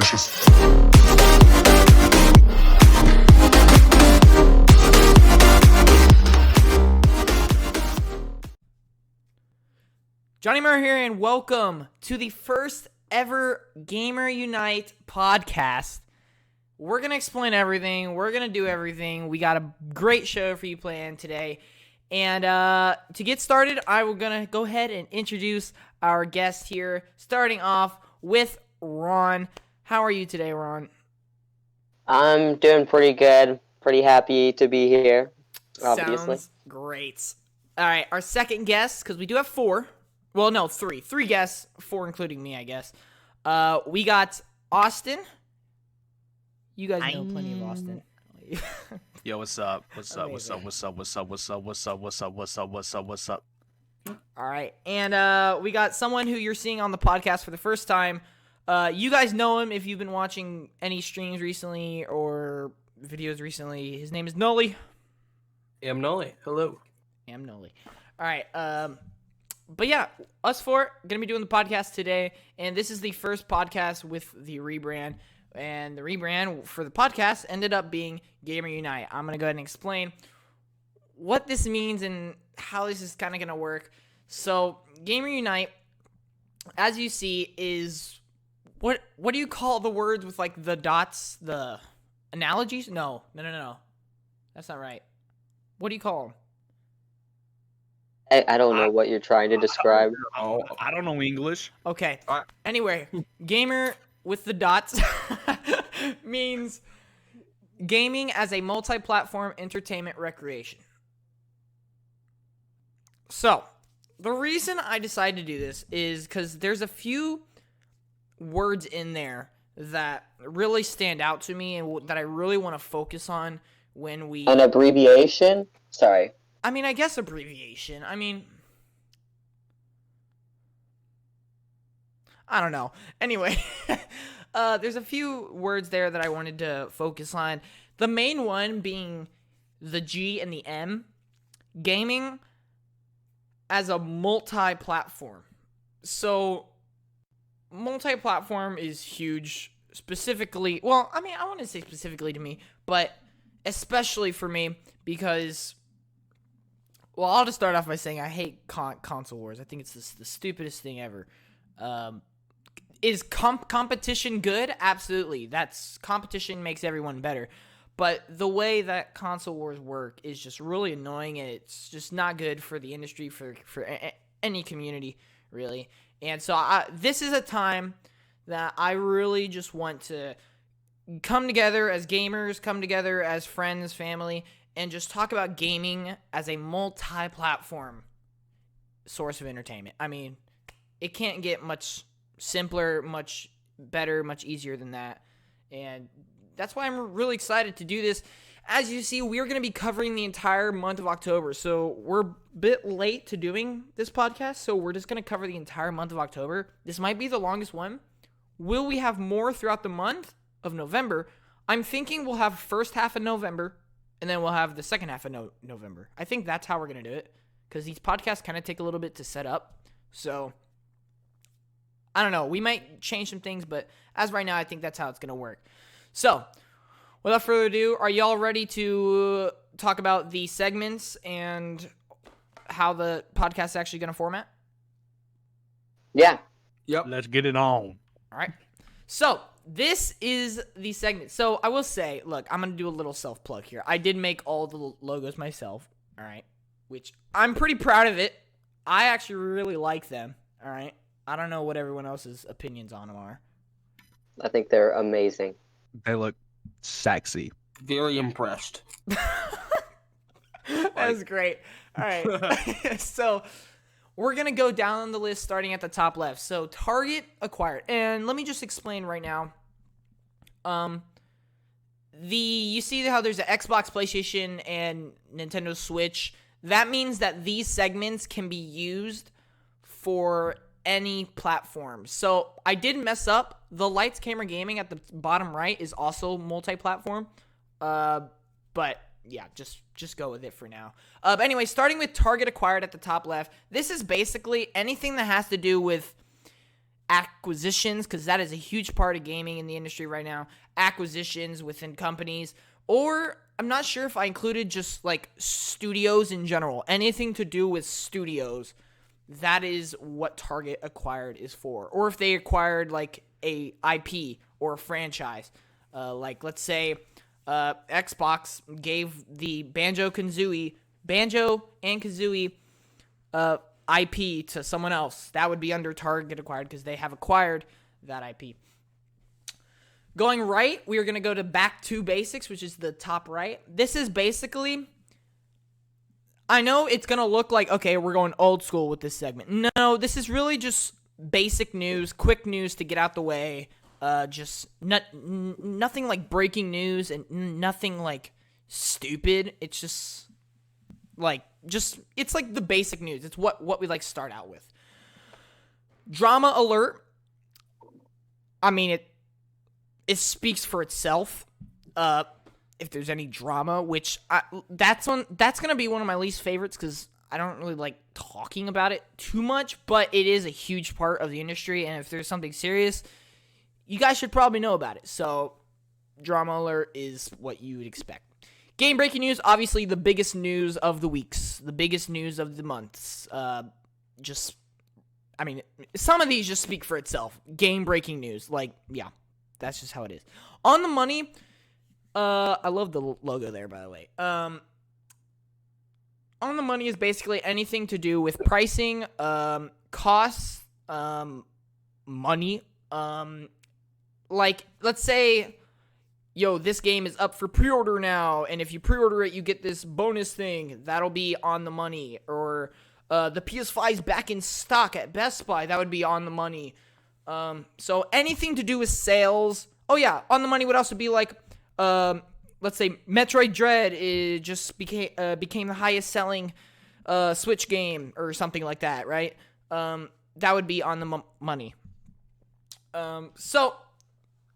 delicious. G.A.M.E.R here, and welcome to the first ever Gamer Unite podcast. We're going to explain everything. We're going to do everything. We got a great show for you planned today. And to get started, I'm going to go ahead and introduce our guest here, starting off with Ron. How are you today, Ron? I'm doing pretty good. Pretty happy to be here, obviously. Sounds great. All right, our second guest, because we do have four. Well, no, three. Three guests, four including me, I guess. We got Austin. You guys know plenty of Austin. Yo, what's up? What's up? Amazing. What's up? What's up? What's up? What's up? What's up? What's up? What's up? What's up? All right, and we got someone who you're seeing on the podcast for the first time. You guys know him if you've been watching any streams recently or videos recently. His name is Noli. I'm Noli. Hello. I'm Noli. All right, but yeah, us four gonna be doing the podcast today, and this is the first podcast with the rebrand. And the rebrand for the podcast ended up being Gamer Unite. I'm gonna go ahead and explain what this means and how this is kind of gonna work. So, Gamer Unite, as you see, is what do you call the words with like the dots, the analogies? No. That's not right. What do you call them? I don't know what you're trying to describe. I don't know English. Okay. Anyway, gamer with the dots means gaming as a multi-platform entertainment recreation. So, the reason I decided to do this is because there's a few words in there that really stand out to me and that I really want to focus on when we... An abbreviation? Sorry. I mean, I guess abbreviation. I mean... I don't know. Anyway, there's a few words there that I wanted to focus on. The main one being the G and the M. Gaming as a multi-platform. So, multi-platform is huge. Specifically, well, I mean, I want to say specifically to me, but especially for me because... Well, I'll just start off by saying I hate console wars. I think it's the stupidest thing ever. Is competition good? Absolutely. Competition makes everyone better. But the way that console wars work is just really annoying, and it's just not good for the industry, for any community, really. And so this is a time that I really just want to come together as gamers, come together as friends, family, and just talk about gaming as a multi-platform source of entertainment. I mean, it can't get much simpler, much better, much easier than that. And that's why I'm really excited to do this. As you see, we're going to be covering the entire month of October. So we're a bit late to doing this podcast, so we're just going to cover the entire month of October. This might be the longest one. Will we have more throughout the month of November? I'm thinking we'll have first half of November, and then we'll have the second half of November. I think that's how we're going to do it, because these podcasts kind of take a little bit to set up. So, I don't know. We might change some things, but as right now, I think that's how it's going to work. So, without further ado, are y'all ready to talk about the segments and how the podcast is actually going to format? Yeah. Yep. Let's get it on. All right. So, this is the segment. So, I will say, look, I'm going to do a little self-plug here. I did make all the logos myself, all right, which I'm pretty proud of it. I actually really like them, all right? I don't know what everyone else's opinions on them are. I think they're amazing. They look sexy. Very impressed. That's great. All right. So, we're going to go down the list starting at the top left. So, Target acquired. And let me just explain right now. You see how there's an Xbox, PlayStation, and Nintendo Switch. That means that these segments can be used for any platform. So I did mess up. The Lights Camera Gaming at the bottom right is also multi-platform. But yeah, just go with it for now. But anyway, starting with Target acquired at the top left. This is basically anything that has to do with acquisitions, because that is a huge part of gaming in the industry right now. Acquisitions within companies, or I'm not sure if I included just like studios in general. Anything to do with studios, that is what Target acquired is for. Or if they acquired like a IP or a franchise, like let's say Xbox gave the Banjo and Kazooie IP to someone else, that would be under Target acquired because they have acquired that IP. Going right, we are going to go to Back to Basics, which is the top right. This is basically, I know it's going to look like, okay, we're going old school with this segment. No, this is really just basic news, quick news to get out the way. Just nothing like breaking news and nothing like stupid. It's just like, it's like the basic news. It's what we like start out with. Drama alert. I mean, it speaks for itself. If there's any drama, which that's gonna be one of my least favorites because I don't really like talking about it too much, but it is a huge part of the industry, and if there's something serious, you guys should probably know about it. So, drama alert is what you would expect. Game breaking news, obviously the biggest news of the weeks, the biggest news of the months. Some of these just speak for itself. Game breaking news, like, yeah, that's just how it is. On the money, I love the logo there, by the way. On the money is basically anything to do with pricing, costs, money. Like, let's say, yo, this game is up for pre-order now, and if you pre-order it, you get this bonus thing. That'll be on the money. Or the PS5 is back in stock at Best Buy. That would be on the money. So anything to do with sales. Oh, yeah, on the money would also be like, let's say Metroid Dread just became the highest selling Switch game or something like that, right? That would be on the money. So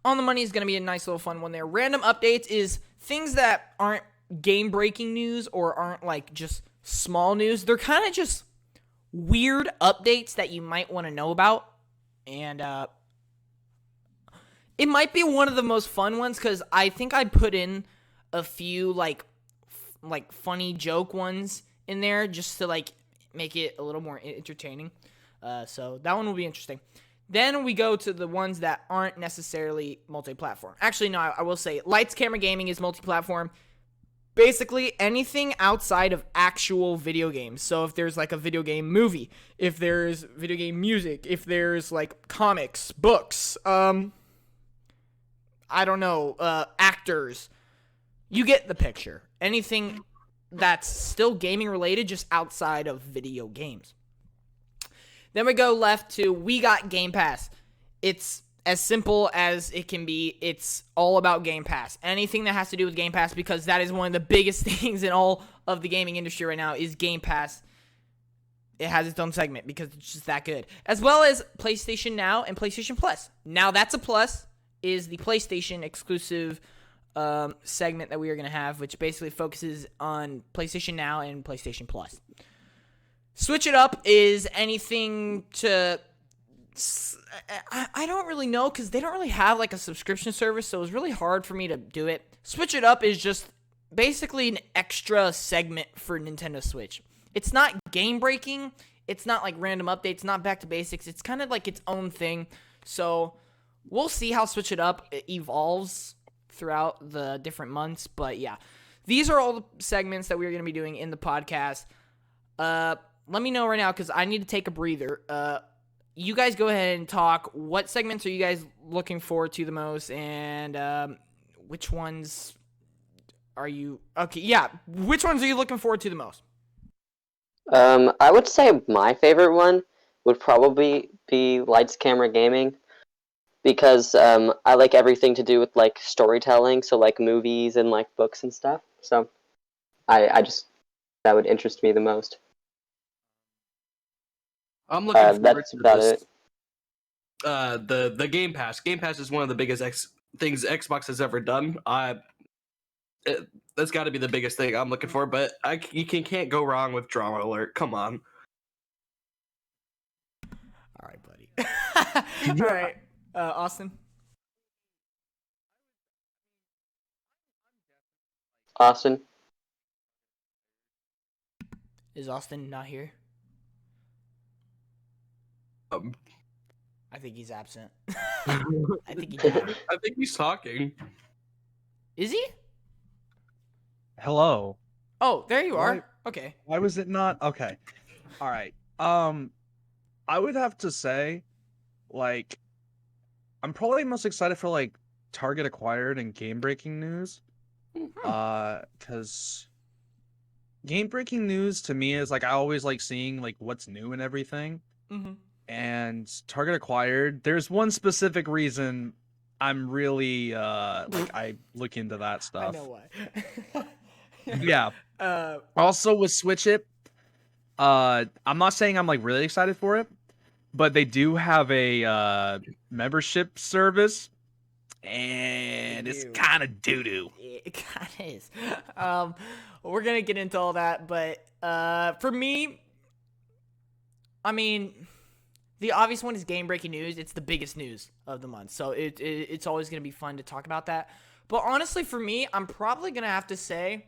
on the money is going to be a nice little fun one there. Random updates is things that aren't game-breaking news or aren't like just small news. They're kind of just weird updates that you might want to know about. And it might be one of the most fun ones because I think I put in a few like funny joke ones in there just to like make it a little more entertaining. So that one will be interesting. Then we go to the ones that aren't necessarily multi-platform. Actually, no, I will say Lights Camera Gaming is multi-platform. Basically, anything outside of actual video games. So if there's like a video game movie, if there's video game music, if there's like comics, books, I don't know, actors, you get the picture. Anything that's still gaming related, just outside of video games. Then we go left to we got Game Pass. It's as simple as it can be. It's all about Game Pass. Anything that has to do with Game Pass, because that is one of the biggest things in all of the gaming industry right now, is Game Pass. It has its own segment because it's just that good. As well as PlayStation Now and PlayStation Plus. Now That's a Plus is the PlayStation exclusive segment that we are going to have, which basically focuses on PlayStation Now and PlayStation Plus. Switch It Up is anything to... I don't really know because they don't really have like a subscription service, so it was really hard for me to do it. Switch It Up is just basically an extra segment for Nintendo Switch. It's not game-breaking. It's not like random updates, not back to basics. It's kind of like its own thing. So we'll see how Switch It Up evolves throughout the different months. But yeah, these are all the segments that we're going to be doing in the podcast. Let me know right now because I need to take a breather. You guys go ahead and talk. What segments are you guys looking forward to the most? And which ones are you... Okay, yeah. Which ones are you looking forward to the most? I would say my favorite one would probably be Lights Camera Gaming. Because I like everything to do with like storytelling, so like movies and like books and stuff. So I just... that would interest me the most. I'm looking forward That's to about this. it. The Game Pass. Game Pass is one of the biggest things Xbox has ever done. That's got to be the biggest thing I'm looking for. But you can't go wrong with Drama Alert. Come on. All right, buddy. All right, Austin. Austin. Is Austin not here? Um, I think he's absent. I I think he died. think he's talking. Is he? Hello. Oh, there you Why- are. Okay. Why was it not? Okay. All right. I would have to say, like, I'm probably most excited for like Target acquired and game breaking news. Because game breaking news to me is like I always like seeing like what's new and everything. Mm-hmm. And Target acquired, there's one specific reason I'm really like I look into that I stuff. know why. Yeah. Uh, Also with Switch It, I'm not saying I'm like really excited for it, but they do have a membership service, and it's do. kind of doo doo. it kind of is. We're gonna get into all that, but for me, I mean, the obvious one is game breaking news. It's the biggest news of the month, so it's always gonna be fun to talk about that. But honestly, for me, I'm probably gonna have to say,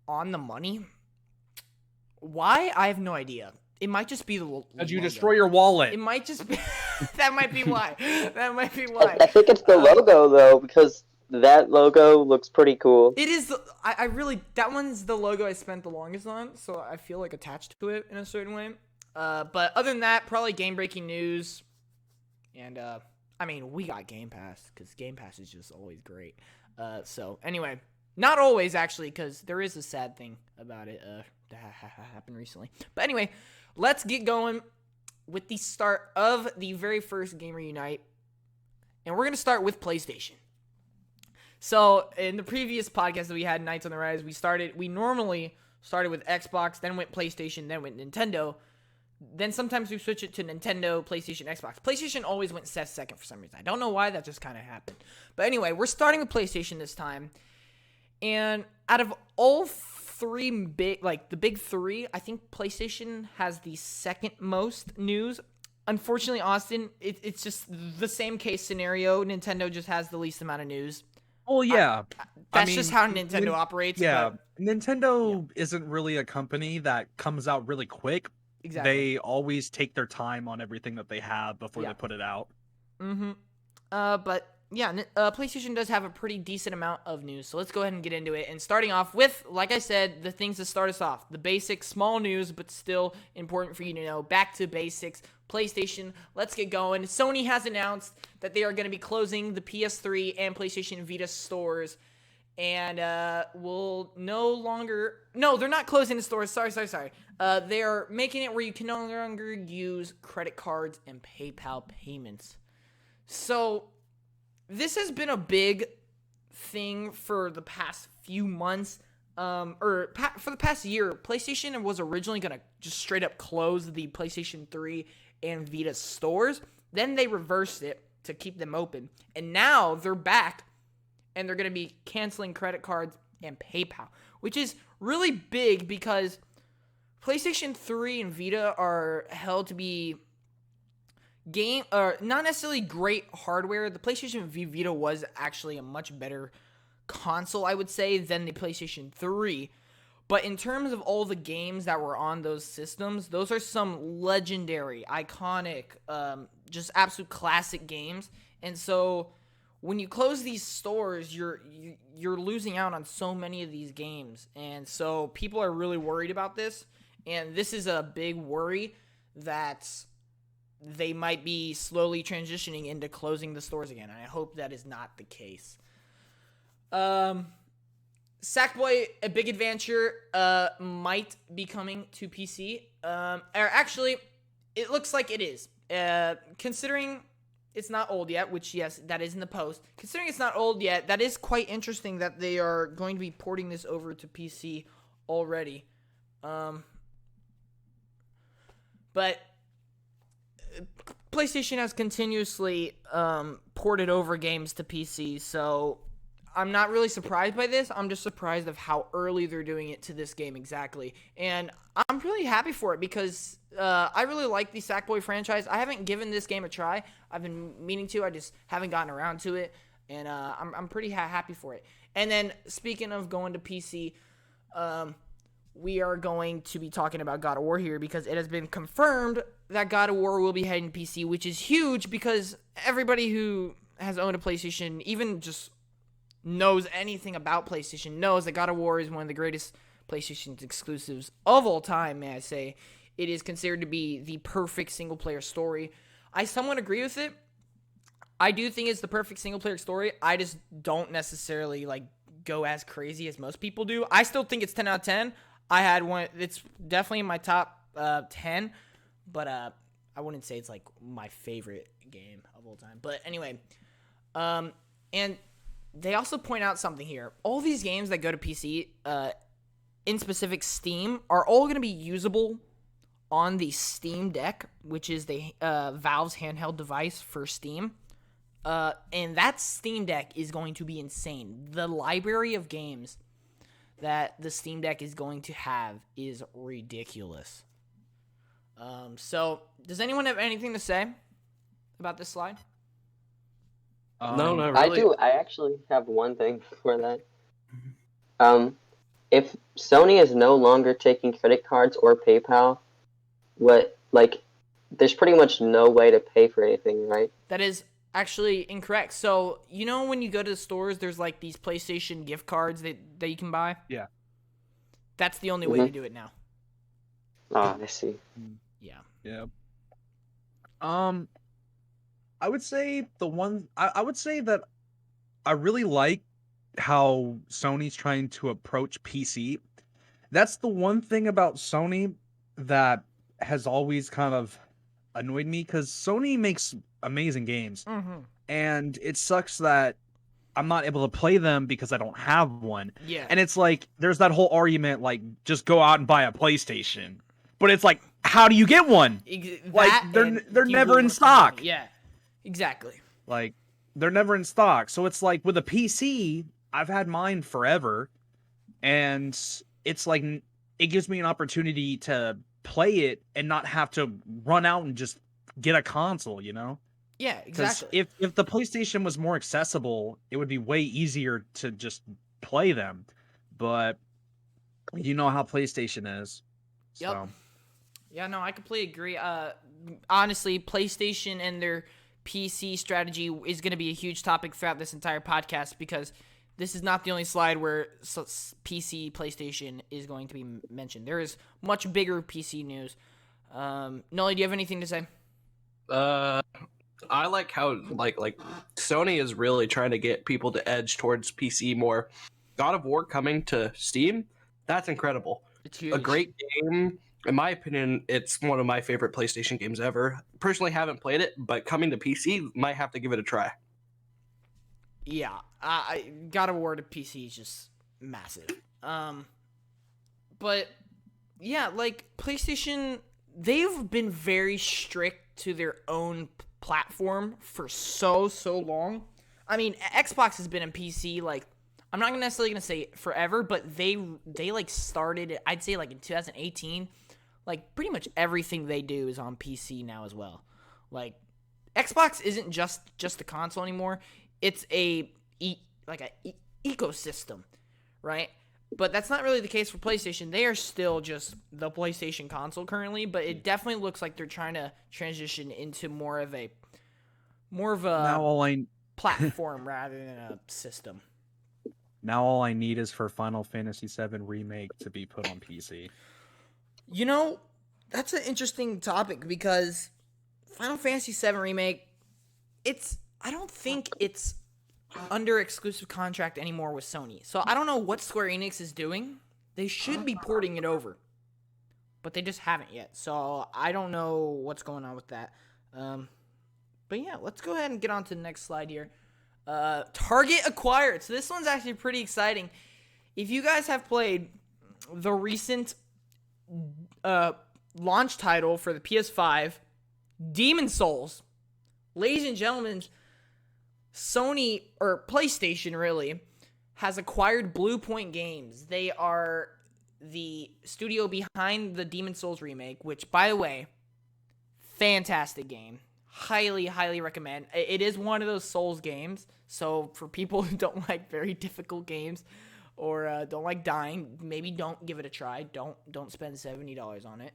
on the money. Why? I have no idea. It might just be the Did you logo. destroy your wallet? It might just be. That might be why. That might be I, why. I think it's the logo though, because that logo looks pretty cool. It is. I really. That one's the logo I spent the longest on, so I feel like attached to it in a certain way. But other than that, probably game breaking news. And I mean, we got Game Pass because Game Pass is just always great. So anyway, not always actually, because there is a sad thing about it that happened recently. But anyway, let's get going with the start of the very first Gamer Unite, and we're gonna start with PlayStation. So in the previous podcast that we had, Nights on the Rise, we normally started with Xbox, then went PlayStation, then went Nintendo. Then sometimes we switch it to Nintendo, PlayStation, Xbox. PlayStation always went second for some reason. I don't know why, that just kind of happened. But anyway, we're starting with PlayStation this time. And out of all three the big three, I think PlayStation has the second most news. Unfortunately, Austin, it's just the same case scenario. Nintendo just has the least amount of news. Well, yeah. That's just how Nintendo operates. Yeah, But Nintendo isn't really a company that comes out really quick. exactly. They always take their time on everything that they have before Yeah. they put it out. Mm-hmm. But yeah, PlayStation does have a pretty decent amount of news, so let's go ahead and get into it. And starting off with, like I said, the things that start us off. The basic, small news, but still important for you to know. Back to basics. PlayStation, let's get going. Sony has announced that they are going to be closing the PS3 and PlayStation Vita stores. And will no longer... No, they're not closing the stores. Sorry. They are making it where you can no longer use credit cards and PayPal payments. So, this has been a big thing for the past few months, for the past year. PlayStation was originally going to just straight up close the PlayStation 3 and Vita stores. Then they reversed it to keep them open. And now they're back, and they're going to be canceling credit cards and PayPal, which is really big because PlayStation 3 and Vita are held to be not necessarily great hardware. The PlayStation Vita was actually a much better console, I would say, than the PlayStation 3. But in terms of all the games that were on those systems, those are some legendary, iconic, just absolute classic games. And so when you close these stores, you're losing out on so many of these games. And so people are really worried about this. And this is a big worry that they might be slowly transitioning into closing the stores again. And I hope that is not the case. Sackboy: A Big Adventure might be coming to PC. Or actually, it looks like it is. Considering it's not old yet, which, yes, that is in the post. Considering it's not old yet, that is quite interesting that they are going to be porting this over to PC already. But PlayStation has continuously ported over games to PC, so I'm not really surprised by this. I'm just surprised of how early they're doing it to this game exactly. And I'm really happy for it because I really like the Sackboy franchise. I haven't given this game a try. I've been meaning to. I just haven't gotten around to it. And I'm pretty happy for it. And then speaking of going to PC, we are going to be talking about God of War here because it has been confirmed that God of War will be heading to PC, which is huge because everybody who has owned a PlayStation, even just knows anything about PlayStation, knows that God of War is one of the greatest PlayStation exclusives of all time, may I say. It is considered to be the perfect single-player story. I somewhat agree with it. I do think it's the perfect single-player story. I just don't necessarily, go as crazy as most people do. I still think it's 10 out of 10. I had one. It's definitely in my top 10, but I wouldn't say it's, my favorite game of all time. But anyway, and they also point out something here. All these games that go to PC, in specific Steam, are all going to be usable on the Steam Deck, which is the Valve's handheld device for Steam. And that Steam Deck is going to be insane. The library of games that the Steam Deck is going to have is ridiculous. So, does anyone have anything to say about this slide? No, not I really. do. I actually have one thing for that. If Sony is no longer taking credit cards or PayPal, there's pretty much no way to pay for anything, right? That is actually incorrect. So, when you go to the stores, there's these PlayStation gift cards that you can buy? Yeah. That's the only way to do it now. Oh, I see. Yeah. Yeah. I would say I would say that I really like how Sony's trying to approach PC. That's the one thing about Sony that has always kind of annoyed me because Sony makes amazing games, and it sucks that I'm not able to play them because I don't have one. Yeah. And it's there's that whole argument just go out and buy a PlayStation, but it's how do you get one? They're never in stock. Yeah. Exactly. They're never in stock. So it's with a PC, I've had mine forever, and it's it gives me an opportunity to play it and not have to run out and just get a console, Yeah, exactly. If the PlayStation was more accessible, it would be way easier to just play them. But you know how PlayStation is. Yep. So. Yeah, no, I completely agree. Honestly, PlayStation and their PC strategy is going to be a huge topic throughout this entire podcast because this is not the only slide where PC, PlayStation is going to be mentioned. There is much bigger PC news. Nolly, do you have anything to say? I like how like Sony is really trying to get people to edge towards PC more. God of War coming to Steam, that's incredible. It's huge. A great game. In my opinion, it's one of my favorite PlayStation games ever. Personally, haven't played it, but coming to PC, might have to give it a try. Yeah, God of War to PC is just massive. But yeah, PlayStation, they've been very strict to their own platform for so long. I mean, Xbox has been in PC I'm not necessarily gonna say forever, but they started, I'd say in 2018. Pretty much everything they do is on PC now as well. Xbox isn't just a console anymore. It's a ecosystem, right? But that's not really the case for PlayStation. They are still just the PlayStation console currently, but it definitely looks like they're trying to transition into more of a platform rather than a system. Now all I need is for Final Fantasy VII Remake to be put on PC. That's an interesting topic because Final Fantasy VII Remake, I don't think it's under exclusive contract anymore with Sony. So I don't know what Square Enix is doing. They should be porting it over, but they just haven't yet. So I don't know what's going on with that. But yeah, let's go ahead and get on to the next slide here. Target acquired. So this one's actually pretty exciting. If you guys have played the recent launch title for the PS5, Demon Souls, ladies and gentlemen, Sony, or PlayStation really, has acquired Blue Point Games. They are the studio behind the Demon Souls remake, which, by the way, fantastic game. Highly, highly recommend. It is one of those Souls games, so for people who don't like very difficult games or don't like dying, maybe don't give it a try. Don't spend $70 on it.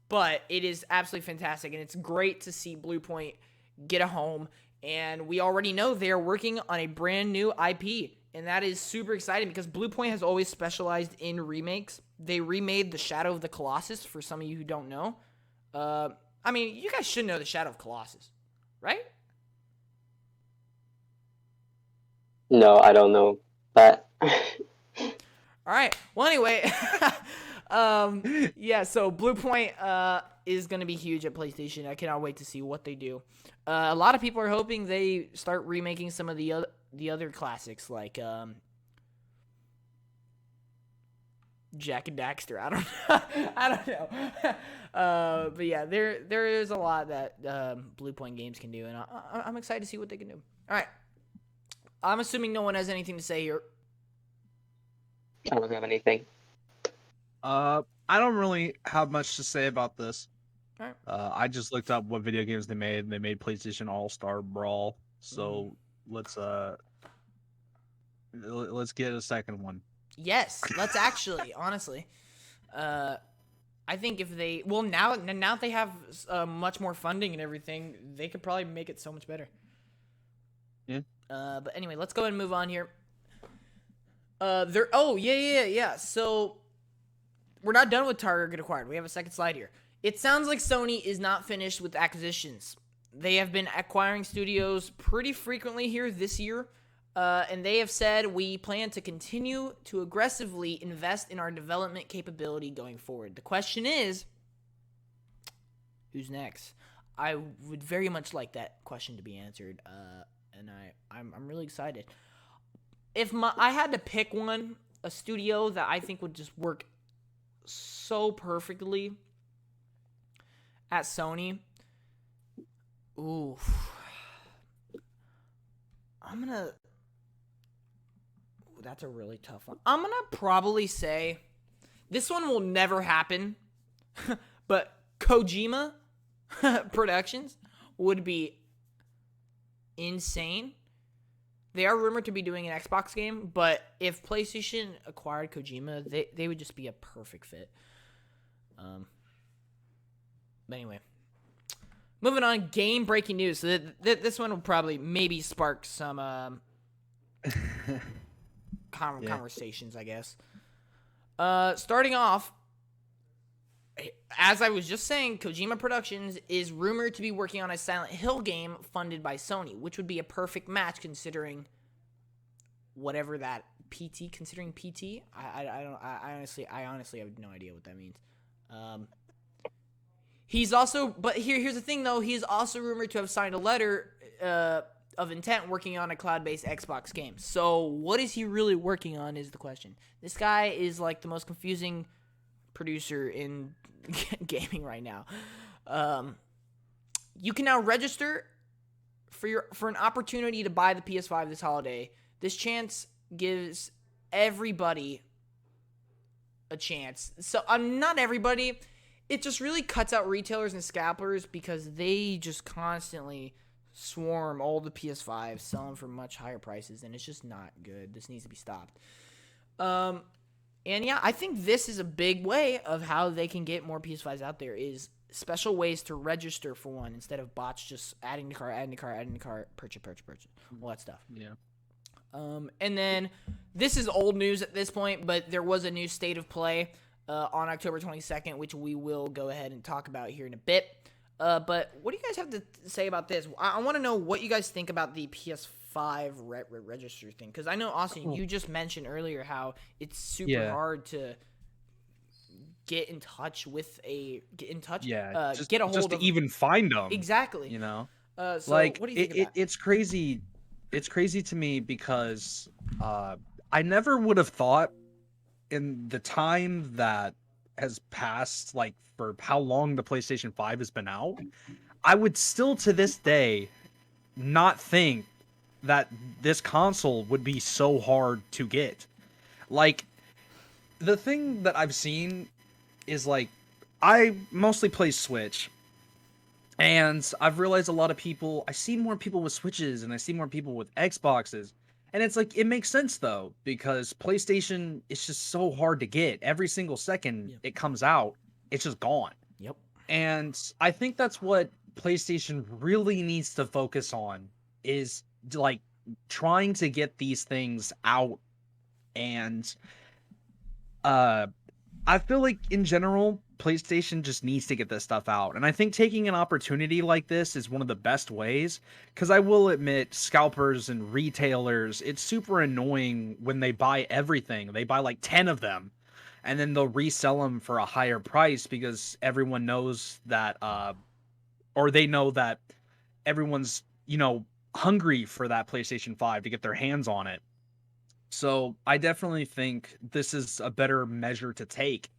But it is absolutely fantastic, and it's great to see Blue Point get a home. And we already know they're working on a brand new IP, and that is super exciting because Blue Point has always specialized in remakes. They remade the Shadow of the Colossus, for some of you who don't know. I mean, you guys should know the Shadow of Colossus, right? No, I don't know that. All right. Well, anyway, yeah. So Blue Point is going to be huge at PlayStation. I cannot wait to see what they do. A lot of people are hoping they start remaking some of the other classics, like Jack and Daxter. I don't know. I don't know. But yeah, there is a lot that Blue Point Games can do, and I'm excited to see what they can do. All right. I'm assuming no one has anything to say here. I don't have anything. I don't really have much to say about this. All right. I just looked up what video games they made. They made PlayStation All-Star Brawl. So let's get a second one. Yes, let's actually, honestly. I think if they now they have much more funding and everything, they could probably make it so much better. Yeah. But anyway, let's go ahead and move on here. Yeah. So we're not done with Target Acquired. We have a second slide here. It sounds like Sony is not finished with acquisitions. They have been acquiring studios pretty frequently here this year. And they have said we plan to continue to aggressively invest in our development capability going forward. The question is, who's next? I would very much like that question to be answered, and I'm really excited. If I had to pick a studio that I think would just work so perfectly at Sony, that's a really tough one. I'm gonna probably say this one will never happen, but Kojima Productions would be insane. They are rumored to be doing an Xbox game, but if PlayStation acquired Kojima, they would just be a perfect fit. But anyway, moving on, game-breaking news. So this one will probably maybe spark some conversations, I guess. Starting off, as I was just saying, Kojima Productions is rumored to be working on a Silent Hill game funded by Sony, which would be a perfect match considering whatever that PT. Considering PT, I honestly have no idea what that means. He's also, but here's the thing though, he is also rumored to have signed a letter of intent working on a cloud-based Xbox game. So what is he really working on is the question. This guy is like the most confusing producer in gaming right now. You can now register for an opportunity to buy the PS5 this holiday. This chance gives everybody a chance. So not everybody. It just really cuts out retailers and scalpers because they just constantly swarm all the PS5s, sell them for much higher prices, and it's just not good. This needs to be stopped. And yeah, I think this is a big way of how they can get more PS5s out there is special ways to register for one instead of bots just adding the cart, purchase, all that stuff. Yeah. And then this is old news at this point, but there was a new state of play on October 22nd, which we will go ahead and talk about here in a bit. But what do you guys have to say about this? I want to know what you guys think about the PS5 register thing, because I know, Austin, you just mentioned earlier how it's super hard to get in touch. Yeah, get a hold just of to even find them. Exactly. You know, so like what do you think about it's crazy. It's crazy to me because I never would have thought in the time that has passed, like for how long the PlayStation 5 has been out, I would still to this day not think that this console would be so hard to get. Like, the thing that I've seen is, like, I mostly play Switch, and I've realized a lot of people, I see more people with Switches and I see more people with Xboxes. And it's like, it makes sense though, because PlayStation is just so hard to get. Every single second Yep. it comes out, it's just gone. Yep. And I think that's what PlayStation really needs to focus on, is like trying to get these things out. And I feel like in general, PlayStation just needs to get this stuff out. And I think taking an opportunity like this is one of the best ways. Because I will admit, scalpers and retailers, it's super annoying when they buy everything. They buy like 10 of them, and then they'll resell them for a higher price because everyone knows that, or they know that everyone's, hungry for that PlayStation 5 to get their hands on it. So I definitely think this is a better measure to take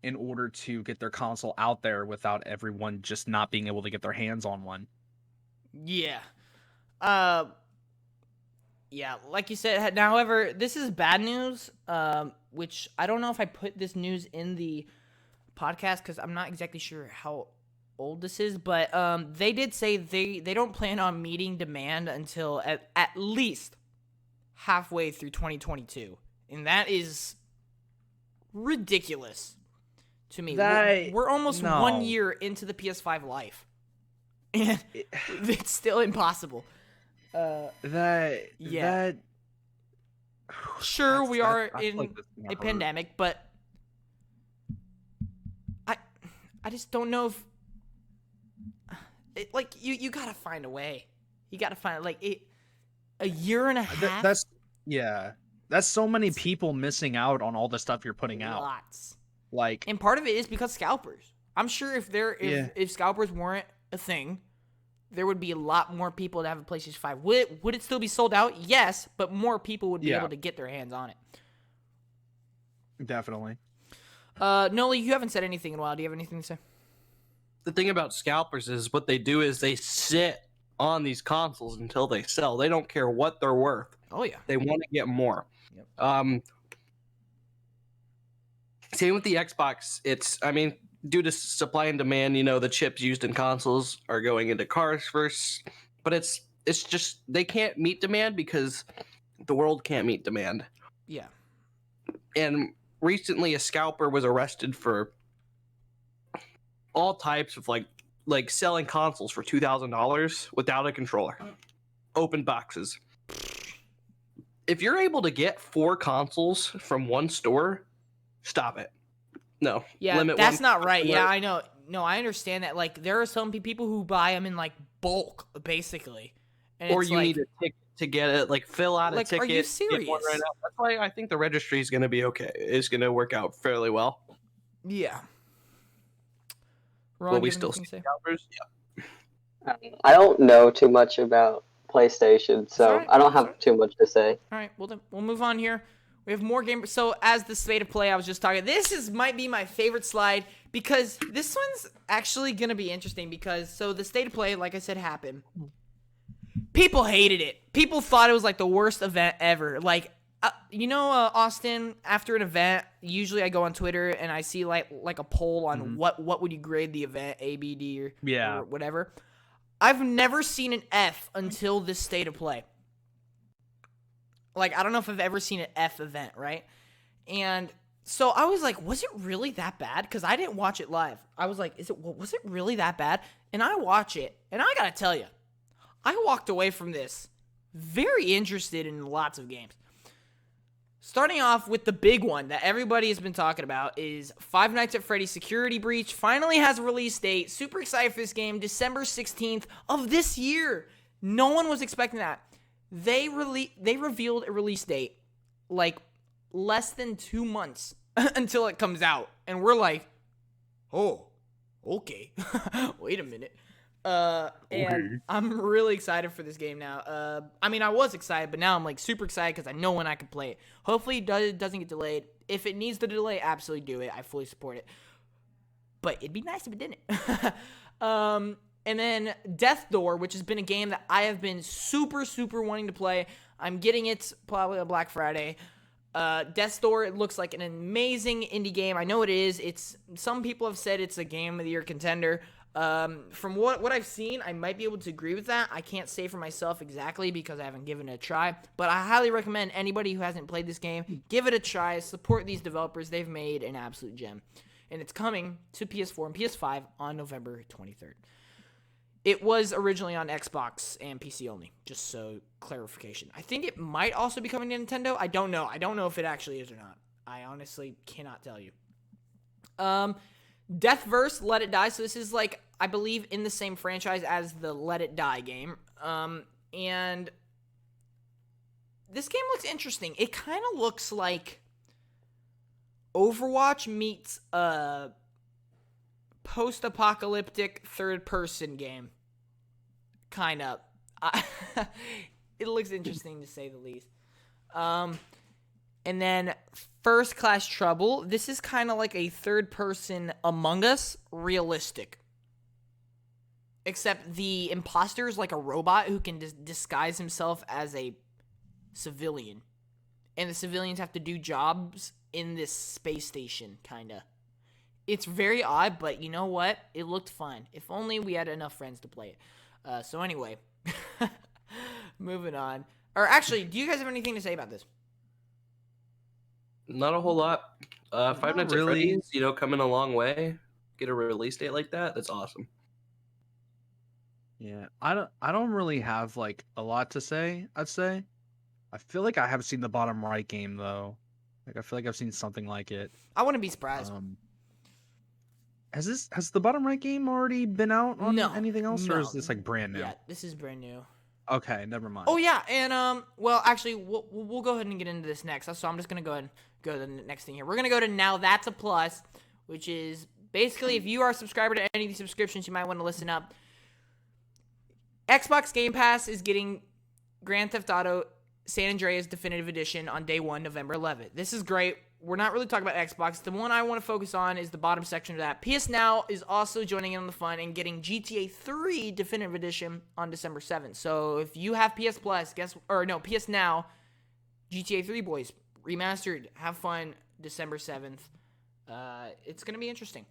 in order to get their console out there without everyone just not being able to get their hands on one. Yeah. Uh, yeah, like you said. Now, however, this is bad news. Which I don't know if I put this news in the podcast because I'm not exactly sure how old this is, but they did say they don't plan on meeting demand until at least halfway through 2022, and that is ridiculous to me. We're almost 1 year into the PS5 life, and it's still impossible. Yeah. Sure, we are in a pandemic, but I just don't know if like you gotta find a way. You gotta find a year and a half. That's so many people missing out on all the stuff you're putting out. Lots. Like, and part of it is because scalpers. I'm sure if scalpers weren't a thing, there would be a lot more people to have a PlayStation 5. Would it still be sold out? Yes, but more people would be able to get their hands on it. Definitely. Noli, you haven't said anything in a while. Do you have anything to say? The thing about scalpers is what they do is they sit on these consoles until they sell. They don't care what they're worth. Oh yeah. They want to get more. Yep. Same with the Xbox. Due to supply and demand, the chips used in consoles are going into cars first. But it's just they can't meet demand because the world can't meet demand. Yeah. And recently a scalper was arrested for all types of like selling consoles for $2,000 without a controller. Open boxes. If you're able to get 4 consoles from one store, stop it. No. Yeah, that's not right. Yeah, I know. No, I understand that. Like, there are some people who buy them in like bulk, basically. And or you need a ticket to get it. Like, fill out a ticket. Are you serious? Get one right now. That's why I think the registry is going to be okay. It's going to work out fairly well. Yeah. Ron, will we still see scalpers? Yeah. I don't know too much about PlayStation, so I don't have too much to say. All right, well then we'll move on here. We have more games. So as the state of play, I was just talking. This might be my favorite slide because this one's actually gonna be interesting because the state of play, like I said, happened. People hated it. People thought it was like the worst event ever. Like, Austin, after an event, usually I go on Twitter and I see like a poll on what would you grade the event, A, B, D, or whatever. I've never seen an F until this state of play. Like, I don't know if I've ever seen an F event, right? And so I was like, was it really that bad? Because I didn't watch it live. I was like, was it really that bad? And I watch it, and I gotta tell you, I walked away from this very interested in lots of games. Starting off with the big one that everybody has been talking about is Five Nights at Freddy's Security Breach finally has a release date. Super excited for this game, December 16th of this year. No one was expecting that. They revealed a release date like less than 2 months until it comes out. And we're like, oh, okay. Wait a minute. And I'm really excited for this game now. I was excited, but now I'm like super excited because I know when I can play it. Hopefully it doesn't get delayed. If it needs to delay, absolutely do it. I fully support it. But it'd be nice if it didn't. And then Death Door, which has been a game that I have been super, super wanting to play. I'm getting it probably on Black Friday. Death's Door, it looks like an amazing indie game. I know it is. Some people have said it's a Game of the Year contender. From what I've seen, I might be able to agree with that. I can't say for myself exactly because I haven't given it a try. But I highly recommend anybody who hasn't played this game, give it a try. Support these developers. They've made an absolute gem. And it's coming to PS4 and PS5 on November 23rd. It was originally on Xbox and PC only, just so clarification. I think it might also be coming to Nintendo. I don't know. I don't know if it actually is or not. I honestly cannot tell you. Deathverse, Let It Die. So this is like, I believe, in the same franchise as the Let It Die game. And this game looks interesting. It kind of looks like Overwatch meets a post-apocalyptic third-person game. Kind of. It looks interesting to say the least. And then First Class Trouble. This is kind of like a third-person Among Us, realistic. Except the imposter is like a robot who can disguise himself as a civilian. And the civilians have to do jobs in this space station, kind of. It's very odd, but you know what? It looked fun. If only we had enough friends to play it. So anyway, moving on. Or actually, do you guys have anything to say about this? Not a whole lot. Five Not Nights really. at Freddy's, coming a long way. Get a release date like that. That's awesome. Yeah, I don't really have like a lot to say, I'd say. I feel like I have seen the bottom right game though. Like I feel like I've seen something like it. I wouldn't be surprised. Has the bottom right game already been out on No, anything else, or no. is this like brand new? Yeah, this is brand new. Okay, never mind. Oh yeah, and well, actually, we'll go ahead and get into this next. So I'm just gonna go ahead and go to the next thing here. We're gonna go to Now That's a Plus, which is basically if you are a subscriber to any of these subscriptions, you might want to listen up. Xbox Game Pass is getting Grand Theft Auto San Andreas Definitive Edition on day 1, November 11th. This is great. We're not really talking about Xbox. The one I want to focus on is the bottom section of that. PS Now is also joining in on the fun and getting GTA 3 Definitive Edition on December 7th. So if you have PS Plus, PS Now, GTA 3 boys, remastered, have fun, December 7th. It's going to be interesting.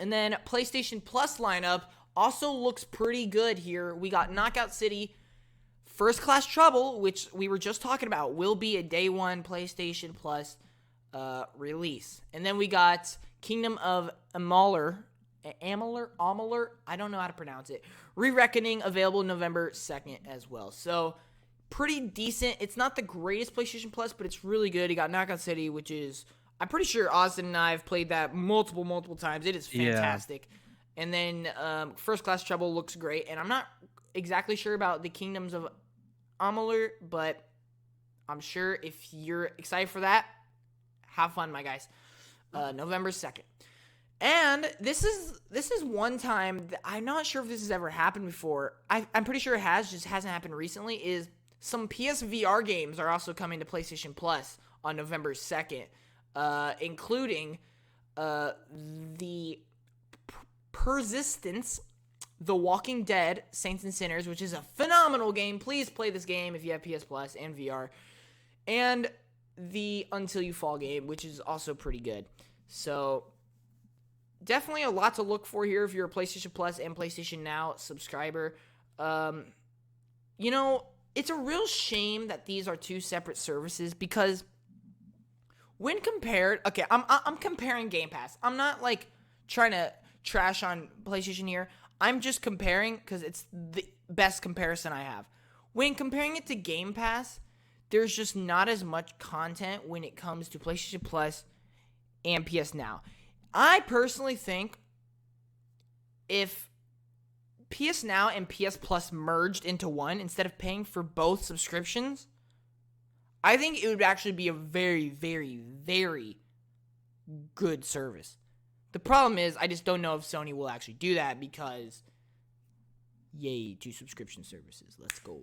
And then PlayStation Plus lineup also looks pretty good here. We got Knockout City, First Class Trouble, which we were just talking about, will be a day 1 PlayStation Plus release. And then we got Kingdom of Amalur, I don't know how to pronounce it. Re-Reckoning, available November 2nd as well. So, pretty decent. It's not the greatest PlayStation Plus, but it's really good. You got Knockout City, which is, I'm pretty sure Austin and I have played that multiple times. It is fantastic. Yeah. And then First Class Trouble looks great. And I'm not exactly sure about the Kingdoms of Amalur, but I'm sure if you're excited for that, have fun, my guys. November 2nd. And this is one time that I'm not sure if this has ever happened before. I'm pretty sure it has, just hasn't happened recently, is some PSVR games are also coming to PlayStation Plus on November 2nd, including the Persistence, The Walking Dead, Saints and Sinners, which is a phenomenal game. Please play this game if you have PS Plus and VR. And the Until You Fall game, which is also pretty good. So, definitely a lot to look for here if you're a PlayStation Plus and PlayStation Now subscriber. It's a real shame that these are two separate services because when compared, okay, I'm comparing Game Pass. I'm not like trying to trash on PlayStation here. I'm just comparing because it's the best comparison I have. When comparing it to Game Pass, there's just not as much content when it comes to PlayStation Plus and PS Now. I personally think if PS Now and PS Plus merged into one instead of paying for both subscriptions, I think it would actually be a very, very, very good service. The problem is I just don't know if Sony will actually do that because, yay, 2 subscription services. Let's go.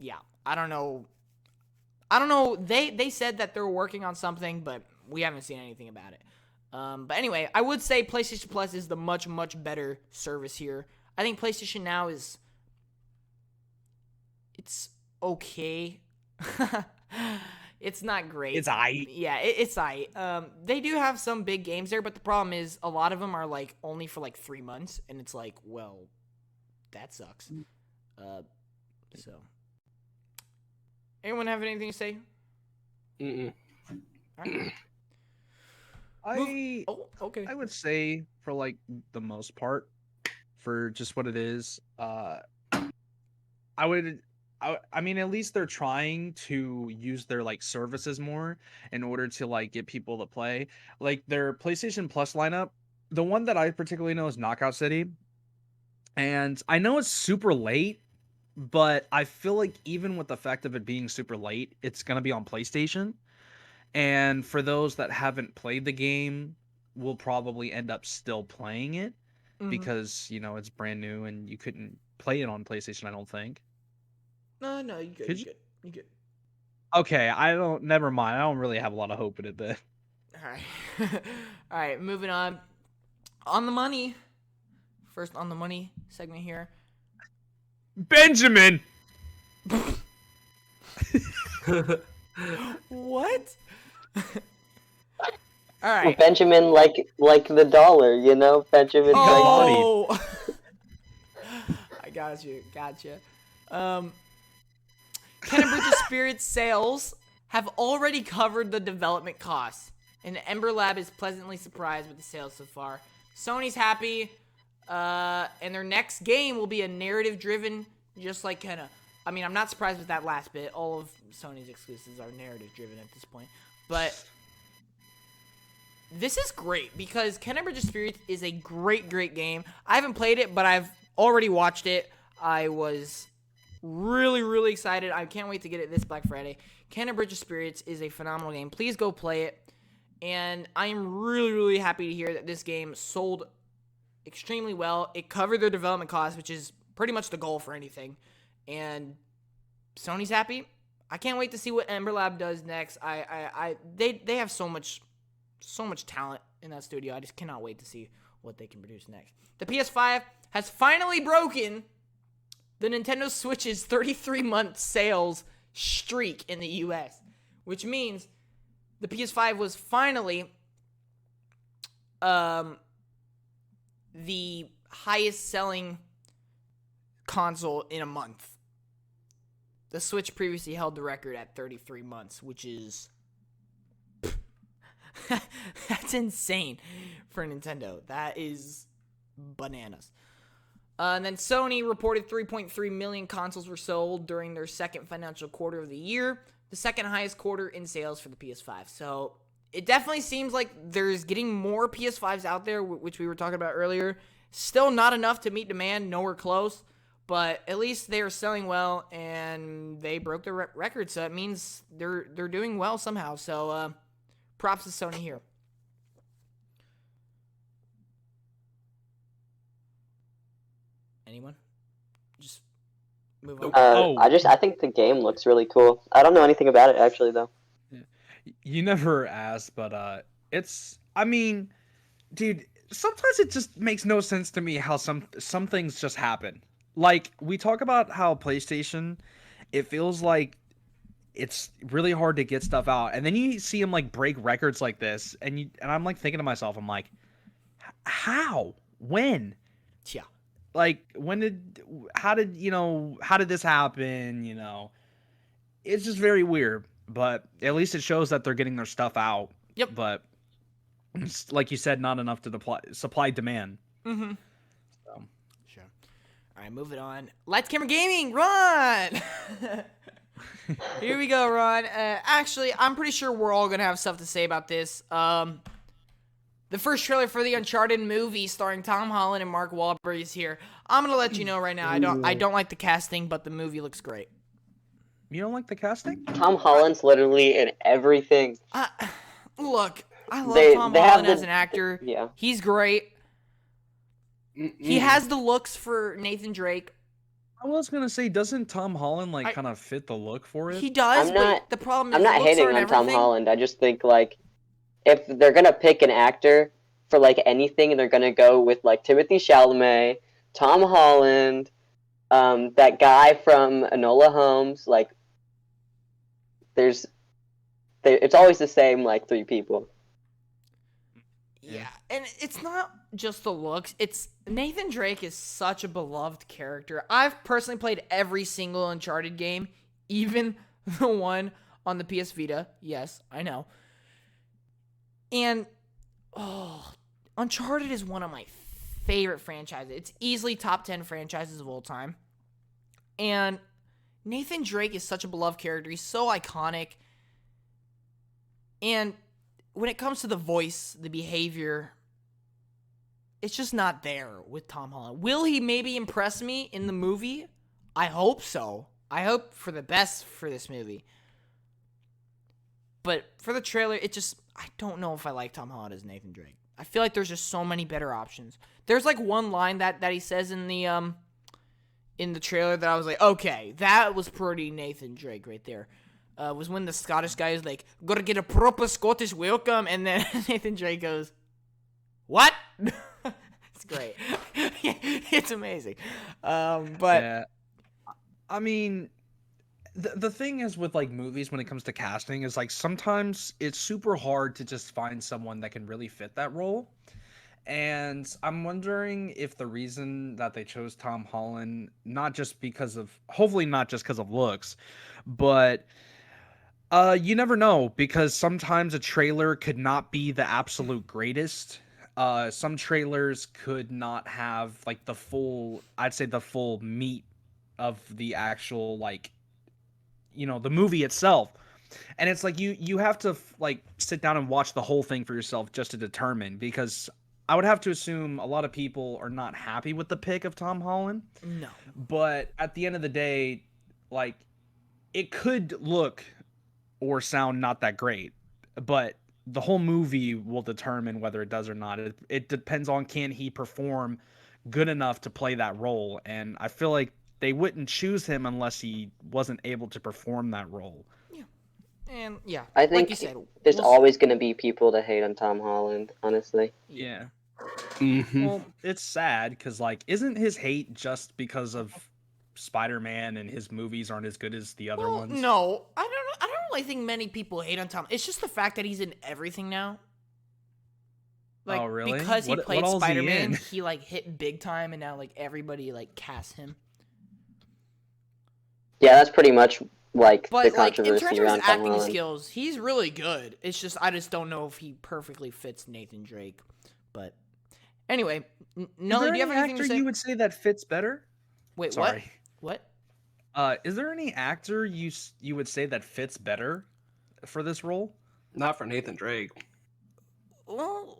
Yeah, I don't know. They said that they're working on something, but we haven't seen anything about it. But anyway, I would say PlayStation Plus is the much, much better service here. I think PlayStation Now it's okay. It's not great. It's aight. Yeah, it's aight. They do have some big games there, but the problem is a lot of them are like only for like 3 months, and it's like, well, that sucks. So, anyone have anything to say? Mm-mm. All right. Oh, okay. I would say for like the most part, for just what it is, I mean, at least they're trying to use their like services more in order to like get people to play. Like their PlayStation Plus lineup, the one that I particularly know is Knockout City. And I know it's super late, but I feel like even with the fact of it being super late, it's gonna be on PlayStation. And for those that haven't played the game, will probably end up still playing it because, it's brand new and you couldn't play it on PlayStation, I don't think. No, you good. Could You good. You good. Okay, never mind. I don't really have a lot of hope in it then. All right. All right, moving on. On the money. First on the money segment here. Benjamin! What? All right. Benjamin, like the dollar, Benjamin. Oh. I got you. Gotcha. G.A.M.E.R Spirit sales have already covered the development costs, and the Ember Lab is pleasantly surprised with the sales so far. Sony's happy, and their next game will be a narrative-driven, just like Kenna. I mean, I'm not surprised with that last bit. All of Sony's exclusives are narrative-driven at this point. But this is great because G.A.M.E.R Spirit is a great, great game. I haven't played it, but I've already watched it. I was really, really excited. I can't wait to get it this Black Friday. G.A.M.E.R Spirits is a phenomenal game. Please go play it. And I am really, really happy to hear that this game sold extremely well. It covered their development costs, which is pretty much the goal for anything. And Sony's happy. I can't wait to see what Ember Lab does next. They have so much talent in that studio. I just cannot wait to see what they can produce next. The PS5 has finally broken the Nintendo Switch's 33-month sales streak in the US, which means the PS5 was finally the highest selling console in a month. The Switch previously held the record at 33 months, which is that's insane for Nintendo. That is bananas. And then Sony reported 3.3 million consoles were sold during their second financial quarter of the year, the second highest quarter in sales for the PS5. So it definitely seems like there's getting more PS5s out there, which we were talking about earlier. Still not enough to meet demand, nowhere close, but at least they are selling well and they broke the record, so it means they're doing well somehow. So props to Sony here. Anyone? Just move on. I think the game looks really cool. I don't know anything about it actually though. You never asked, but I mean, dude, sometimes it just makes no sense to me how some things just happen. Like we talk about how PlayStation, it feels like it's really hard to get stuff out, and then you see them like break records like this, and I'm like thinking to myself, I'm like, how? When? Yeah. Like how did this happen? It's just very weird, but at least it shows that they're getting their stuff out. Yep. But like you said, not enough to supply demand. Mm-hmm. So. Sure. All right, moving on. Lights, Camera, Gaming, Ron! Here we go, Ron. Actually, I'm pretty sure we're all going to have stuff to say about this. The first trailer for the Uncharted movie starring Tom Holland and Mark Wahlberg is here. I'm going to let you know right now, I don't like the casting, but the movie looks great. You don't like the casting? Tom Holland's literally in everything. Look, I love Tom Holland as an actor. Yeah. He's great. He has the looks for Nathan Drake. I was gonna say, doesn't Tom Holland kind of fit the look for it? He does, but the problem is I'm not hating on Tom everything. Holland. I just think if they're gonna pick an actor for like anything, and they're gonna go with like Timothy Chalamet, Tom Holland, that guy from Enola Holmes, like it's always the same like three people. Yeah, and it's not just the looks. It's Nathan Drake is such a beloved character. I've personally played every single Uncharted game, even the one on the PS Vita. Yes, I know. And Uncharted is one of my favorite franchises. It's easily top 10 franchises of all time. And Nathan Drake is such a beloved character. He's so iconic. And when it comes to the voice, the behavior, it's just not there with Tom Holland. Will he maybe impress me in the movie? I hope so. I hope for the best for this movie. But for the trailer, I don't know if I like Tom Holland as Nathan Drake. I feel like there's just so many better options. There's like one line that he says in the trailer that I was like, okay, that was pretty Nathan Drake right there. Was when the Scottish guy is like, gotta get a proper Scottish welcome, and then Nathan Drake goes, what? It's great. It's amazing. But yeah, I mean, the thing is with like movies when it comes to casting is like sometimes it's super hard to just find someone that can really fit that role. And I'm wondering if the reason that they chose Tom Holland, hopefully not just because of looks, but you never know, because sometimes a trailer could not be the absolute greatest. Some trailers could not have like I'd say the full meat of the actual like, the movie itself. And it's like you have to like sit down and watch the whole thing for yourself just to determine, because I would have to assume a lot of people are not happy with the pick of Tom Holland. no. But at the end of the day, like, it could look or sound not that great, but the whole movie will determine whether it does or not. It depends on, can he perform good enough to play that role, and I feel like they wouldn't choose him unless he wasn't able to perform that role. Yeah. And yeah, I like think you said, there's always going to be people to hate on Tom Holland, honestly. Yeah. Mm-hmm. Well, it's sad because, like, isn't his hate just because of Spider-Man and his movies aren't as good as the other ones? No, I don't really think many people hate on Tom. It's just the fact that he's in everything now. Like, Oh, really? because he What played all's he Spider-Man, in? he like hit big time, and now like everybody like casts him. Yeah, that's pretty much like the But like in terms controversy of his around Tom acting Holland. skills, he's really good. It's just I just don't know if he perfectly fits Nathan Drake. But anyway, Nelly, Is there do you have any anything to actor say? you would say that fits better? Wait, Sorry. what? Is there any actor you would say that fits better for this role? Not for Nathan Drake. Well,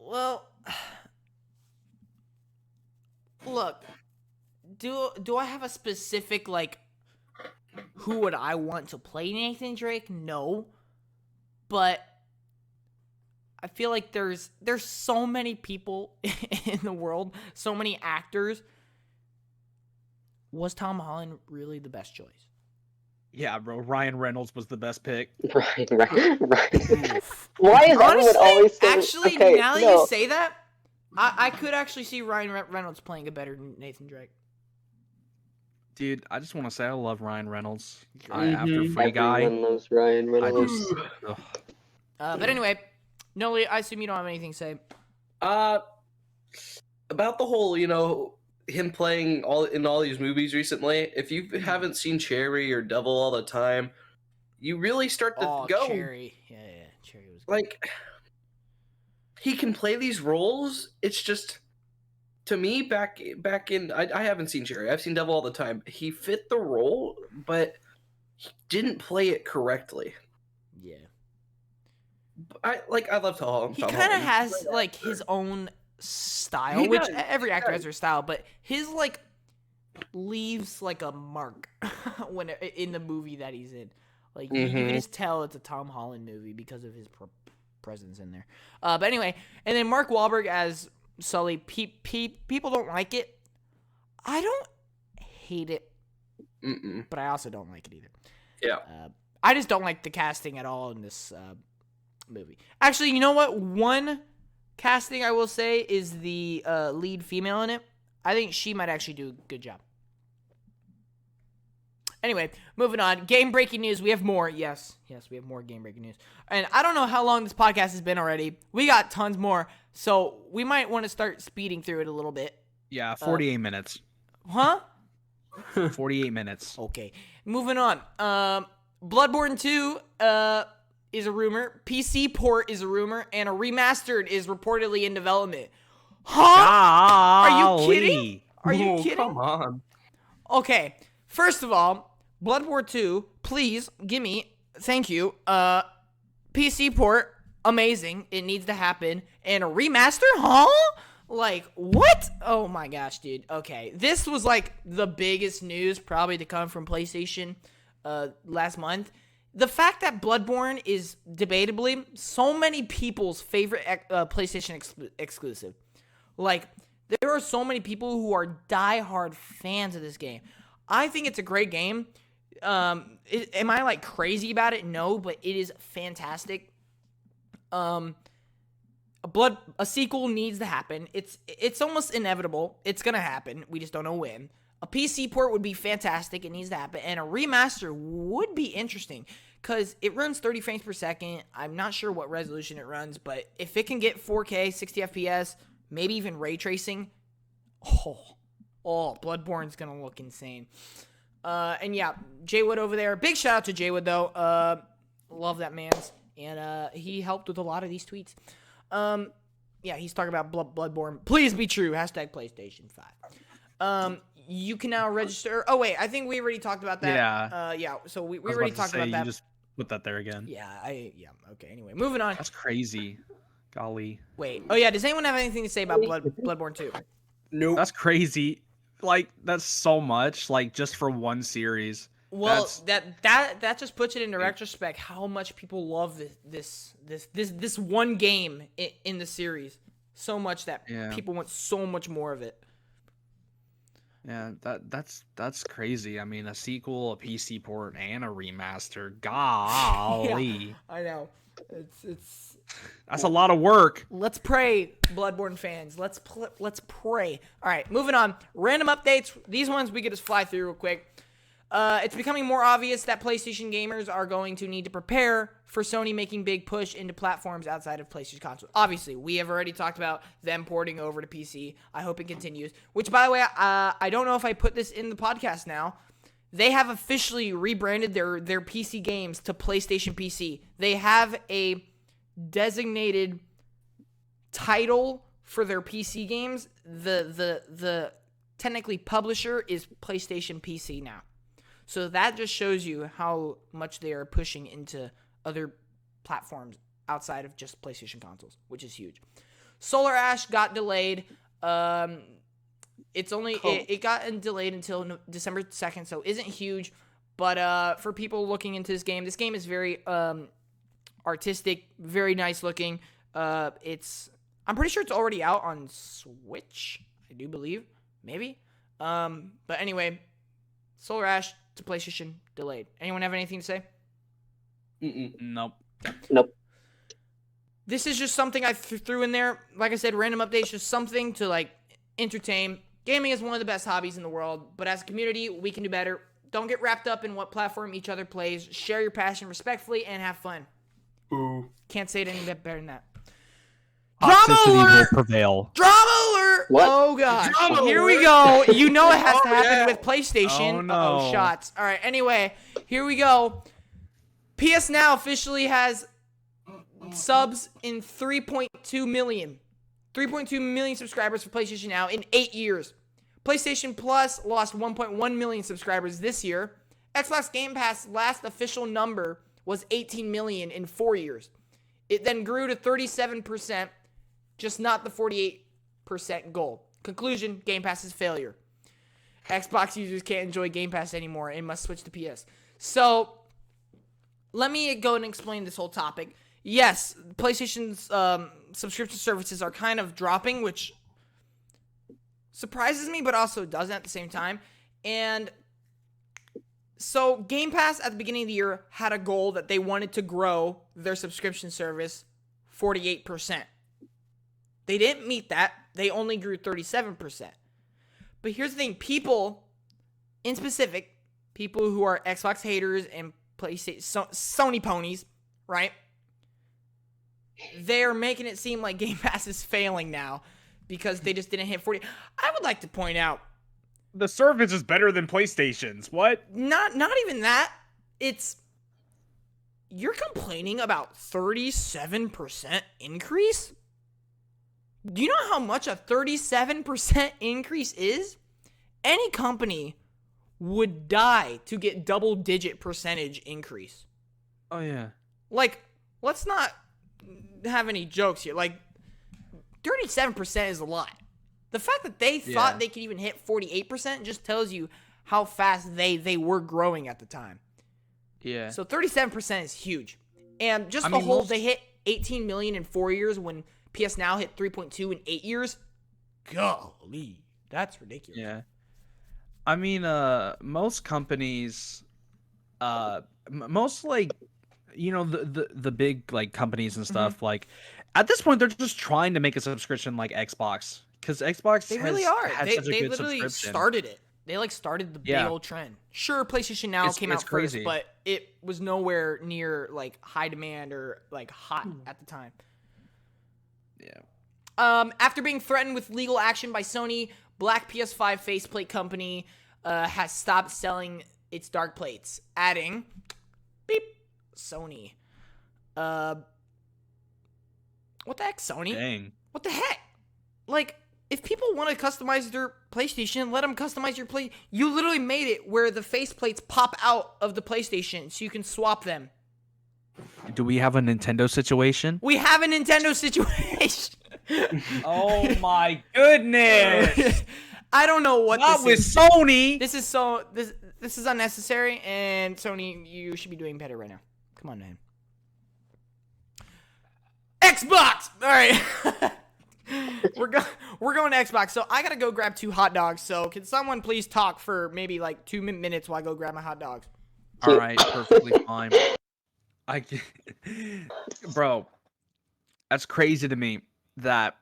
look, do I have a specific like who would I want to play Nathan Drake? No. But I feel like there's so many people in the world, so many actors. Was Tom Holland really the best choice? Yeah, bro. Ryan Reynolds was the best pick. Right. Oof. Why is everyone Honestly, always so... actually, okay, now that no. you say that, I could actually see Ryan Reynolds playing a better Nathan Drake. Dude, I just want to say I love Ryan Reynolds. Mhm. After Free Guy, Everyone loves Ryan I Reynolds. just ugh. But anyway, Noli, I assume you don't have anything to say. About the whole, him playing in all these movies recently. If you haven't seen Cherry or Devil All the Time, you really start to go Cherry. Yeah, Cherry was good. like he can play these roles. It's just, to me, back in I haven't seen Cherry. I've seen Devil All the Time. He fit the role, but he didn't play it correctly. Yeah. I love Tom. He kind of has like his own style, He which does, every he actor does. has their style, but his like leaves like a mark when in the movie that he's in. Like you can Mhm. just tell it's a Tom Holland movie because of his presence in there. But anyway, and then Mark Wahlberg as Sully. People don't like it. I don't hate it, but I also don't like it either. Yeah. I just don't like the casting at all in this movie. Actually, you know what? One casting I will say is the lead female in it. I think she might actually do a good job. Anyway, moving on. Game breaking news. We have more. Yes, we have more game breaking news. And I don't know how long this podcast has been already. We got tons more. So we might want to start speeding through it a little bit. Yeah, 48 minutes. Huh? 48 minutes. Okay. Moving on. Bloodborne 2 is a rumor. PC port is a rumor. And a remastered is reportedly in development. Huh? Are you kidding? Are you kidding? Come on. Okay. First of all, Bloodborne 2, please give me, thank you, PC port, amazing, it needs to happen, and a remaster, huh? Like, what? Oh my gosh, dude. Okay, this was like the biggest news probably to come from PlayStation last month. The fact that Bloodborne is debatably so many people's favorite PlayStation exclusive. Like, there are so many people who are diehard fans of this game. I think it's a great game. Am I like crazy about it? No, but it is fantastic. A sequel needs to happen. It's almost inevitable. It's gonna happen. We just don't know when. A PC port would be fantastic. It needs to happen, and a remaster would be interesting because it runs 30 frames per second. I'm not sure what resolution it runs, but if it can get 4K, 60 FPS, maybe even ray tracing, Bloodborne's gonna look insane. And yeah, Jay Wood over there. Big shout out to Jay Wood though. Love that man's, and he helped with a lot of these tweets. Yeah, he's talking about Bloodborne. Please be true. Hashtag PlayStation 5. You can now register. Oh wait, I think we already talked about that. Yeah. Yeah. So we already talked about that. You just put that there again. Yeah. Okay. Anyway, moving on. That's crazy. Golly. Wait. Oh yeah. Does anyone have anything to say about Bloodborne 2? Nope. That's crazy. Like, that's so much. Like, just for one series. Well, that just puts it into retrospect how much people love this one game in the series so much that people want so much more of it. Yeah, that's crazy. I mean, a sequel, a PC port, and a remaster. Golly. Yeah, I know. It's that's a lot of work. Let's pray, Bloodborne fans. Let's pray. All right, moving on. Random updates. These ones we could just fly through real quick. It's becoming more obvious that PlayStation gamers are going to need to prepare for Sony making big push into platforms outside of PlayStation console. Obviously, we have already talked about them porting over to PC. I hope it continues. Which, by the way, I don't know if I put this in the podcast now. They have officially rebranded their PC games to PlayStation PC. They have a designated title for their PC games. The technically publisher is PlayStation PC now. So that just shows you how much they are pushing into other platforms outside of just PlayStation consoles, which is huge. Solar Ash got delayed. It got delayed until December 2nd, so isn't huge. But for people looking into this game is very artistic, very nice looking. I'm pretty sure it's already out on Switch, I do believe, maybe. But anyway, Solar Ash to PlayStation delayed. Anyone have anything to say? Nope. This is just something I threw in there. Like I said, random updates, just something to like entertain. Gaming is one of the best hobbies in the world, but as a community, we can do better. Don't get wrapped up in what platform each other plays. Share your passion respectfully and have fun. Ooh. Can't say it any bit better than that. Toxicity will prevail. Drama alert! What? Oh god. Drama Here we alert! go. You know it has to happen yeah. with PlayStation. Oh, no. Shots. All right. Anyway, here we go. PS Now officially has subs in 3.2 million. 3.2 million subscribers for PlayStation Now in 8 years. PlayStation Plus lost 1.1 million subscribers this year. Xbox Game Pass last official number was 18 million in 4 years. It then grew to 37%, just not the 48% goal. Conclusion, Game Pass is failure. Xbox users can't enjoy Game Pass anymore and must switch to PS. So, let me go and explain this whole topic. Yes, PlayStation's subscription services are kind of dropping, which surprises me, but also doesn't at the same time. And so Game Pass at the beginning of the year had a goal that they wanted to grow their subscription service 48%. They didn't meet that. They only grew 37%. But here's the thing. People, in specific, people who are Xbox haters and PlayStation, Sony ponies, right? They're making it seem like Game Pass is failing now because they just didn't hit 40. I would like to point out, The service is better than PlayStation's. What? not even that. It's, you're complaining about 37% increase? Do you know how much a 37% increase is? Any company would die to get double-digit percentage increase. Oh yeah. Like, let's not have any jokes here. Like, 37% is a lot. The fact that they thought they could even hit 48% just tells you how fast they were growing at the time. Yeah. So 37% is huge. And just they hit 18 million in 4 years when PS Now hit 3.2 in 8 years. Golly, that's ridiculous. Yeah. I mean, most companies, most like, the big like companies and stuff, like at this point they're just trying to make a subscription like Xbox, because Xbox They really are. had They such a good literally subscription. started it. They like started the big old trend. Sure, PlayStation Now came out crazy. first, but it was nowhere near like high demand or like hot at the time. Yeah. After being threatened with legal action by Sony, Black PS5 faceplate company has stopped selling its dark plates, adding, beep, Sony. What the heck, Sony? Dang. What the heck? Like, if people want to customize their PlayStation, let them customize your play. You literally made it where the faceplates pop out of the PlayStation so you can swap them. Do we have a Nintendo situation? We have a Nintendo situation. Oh my goodness! I don't know what Not with this is. Sony. This is unnecessary, and Sony, you should be doing better right now. Come on, man. Xbox. All right. We're going to Xbox. So I gotta go grab 2 hot dogs. So can someone please talk for maybe like 2 minutes while I go grab my hot dogs? All right, perfectly fine. Bro, that's crazy to me that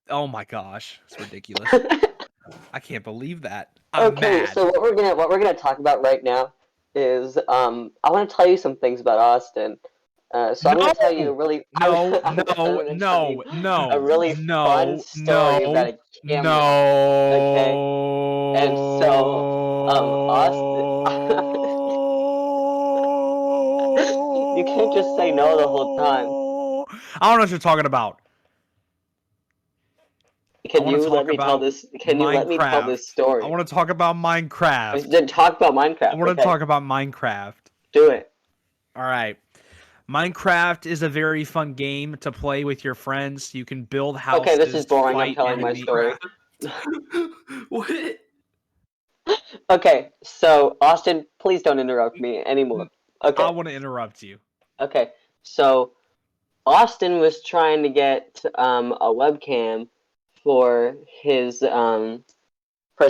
oh my gosh, it's ridiculous. I can't believe that. I'm Okay, mad. so what we're gonna talk about right now is I want to tell you some things about Austin. So I'm gonna tell you a really No, I'm gonna tell you a really fun story about a camera. Okay, and so Austin, you can't just say no the whole time. I don't know what you're talking about. Can you let me tell this? Can you let me tell this story? I want to talk about Minecraft. Then talk about Minecraft. I want to talk about Minecraft. Do it. All right. Minecraft is a very fun game to play with your friends. You can build houses. Okay, this is boring. I'm fight telling my enemies. story. What? Okay, so Austin, please don't interrupt me anymore. Okay. I want to interrupt you. Okay, so Austin was trying to get a webcam for his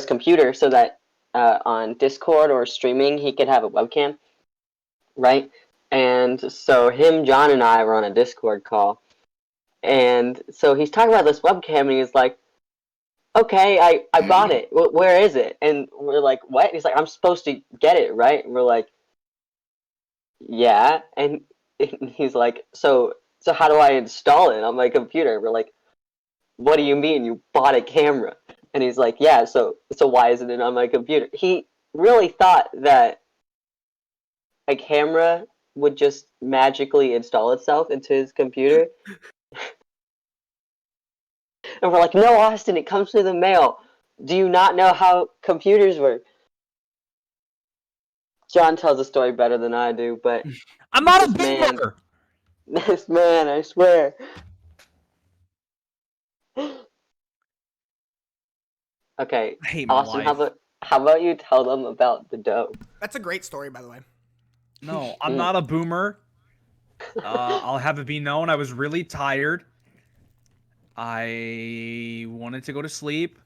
computer so that on Discord or streaming he could have a webcam, right? And so him, John, and I were on a Discord call, and so he's talking about this webcam, and he's like, "Okay, I bought it. Where is it?" And we're like, "What?" He's like, "I'm supposed to get it, right?" And we're like, "Yeah." And he's like, "So how do I install it on my computer?" And we're like, "What do you mean you bought a camera?" And he's like, "Yeah, so why isn't it on my computer?" He really thought that a camera would just magically install itself into his computer. And we're like, "No, Austin, it comes through the mail. Do you not know how computers work?" John tells the story better than I do, but I'm not a This man- boomer. this man, I swear. Okay, I hate my Austin, life. how about you tell them about the dough? That's a great story, by the way. No, I'm not a boomer. I'll have it be known I was really tired. I wanted to go to sleep,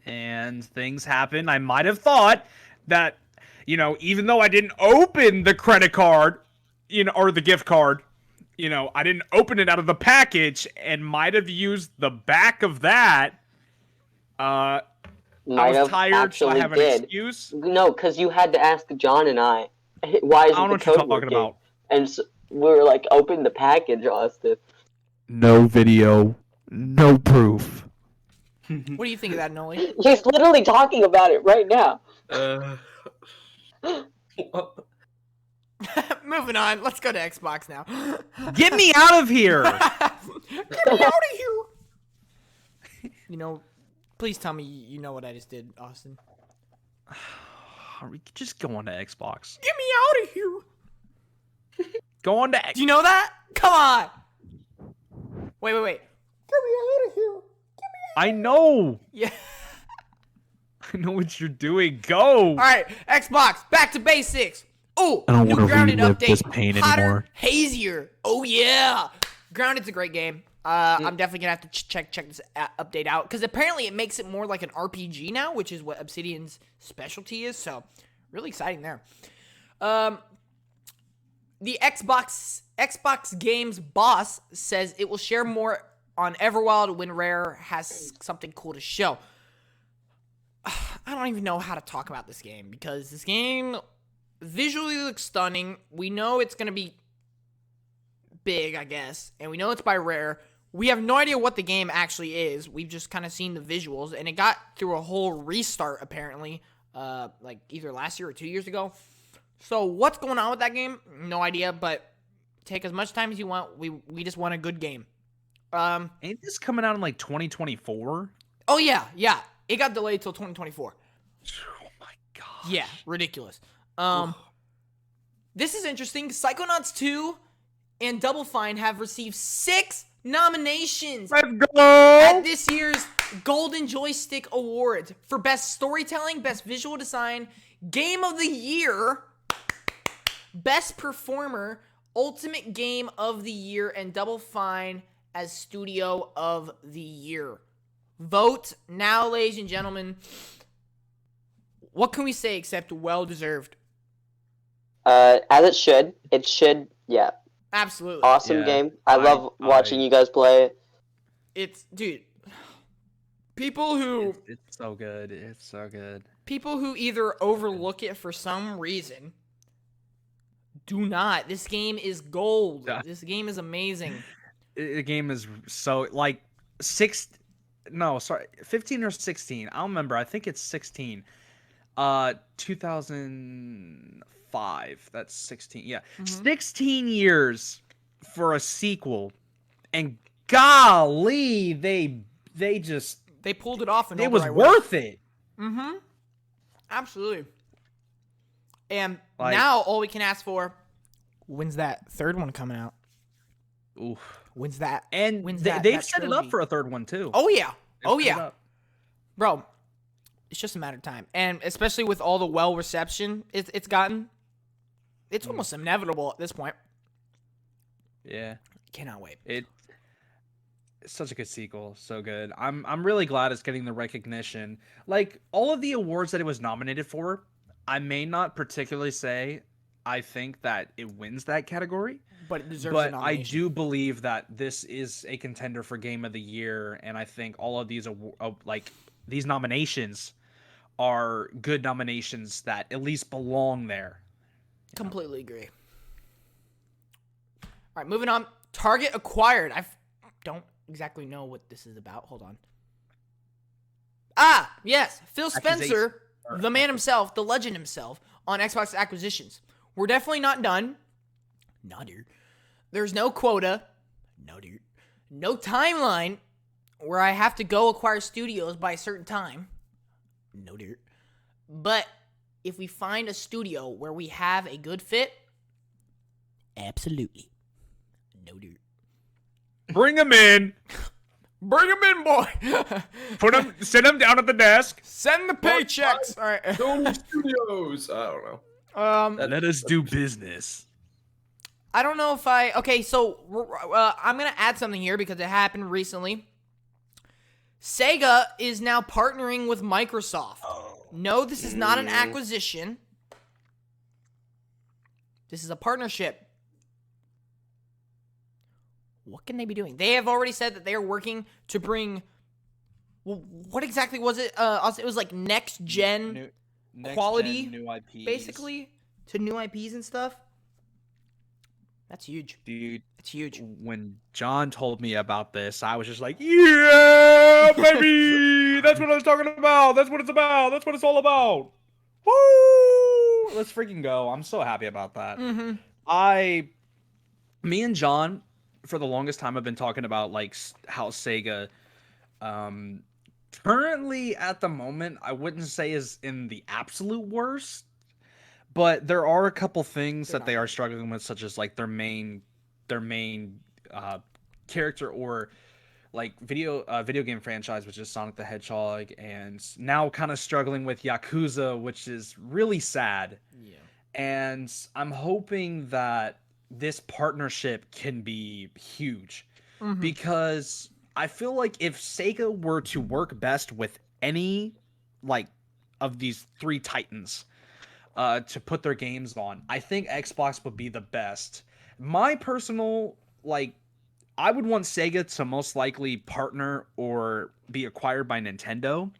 and things happened. I might have thought that even though I didn't open the credit card, or the gift card, I didn't open it out of the package and might have used the back of that. I Might was have tired, so I actually have an did. excuse. No, because you had to ask John and I, why I isn't don't know the what you're code talking working? about. And so we were like, open the package, Austin. No video, no proof. What do you think of that, Noli? He's literally talking about it right now. Moving on. Let's go to Xbox now. Get me out of here! Get me out of here! Please tell me you know what I just did, Austin. Just go on to Xbox. Get me out of here! Go on to. Do you know that? Come on! Wait. Get me out of here! I know. Yeah. I know what you're doing. Go. All right, Xbox. Back to basics. Oh, I don't new want to Grounded relive update. this pain Hotter, anymore. hazier. Oh yeah. Grounded's a great game. I'm definitely gonna have to check this update out because apparently it makes it more like an RPG now, which is what Obsidian's specialty is. So, really exciting there. The Xbox Games boss says it will share more on Everwild when Rare has something cool to show. I don't even know how to talk about this game because this game visually looks stunning. We know it's going to be big, I guess, and we know it's by Rare. We have no idea what the game actually is. We've just kind of seen the visuals, and it got through a whole restart, apparently, like either last year or 2 years ago. So what's going on with that game? No idea, but take as much time as you want. We just want a good game. Ain't this coming out in like 2024? Oh, yeah. It got delayed till 2024. Oh my god. Yeah, ridiculous. This is interesting. Psychonauts 2 and Double Fine have received 6 nominations Let's at go. this year's Golden Joystick Awards for Best Storytelling, Best Visual Design, Game of the Year, Best Performer, Ultimate Game of the Year, and Double Fine as Studio of the Year. Vote now, ladies and gentlemen. What can we say except well-deserved? As it should. It should, yeah. Absolutely. Awesome Yeah, game. I love watching you guys play it. It's, dude, people who It's so good. It's so good. people who either overlook it for some reason do not. This game is gold. Yeah. This game is amazing. The game is so like 15 or 16. I don't remember. I think it's 16. 2005. That's 16. Yeah. 16 years for a sequel. And golly, they Pulled it off in all it the was right ways. worth it. Mm-hmm. Absolutely. And Like- now all we can ask for, when's that third one coming out? Oof. When's that? And When's they've that set it trilogy? up for a third one too. Oh yeah. They've Oh set it yeah. up. Bro, it's just a matter of time. And especially with all the well reception it's gotten, it's almost inevitable at this point. Yeah. Cannot wait. It's such a good sequel, so good. I'm really glad it's getting the recognition. Like all of the awards that it was nominated for, I may not particularly say I think that it wins that category, But it deserves a but I nomination. do believe that this is a contender for Game of the Year, and I think all of these these nominations are good nominations that at least belong there. Completely agree. All right, moving on. Target acquired. I don't exactly know what this is about. Hold on. Ah, yes. Phil Spencer, the man himself, the legend himself, on Xbox acquisitions. We're definitely not done. No, dude. There's no quota. No, dude. No timeline where I have to go acquire studios by a certain time. No, dude. But if we find a studio where we have a good fit, absolutely. No, dude. Bring them in. Bring them in, boy. Sit them down at the desk. Send the paychecks. All right. Sony Studios. I don't know. Let us do business. I don't know if okay, so I'm going to add something here because it happened recently. Sega is now partnering with Microsoft. No, this is not an acquisition. This is a partnership. What can they be doing? They have already said that they are working to bring. Well, what exactly was it? It was like next gen quality, new IPs. basically, to new IPs and stuff. That's huge. Dude, It's huge. when John told me about this, I was just like, yeah, baby! That's what I was talking about! That's what it's about! That's what it's all about! Woo! Let's freaking go. I'm so happy about that. Me and John, for the longest time, have been talking about, like, how Sega, currently, at the moment, I wouldn't say is in the absolute worst, but there are a couple things that they are struggling with, such as like their main uh, character or like video game franchise, which is Sonic the Hedgehog, and now kind of struggling with Yakuza, which is really sad. Yeah. And I'm hoping that this partnership can be huge because I feel like if Sega were to work best with any like of these three titans to put their games on, I think Xbox would be the best. My personal, like, I would want Sega to most likely partner or be acquired by Nintendo,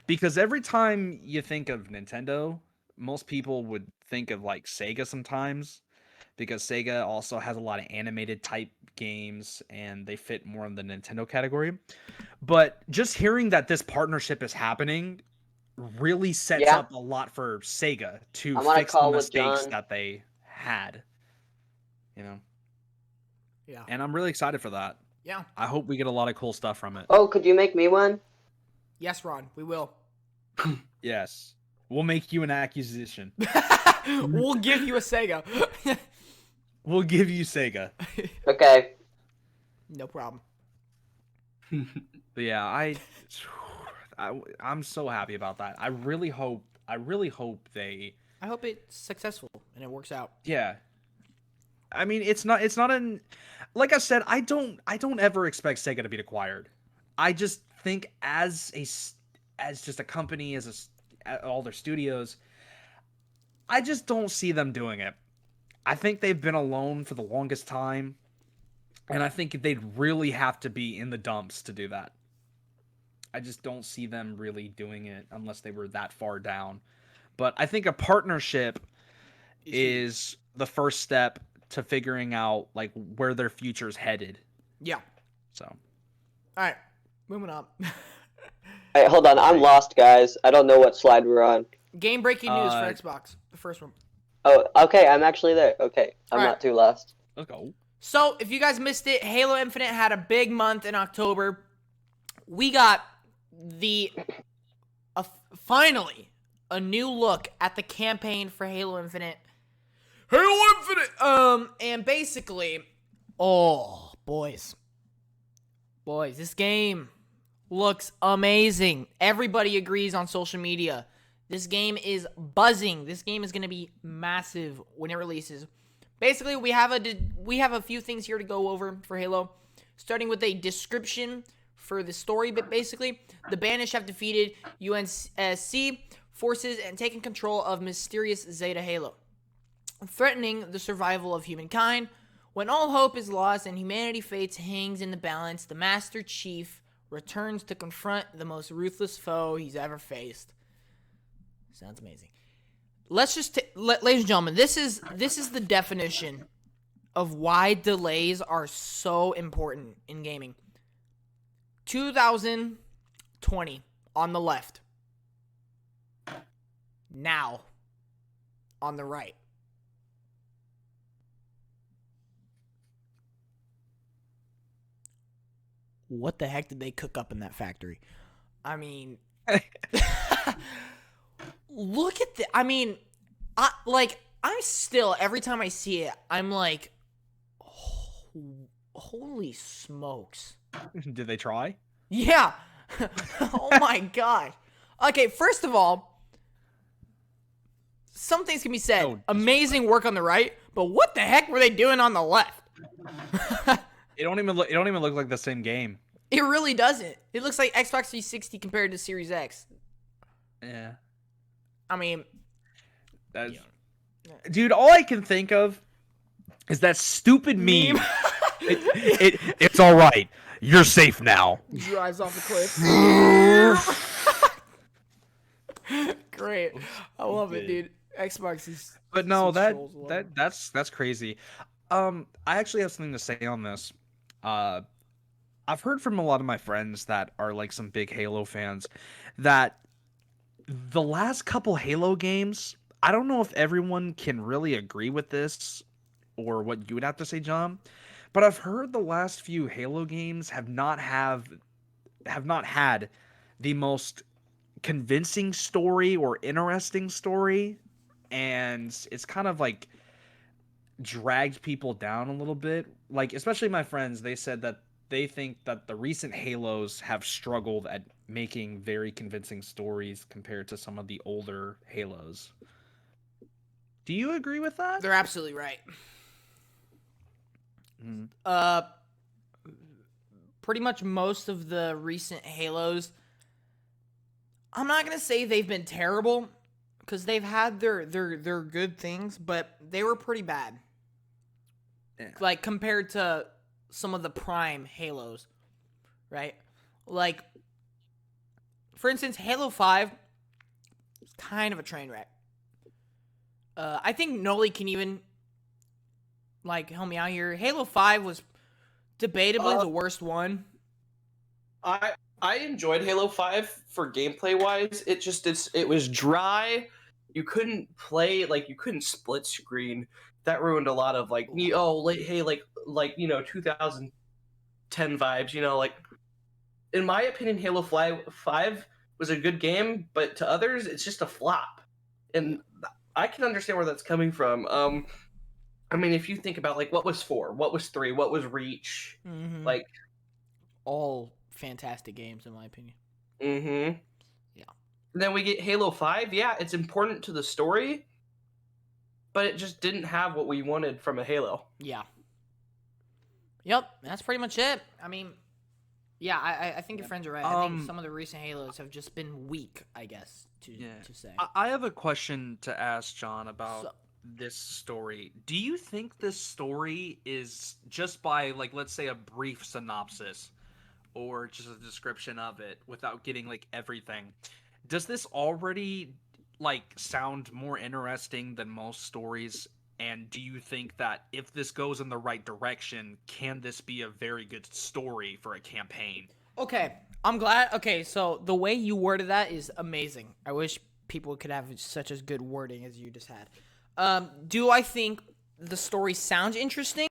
because every time you think of Nintendo, most people would think of like Sega sometimes, because Sega also has a lot of animated type games and they fit more in the Nintendo category. But just hearing that this partnership is happening really sets Yeah. up a lot for Sega to I'm on a fix the call with mistakes John. that they had. You know? Yeah. And I'm really excited for that. Yeah. I hope we get a lot of cool stuff from it. Oh, could you make me one? Yes, Ron, we will. Yes. We'll make you an acquisition. We'll give you a Sega. We'll give you Sega. Okay. No problem. But yeah, I'm so happy about that. I really hope they, I hope it's successful and it works out. yeah. I mean, it's not an, like I said, I don't ever expect Sega to be acquired. I just think as just a company, all their studios, I just don't see them doing it. I think they've been alone for the longest time, and I think they'd really have to be in the dumps to do that. I just don't see them really doing it unless they were that far down. But I think a partnership is the first step to figuring out like where their future's headed. Yeah. So, All right. Moving on. Hey, hold on. I'm lost, guys. I don't know what slide we're on. Game breaking news for Xbox. The first one. Oh, okay. I'm actually there. Okay. I'm not too lost. let's go. So, if you guys missed it, Halo Infinite had a big month in October. We got finally a new look at the campaign for Halo Infinite. Halo Infinite! And basically, oh, boys, this game looks amazing. Everybody agrees on social media. This game is buzzing. This game is going to be massive when it releases. Basically, we have a few things here to go over for Halo, starting with a description for the story. But basically, the Banished have defeated UNSC forces and taken control of mysterious Zeta Halo, threatening the survival of humankind. When all hope is lost and humanity's fate hangs in the balance, the Master Chief returns to confront the most ruthless foe he's ever faced. Sounds amazing. Let's just ladies and gentlemen, this is the definition of why delays are so important in gaming. 2020 on the left. Now on the right. What the heck did they cook up in that factory? I mean, look at the. I mean, I'm still, every time I see it, I'm like, oh, holy smokes. Did they try? Yeah. Oh my god. Okay, first of all, some things can be said. Oh, amazing work on the right, but what the heck were they doing on the left? It don't even look like the same game. It really doesn't. It looks like Xbox 360 compared to Series X. Yeah. I mean, Dude, all I can think of is that stupid Meme. meme. It's all right. You're safe now. Drives off the cliff. Great. I love it, dude. Xbox is. But no, some trolls love it. that's crazy. I actually have something to say on this. I've heard from a lot of my friends that are like some big Halo fans that the last couple Halo games, I don't know if everyone can really agree with this or what you would have to say, John, but I've heard the last few Halo games have not had the most convincing story or interesting story, and it's kind of like dragged people down a little bit. Like, especially my friends, they said that they think that the recent Halos have struggled at making very convincing stories compared to some of the older Halos. Do you agree with that? They're absolutely right. Mhm. Pretty much most of the recent Halos, I'm not gonna say they've been terrible, because they've had their good things, but they were pretty bad. Yeah. Like, compared to some of the prime Halos, right? Like, for instance, Halo 5 is kind of a train wreck. I think Noli can even, like, help me out here. Halo 5 was debatably the worst one. I enjoyed Halo 5 for gameplay wise. It was dry. You couldn't play, like, you couldn't split screen. That ruined a lot of, like, hey, like 2010 vibes, like, in my opinion, Halo 5 was a good game, but to others it's just a flop. And I can understand where that's coming from. I mean, if you think about, like, what was 4, what was 3, what was Reach, like, all fantastic games, in my opinion. yeah. And then we get Halo 5. Yeah, it's important to the story, but it just didn't have what we wanted from a Halo. Yeah. Yep, that's pretty much it. I mean, yeah, I think your friends are right. I think some of the recent Halos have just been weak, I guess, to say. I have a question to ask John about this story. Do you think this story is, just by, like, let's say a brief synopsis or just a description of it without getting, like, everything, does this already, like, sound more interesting than most stories? And do you think that if this goes in the right direction, can this be a very good story for a campaign? Okay, I'm glad. Okay, so the way you worded that is amazing. I wish people could have such as good wording as you just had. Do I think the story sounds interesting?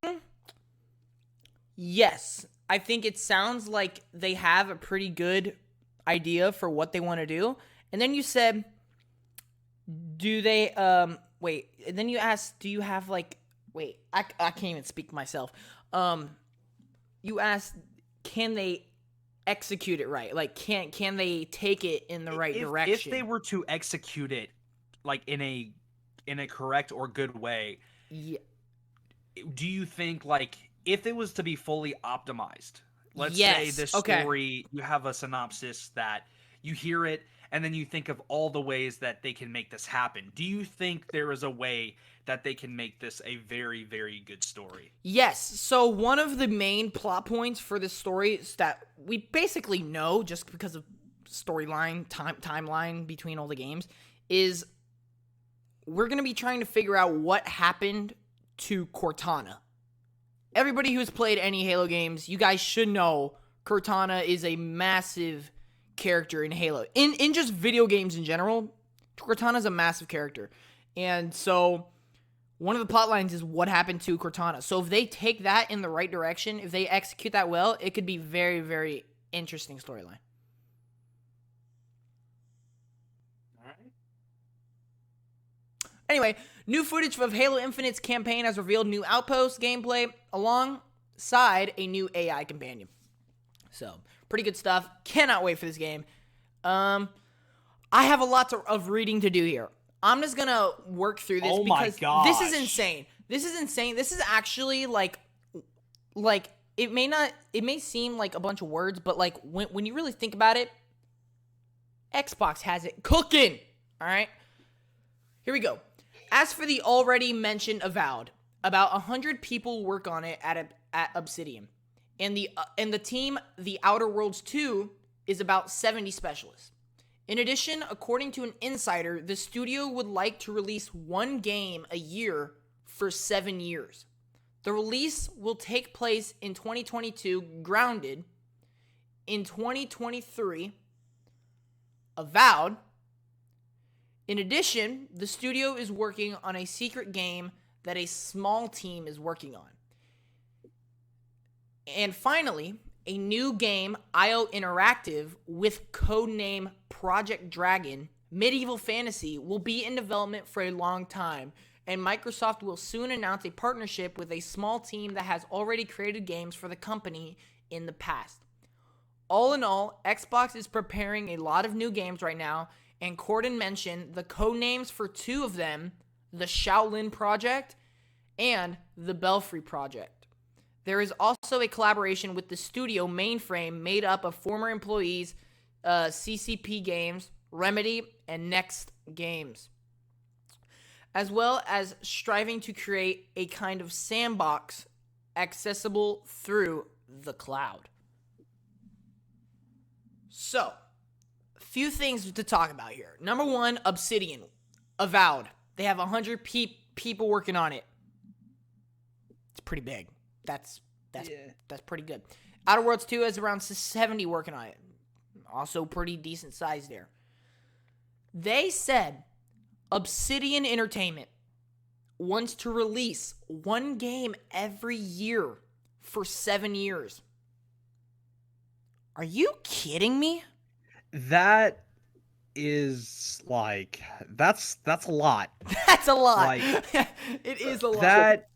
Yes. I think it sounds like they have a pretty good idea for what they want to do. And then you said, do they, wait, and then you asked, do you have, like, wait, I can't even speak myself. You asked, can they execute it right? Like, can they take it in the right direction? If they were to execute it, like, in a correct or good way, Yeah. do you think, like, if it was to be fully optimized, let's say Yes, this okay. story, you have a synopsis that you hear it and then you think of all the ways that they can make this happen. Do you think there is a way that they can make this a very, very good story? Yes. So one of the main plot points for this story is that we basically know, just because of storyline, timeline between all the games, is we're going to be trying to figure out what happened to Cortana. Everybody who's played any Halo games, you guys should know Cortana is a massive character in Halo. In just video games in general, Cortana's a massive character. And so one of the plot lines is what happened to Cortana. So if they take that in the right direction, if they execute that well, it could be very, very interesting storyline. Anyway, new footage of Halo Infinite's campaign has revealed new outpost gameplay alongside a new AI companion. So, pretty good stuff. Cannot wait for this game. I have a lot of reading to do here. I'm just gonna work through this because this is insane. This is insane. This is actually like it may seem like a bunch of words, but like when you really think about it, Xbox has it cooking. All right, here we go. As for the already mentioned Avowed, About 100 people work on it at Obsidian. And the team, The Outer Worlds 2, is about 70 specialists. In addition, according to an insider, the studio would like to release one game a year for 7 years. The release will take place in 2022, Grounded, in 2023, Avowed. In addition, the studio is working on a secret game that a small team is working on. And finally, a new game, IO Interactive, with codename Project Dragon, medieval fantasy, will be in development for a long time, and Microsoft will soon announce a partnership with a small team that has already created games for the company in the past. All in all, Xbox is preparing a lot of new games right now, and Corden mentioned the codenames for two of them, the Shaolin Project and the Belfry Project. There is also a collaboration with the studio Mainframe, made up of former employees, CCP Games, Remedy, and Next Games, as well as striving to create a kind of sandbox accessible through the cloud. So, a few things to talk about here. Number one, Obsidian, Avowed. They have 100 people working on it. It's pretty big. That's pretty good. Outer Worlds 2 has around 70 working on it. Also pretty decent size there. They said Obsidian Entertainment wants to release one game every year for 7 years. Are you kidding me? That is like that's a lot. That's a lot. Like, it is a lot. That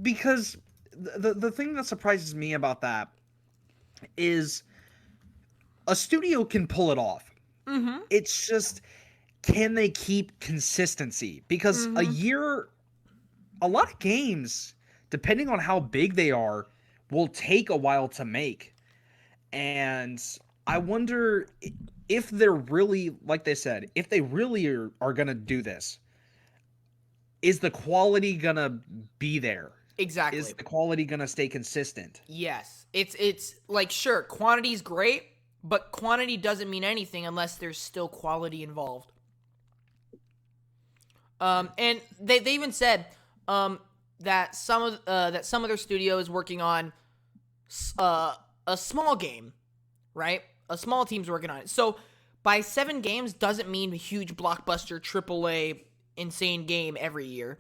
because the thing that surprises me about that is a studio can pull it off. Mm-hmm. It's just, can they keep consistency? Because a year, a lot of games, depending on how big they are, will take a while to make. And I wonder if they're really, like they said, if they really are going to do this, is the quality going to be there? Exactly. Is the quality going to stay consistent? Yes. It's like, sure, quantity's great, but quantity doesn't mean anything unless there's still quality involved. And they even said that some of their studio is working on a small game, right? A small team's working on it. So by 7 games doesn't mean a huge blockbuster AAA insane game every year.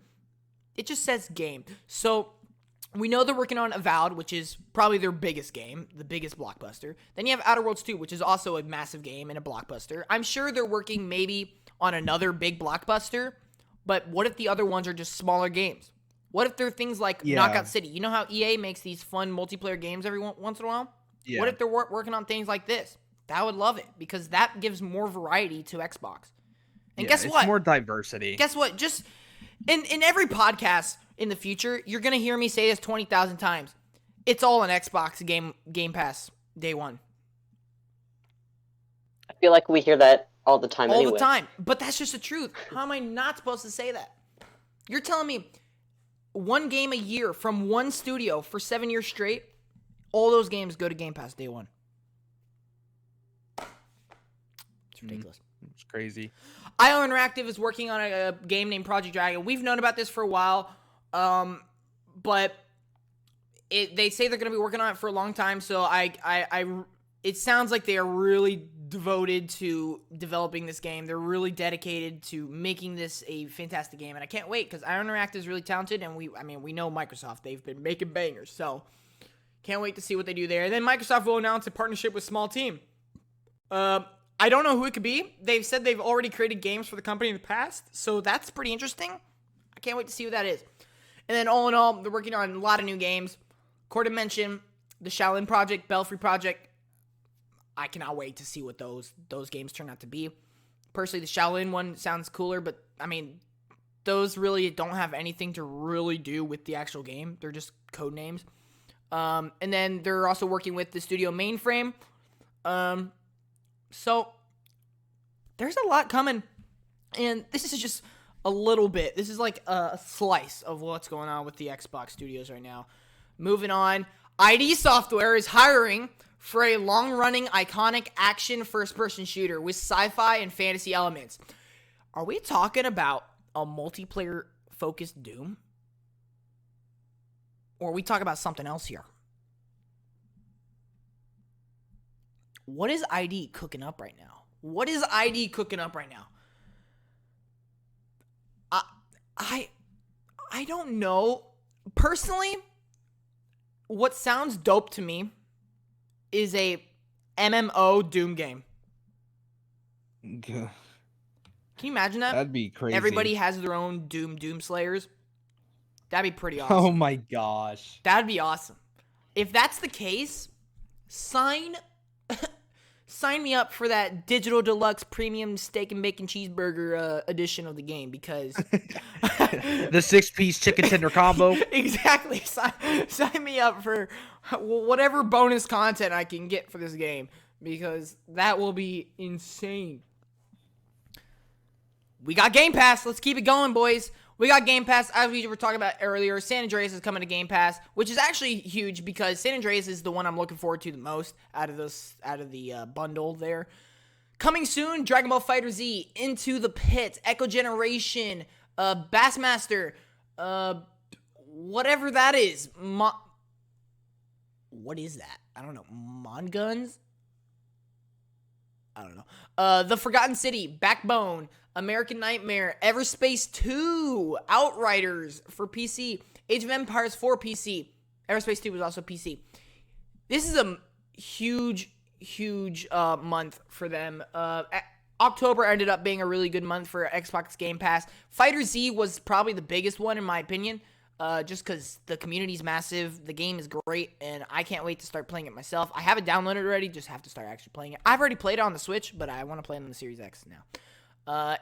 It just says game. So we know they're working on Avowed, which is probably their biggest game, the biggest blockbuster. Then you have Outer Worlds 2, which is also a massive game and a blockbuster. I'm sure they're working maybe on another big blockbuster, but what if the other ones are just smaller games? What if they're things like Knockout City? You know how EA makes these fun multiplayer games every once in a while? Yeah. What if they're working on things like this? I would love it, because that gives more variety to Xbox. And guess what? It's more diversity. Guess what? Just in every podcast in the future, you're going to hear me say this 20,000 times. It's all an Xbox Game Pass day one. I feel like we hear that all the time anyway. All the time. But that's just the truth. How am I not supposed to say that? You're telling me one game a year from one studio for 7 years straight, all those games go to Game Pass day one. It's ridiculous. It's crazy. IO Interactive is working on a game named Project Dragon. We've known about this for a while, but they say they're going to be working on it for a long time. So it sounds like they are really devoted to developing this game. They're really dedicated to making this a fantastic game, and I can't wait, because IO Interactive is really talented, and we know Microsoft. They've been making bangers, so can't wait to see what they do there. And then Microsoft will announce a partnership with Small Team. I don't know who it could be. They've said they've already created games for the company in the past, so that's pretty interesting. I can't wait to see what that is. And then all in all, they're working on a lot of new games. Corden mentioned the Shaolin Project, Belfry Project. I cannot wait to see what those games turn out to be. Personally, the Shaolin one sounds cooler, but those really don't have anything to really do with the actual game. They're just code names. And then they're also working with the studio Mainframe. So there's a lot coming, and this is just a little bit. This is like a slice of what's going on with the Xbox studios right now. Moving on, ID Software is hiring for a long-running, iconic action first-person shooter with sci-fi and fantasy elements. Are we talking about a multiplayer-focused Doom? Or are we talking about something else here? What is ID cooking up right now? What is ID cooking up right now? I don't know. Personally, what sounds dope to me is a MMO Doom game. Can you imagine that? That'd be crazy. Everybody has their own Doom Slayers. That'd be pretty Oh awesome. my gosh. That'd be awesome. If that's the case, sign me up for that digital deluxe premium steak and bacon cheeseburger edition of the game, because The 6-piece chicken tender combo. exactly. Sign me up for whatever bonus content I can get for this game, because that will be insane. We got Game Pass. Let's keep it going, boys. We got Game Pass. As we were talking about earlier, San Andreas is coming to Game Pass, which is actually huge because San Andreas is the one I'm looking forward to the most out of the bundle there. Coming soon, Dragon Ball FighterZ, Into the Pit, Echo Generation, Bassmaster, whatever that is. What is that? I don't know. Monguns? I don't know. The Forgotten City, Backbone, American Nightmare, Everspace 2, Outriders for PC, Age of Empires 4 PC. Everspace 2 was also PC. This is a huge month for them. October ended up being a really good month for Xbox Game Pass. Fighter Z was probably the biggest one in my opinion, just because the community's massive, the game is great, and I can't wait to start playing it myself. I have it downloaded already, just have to start actually playing it. I've already played it on the Switch, but I want to play it on the Series X now.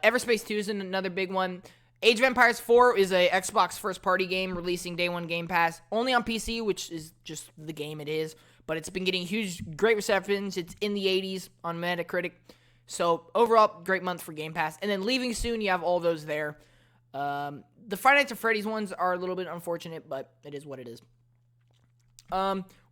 Everspace 2 is another big one. Age of Empires 4 is a Xbox first-party game releasing day one Game Pass, only on PC, which is just the game it is, but it's been getting great receptions. It's in the 80s on Metacritic. So, overall, great month for Game Pass. And then leaving soon, you have all those there. The Friday Nights at Freddy's ones are a little bit unfortunate, but it is what it is.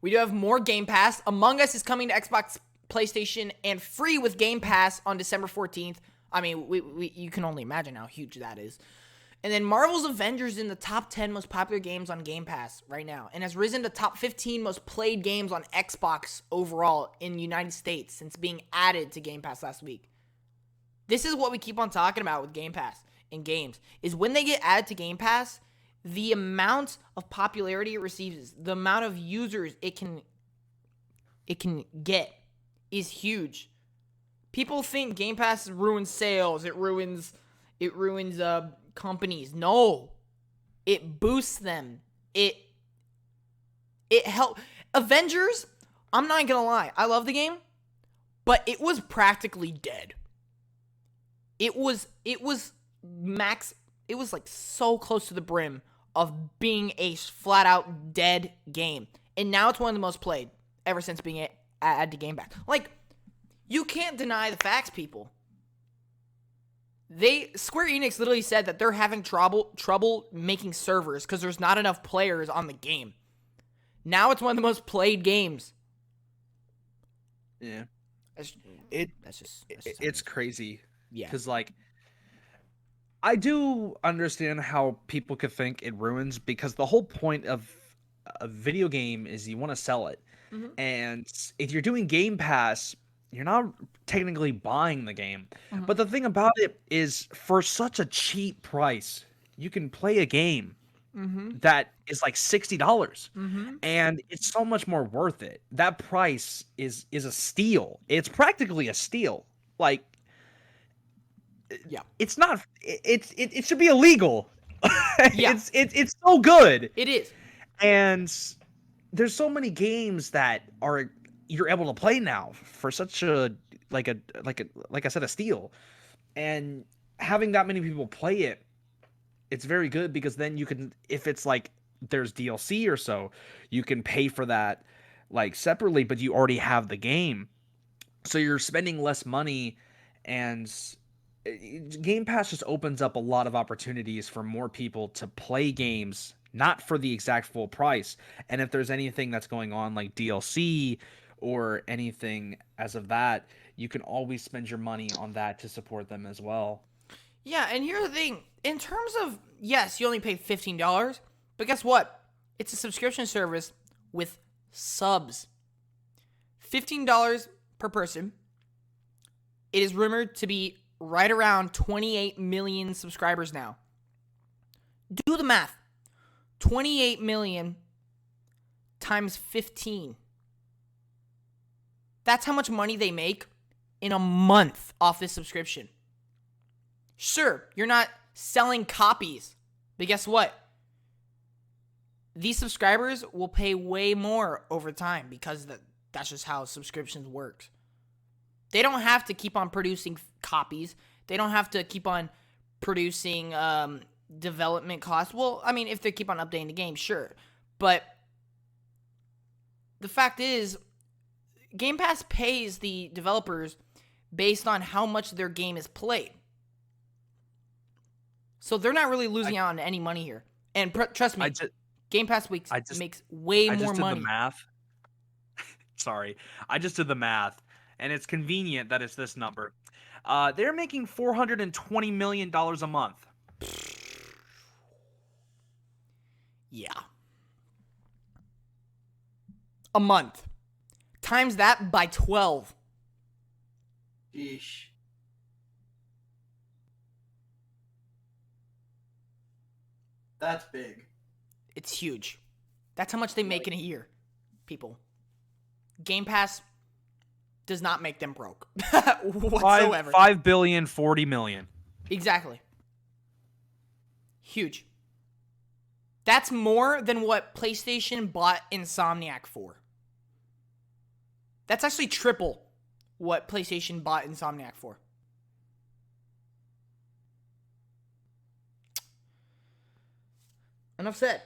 We do have more Game Pass. Among Us is coming to Xbox, PlayStation, and free with Game Pass on December 14th. I mean, you can only imagine how huge that is. And then Marvel's Avengers in the top 10 most popular games on Game Pass right now, and has risen to top 15 most played games on Xbox overall in the United States since being added to Game Pass last week. This is what we keep on talking about with Game Pass in games, is when they get added to Game Pass, the amount of popularity it receives, the amount of users it can get is huge. People think Game Pass ruins sales, it ruins companies. No. It boosts them. It helps. Avengers, I'm not gonna lie, I love the game, but it was practically dead. It was like so close to the brim of being a flat out dead game. And now it's one of the most played ever since being added to Game Pass. Like, you can't deny the facts, people. Square Enix literally said that they're having trouble making servers because there's not enough players on the game. Now it's one of the most played games. Yeah. That's It's crazy. Yeah. Because, like, I do understand how people could think it ruins, because the whole point of a video game is you want to sell it. Mhm. And if you're doing Game Pass, you're not technically buying the game. Mhm. But the thing about it is, for such a cheap price, you can play a game that is like $60. And it's so much more worth it. That price is a steal. It's practically a steal. Like, Yeah. it's not. It should be illegal. Yeah. It's so good. It is. And there's so many games that you're able to play now for such a like I said, a steal. And having that many people play it, it's very good, because then you can, if it's like there's DLC or so, you can pay for that like separately, but you already have the game. So you're spending less money, and Game Pass just opens up a lot of opportunities for more people to play games, not for the exact full price. And if there's anything that's going on like DLC or anything as of that, you can always spend your money on that to support them as well. Yeah, and here's the thing. In terms of, yes, you only pay $15, but guess what? It's a subscription service with subs. $15 per person. It is rumored to be right around 28 million subscribers now. Do the math. 28 million times 15. That's how much money they make in a month off this subscription. Sure, you're not selling copies, but guess what? These subscribers will pay way more over time because that's just how subscriptions work. They don't have to keep on producing copies. They don't have to keep on producing development costs. Well, I mean, if they keep on updating the game, sure. But the fact is, Game Pass pays the developers based on how much their game is played. So they're not really losing out on any money here. And trust me, Game Pass Weeks makes way more money. I just did the math. Sorry. I just did the math. And it's convenient that it's this number. They're making $420 million a month. Yeah. A month. Times that by 12. Yeesh. That's big. It's huge. That's how much they make in a year, people. Game Pass does not make them broke whatsoever. 5 billion, 40 million. Exactly. Huge. That's more than what PlayStation bought Insomniac for. That's actually triple what PlayStation bought Insomniac for. Enough said.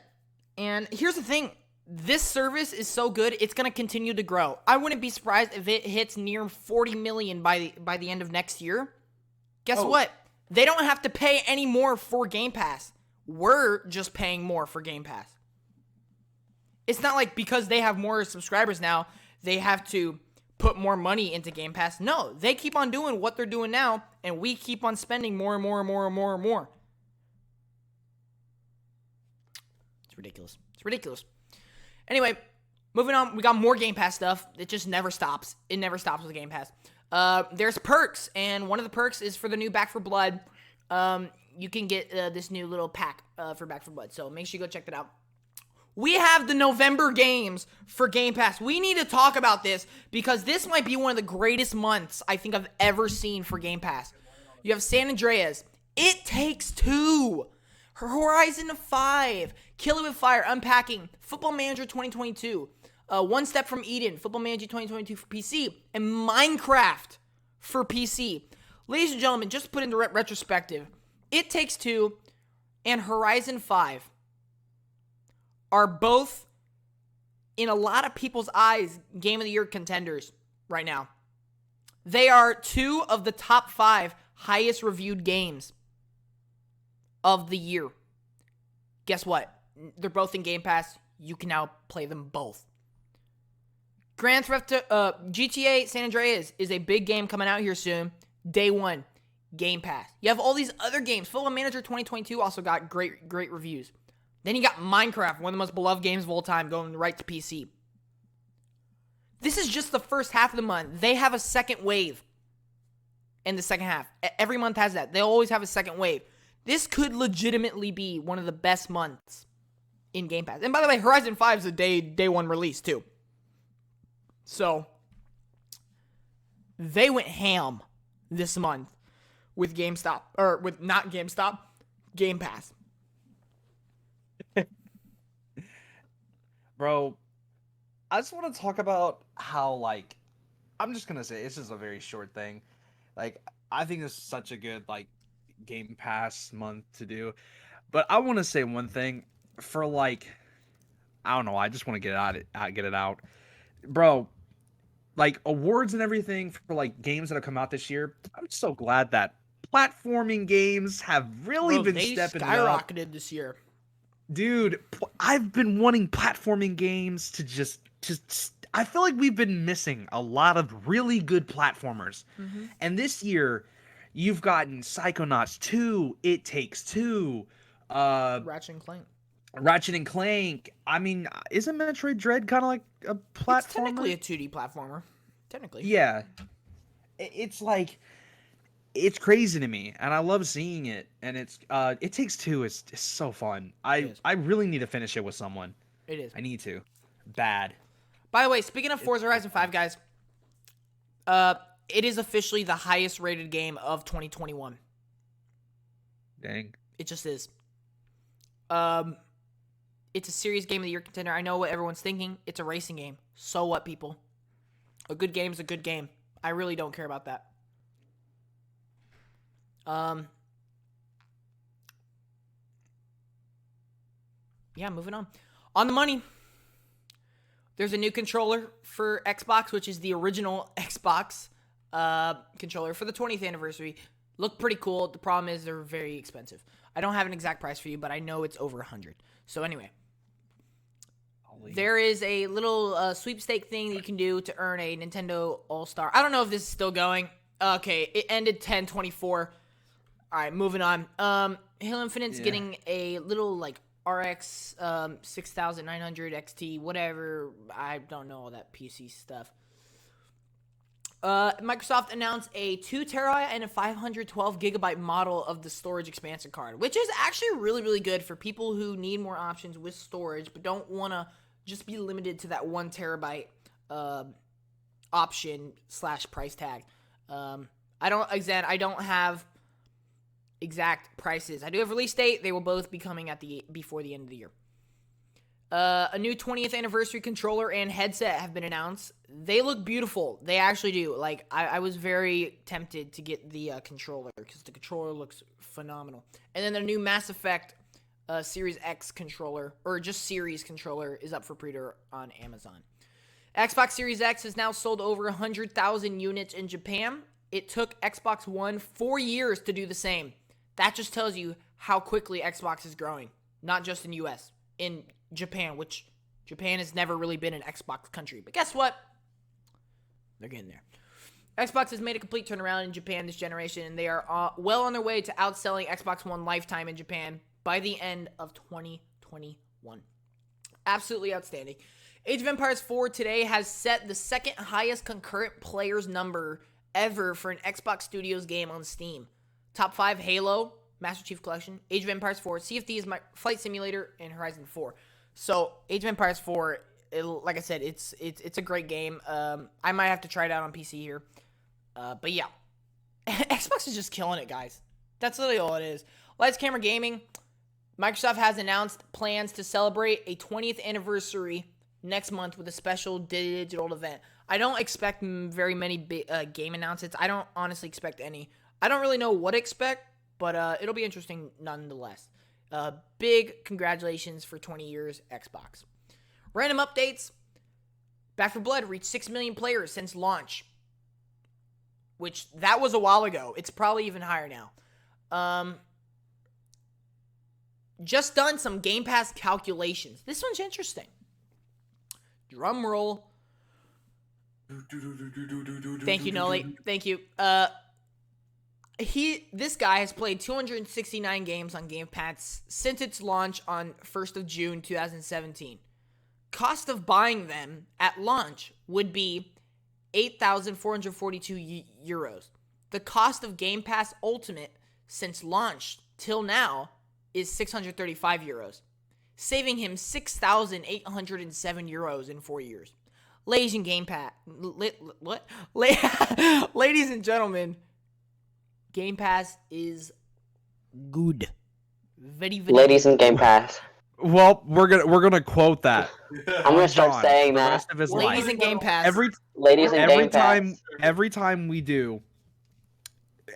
And here's the thing. This service is so good, it's going to continue to grow. I wouldn't be surprised if it hits near 40 million by the end of next year. Guess what? They don't have to pay any more for Game Pass. We're just paying more for Game Pass. It's not like because they have more subscribers now, they have to put more money into Game Pass. No, they keep on doing what they're doing now, and we keep on spending more and more and more and more and more. It's ridiculous. It's ridiculous. Anyway, moving on. We got more Game Pass stuff. It just never stops. It never stops with Game Pass. There's perks, and one of the perks is for the new Back 4 Blood. You can get this new little pack for Back 4 Blood, so make sure you go check that out. We have the November games for Game Pass. We need to talk about this because this might be one of the greatest months I think I've ever seen for Game Pass. You have San Andreas. It Takes Two. Horizon 5. Kill It With Fire. Unpacking. Football Manager 2022. One Step from Eden. Football Manager 2022 for PC. And Minecraft for PC. Ladies and gentlemen, just to put into retrospective, It Takes Two and Horizon 5 are both, in a lot of people's eyes, Game of the Year contenders right now. They are two of the top 5 highest reviewed games of the year. Guess what? They're both in Game Pass. You can now play them both. Grand Theft GTA San Andreas is a big game coming out here soon. Day one, Game Pass. You have all these other games. Football Manager 2022 also got great reviews. Then you got Minecraft, one of the most beloved games of all time, going right to PC. This is just the first half of the month. They have a second wave in the second half. Every month has that. They always have a second wave. This could legitimately be one of the best months in Game Pass. And by the way, Horizon 5 is a day one release too. So, they went ham this month with GameStop. Or with not GameStop, Game Pass. Bro, I just want to talk about how, like, I'm just going to say, it's just a very short thing. Like, I think this is such a good, like, Game Pass month to do. But I want to say one thing for, like, I don't know, I just want to get it out. Bro, like, awards and everything for, like, games that have come out this year, I'm so glad that platforming games have really Bro, been they stepping it up. skyrocketed this year. Dude, I've been wanting platforming games to just I feel like we've been missing a lot of really good platformers. Mm-hmm. And this year, you've gotten Psychonauts 2, It Takes Two, Ratchet and Clank. Ratchet and Clank. I mean, isn't Metroid Dread kind of like a platformer? It's technically a 2D platformer. Technically. Yeah. It's like it's crazy to me, and I love seeing it. And It Takes Two is so fun. It is. I really need to finish it with someone. It is. I need to. Bad. By the way, speaking of Forza Horizon 5, guys, it is officially the highest rated game of 2021. Dang. It just is. It's a serious game of the year contender. I know what everyone's thinking. It's a racing game. So what, people? A good game is a good game. I really don't care about that. Yeah, moving on. On the money. There's a new controller for Xbox, which is the original Xbox controller for the 20th anniversary. Look pretty cool. The problem is they're very expensive. I don't have an exact price for you, but I know it's over 100. So anyway, there is a little sweepstake thing that you can do to earn a Nintendo All-Star. I don't know if this is still going. Okay, it ended 10/24. All right, moving on. Halo Infinite's getting a little like RX 6900 XT, whatever. I don't know all that PC stuff. Microsoft announced a 2 terabyte and a 512 gigabyte model of the storage expansion card, which is actually really, really good for people who need more options with storage, but don't want to just be limited to that 1 terabyte option / price tag. I don't have exact prices. I do have release date. They will both be coming before the end of the year. A new 20th anniversary controller and headset have been announced. They look beautiful. They actually do. Like, I was very tempted to get the controller because the controller looks phenomenal. And then the new Mass Effect Series X controller, or just Series controller, is up for pre-order on Amazon. Xbox Series X has now sold over 100,000 units in Japan. It took Xbox One 4 years to do the same. That just tells you how quickly Xbox is growing. Not just in US. In Japan, which Japan has never really been an Xbox country. But guess what? They're getting there. Xbox has made a complete turnaround in Japan this generation, and they are well on their way to outselling Xbox One lifetime in Japan by the end of 2021. Absolutely outstanding. Age of Empires 4 today has set the second highest concurrent players number ever for an Xbox Studios game on Steam. Top 5, Halo, Master Chief Collection, Age of Empires 4, Sea of Thieves, Flight Simulator, and Horizon 4. So, Age of Empires 4, like I said, it's a great game. I might have to try it out on PC here. But yeah, Xbox is just killing it, guys. That's literally all it is. Lights Camera Gaming. Microsoft has announced plans to celebrate a 20th anniversary next month with a special digital event. I don't expect very many game announcements. I don't honestly expect any. I don't really know what to expect, but it'll be interesting nonetheless. Big congratulations for 20 years, Xbox. Random updates. Back 4 Blood reached 6 million players since launch, which that was a while ago. It's probably even higher now. Just done some Game Pass calculations. This one's interesting. Drum roll. Thank you, Noli. Thank you. This guy has played 269 games on Game Pass since its launch on 1st of June 2017. Cost of buying them at launch would be 8,442 euros. The cost of Game Pass Ultimate since launch till now is 635 euros, saving him 6,807 euros in 4 years. Ladies and Game Pass, ladies and gentlemen, Game Pass is good. Very, very Ladies good. and Game Pass. Well, we're gonna quote that. I'm gonna start John saying for the that. rest of his Ladies life. and Game Pass. Ladies and Game Every time we do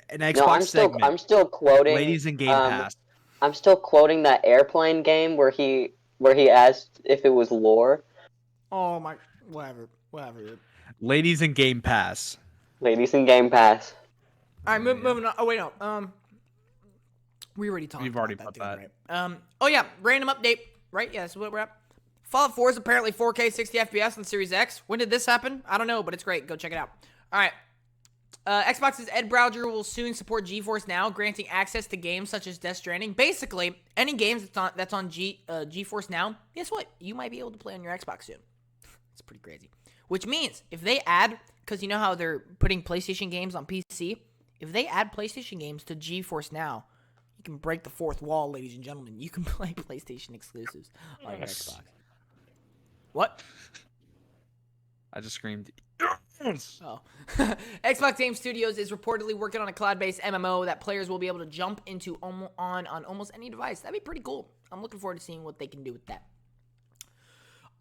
an Xbox No, segment, I'm still quoting. ladies and Game Pass. I'm still quoting that airplane game where he asked if it was lore. Oh my, whatever. Ladies and Game Pass. Ladies and Game Pass. All right, moving on. Oh wait, no. We already talked. We've about already that put the other that. night. Oh yeah, random update. Right? Yeah, that's what we're at. Fallout 4 is apparently 4K 60 FPS on Series X. When did this happen? I don't know, but it's great. Go check it out. All right. Xbox's Ed browser will soon support GeForce Now, granting access to games such as Death Stranding. Basically, any games that's on GeForce Now, guess what? You might be able to play on your Xbox soon. It's pretty crazy. Which means if they add, because you know how they're putting PlayStation games on PC, if they add PlayStation games to GeForce Now, you can break the fourth wall, ladies and gentlemen. You can play PlayStation exclusives on your Xbox. What? I just screamed. Oh. Xbox Game Studios is reportedly working on a cloud-based MMO that players will be able to jump into on almost any device. That'd be pretty cool. I'm looking forward to seeing what they can do with that.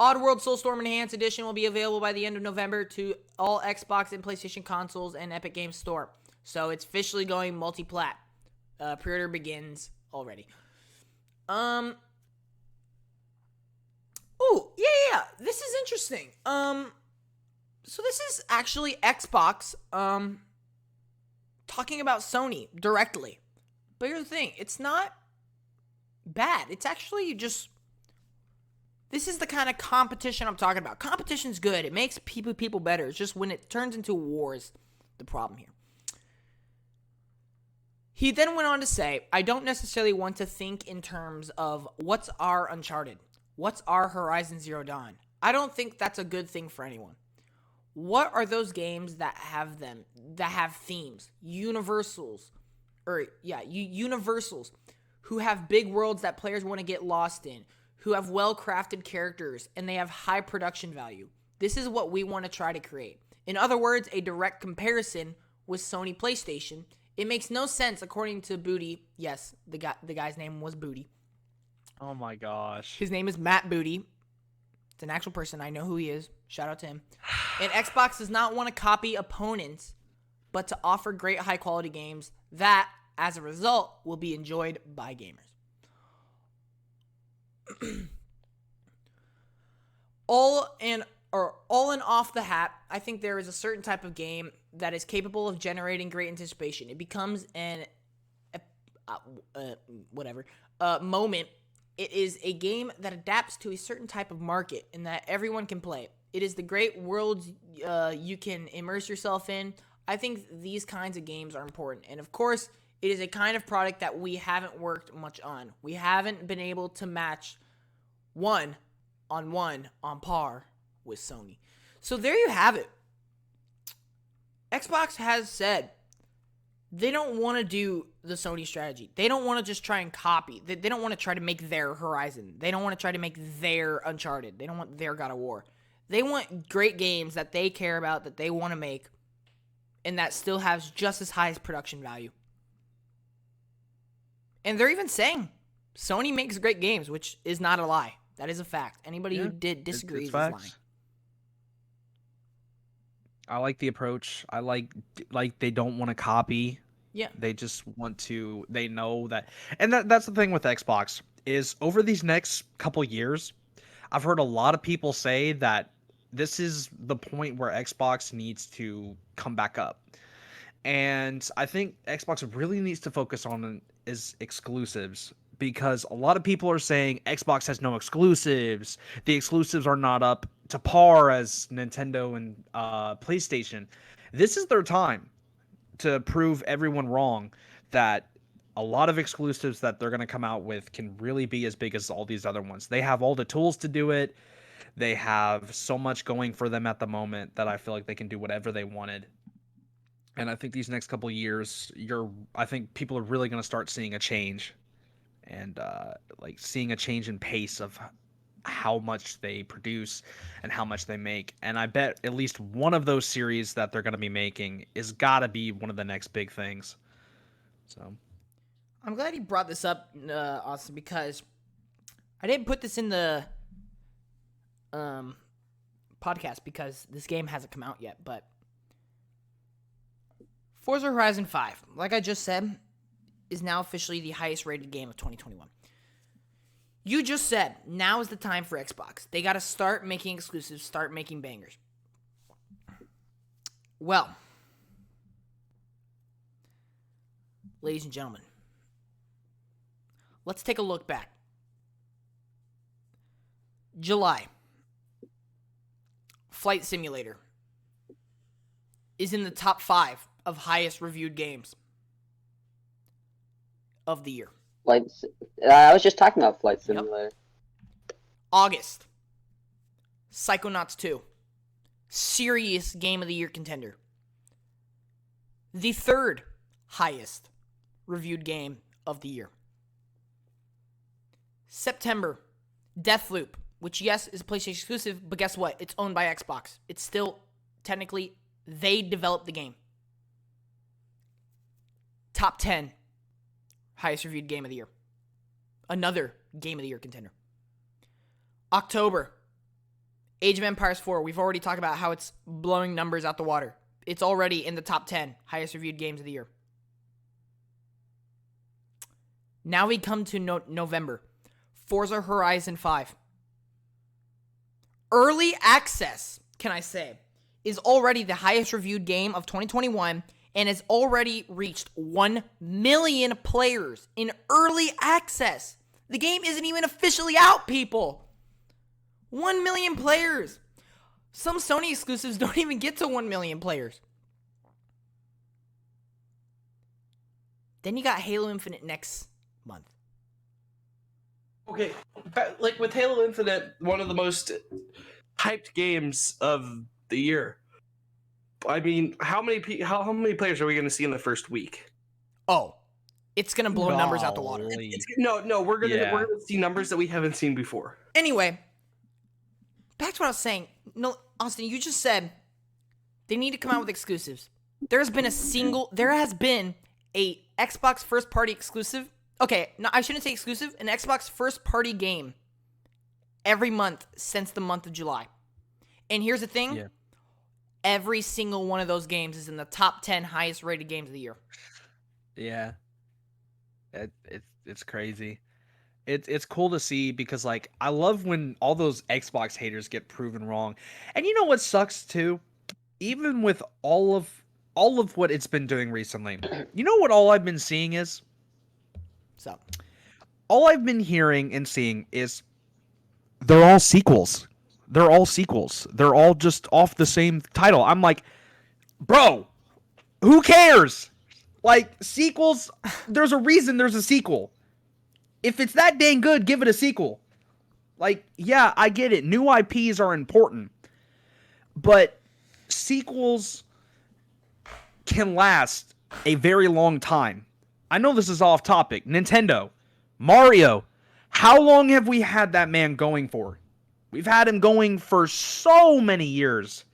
Oddworld Soulstorm Enhanced Edition will be available by the end of November to all Xbox and PlayStation consoles and Epic Games Store. So it's officially going multi-plat. Pre-order begins already. Oh, yeah. This is interesting. So this is actually Xbox, talking about Sony directly. But here's the thing. It's not bad. It's actually just... This is the kind of competition I'm talking about. Competition's good. It makes people better. It's just when it turns into wars, the problem here. He then went on to say, I don't necessarily want to think in terms of what's our Uncharted, what's our Horizon Zero Dawn. I don't think that's a good thing for anyone. What are those games that have themes, universals, who have big worlds that players want to get lost in, who have well-crafted characters, and they have high production value. This is what we want to try to create. In other words, a direct comparison with Sony PlayStation. It makes no sense, according to Booty. Yes, the guy's name was Booty. Oh my gosh. His name is Matt Booty. It's an actual person. I know who he is. Shout out to him. And Xbox does not want to copy opponents, but to offer great high-quality games that, as a result, will be enjoyed by gamers. all in off the hat, I think there is a certain type of game that is capable of generating great anticipation. It becomes an moment. It is a game that adapts to a certain type of market and that everyone can play. It is the great world you can immerse yourself in. I think these kinds of games are important. And of course, it is a kind of product that we haven't worked much on. We haven't been able to match one on par with Sony. So there you have it. Xbox has said they don't want to do the Sony strategy. They don't want to just try and copy. They don't want to try to make their Horizon. They don't want to try to make their Uncharted. They don't want their God of War. They want great games that they care about, that they want to make, and that still has just as high as production value. And they're even saying Sony makes great games, which is not a lie. That is a fact. Anybody who disagrees is lying. I like the approach. I like they don't want to copy. Yeah. They just want to. They know that, and that's the thing with Xbox is over these next couple years, I've heard a lot of people say that this is the point where Xbox needs to come back up, and I think Xbox really needs to focus on is exclusives. Because a lot of people are saying Xbox has no exclusives. The exclusives are not up to par as Nintendo and PlayStation. This is their time to prove everyone wrong that a lot of exclusives that they're going to come out with can really be as big as all these other ones. They have all the tools to do it. They have so much going for them at the moment that I feel like they can do whatever they wanted. And I think these next couple years, I think people are really going to start seeing a change. And like seeing a change in pace of how much they produce and how much they make. And I bet at least one of those series that they're going to be making is got to be one of the next big things. So I'm glad you brought this up, Austin, because I didn't put this in the podcast because this game hasn't come out yet. But Forza Horizon 5, like I just said, is now officially the highest rated game of 2021. You just said, now is the time for Xbox. They got to start making exclusives, start making bangers. Well, ladies and gentlemen, let's take a look back. July. Flight Simulator is in the top 5 of highest reviewed games of the year. I was just talking about Flight Simulator. August. Psychonauts 2. Serious Game of the Year contender. The 3rd highest reviewed game of the year. September. Deathloop, which yes is a PlayStation exclusive, but guess what? It's owned by Xbox. It's still technically, they developed the game. Top 10 highest reviewed game of the year. Another Game of the Year contender. October. Age of Empires 4. We've already talked about how it's blowing numbers out the water. It's already in the top 10 highest reviewed games of the year. Now we come to November. Forza Horizon 5. Early access, can I say, is already the highest reviewed game of 2021 and has already reached 1 million players in early access. The game isn't even officially out, people. 1 million players. Some Sony exclusives don't even get to 1 million players. Then you got Halo Infinite next month. Okay, like with Halo Infinite, one of the most hyped games of the year. I mean, how many players are we going to see in the first week? Oh, it's going to blow numbers out the water. Golly. We're gonna Yeah. see numbers that we haven't seen before. Anyway, back to what I was saying. No, Austin, you just said they need to come out with exclusives. There has been a Xbox first party exclusive. Okay, no, I shouldn't say exclusive. An Xbox first party game every month since the month of July. And here's the thing. Yeah. Every single one of those games is in the top 10 highest rated games of the year. Yeah. It's crazy. It's cool to see because like I love when all those Xbox haters get proven wrong. And you know what sucks too? Even with all of what it's been doing recently. You know what all I've been seeing is? So, All I've been hearing and seeing is they're all sequels. They're all sequels. They're all just off the same title. I'm like, bro, who cares? Like, sequels, there's a reason there's a sequel. If it's that dang good, give it a sequel. Like, yeah, I get it. New IPs are important. But sequels can last a very long time. I know this is off topic. Nintendo, Mario, how long have we had that man going for? We've had him going for so many years.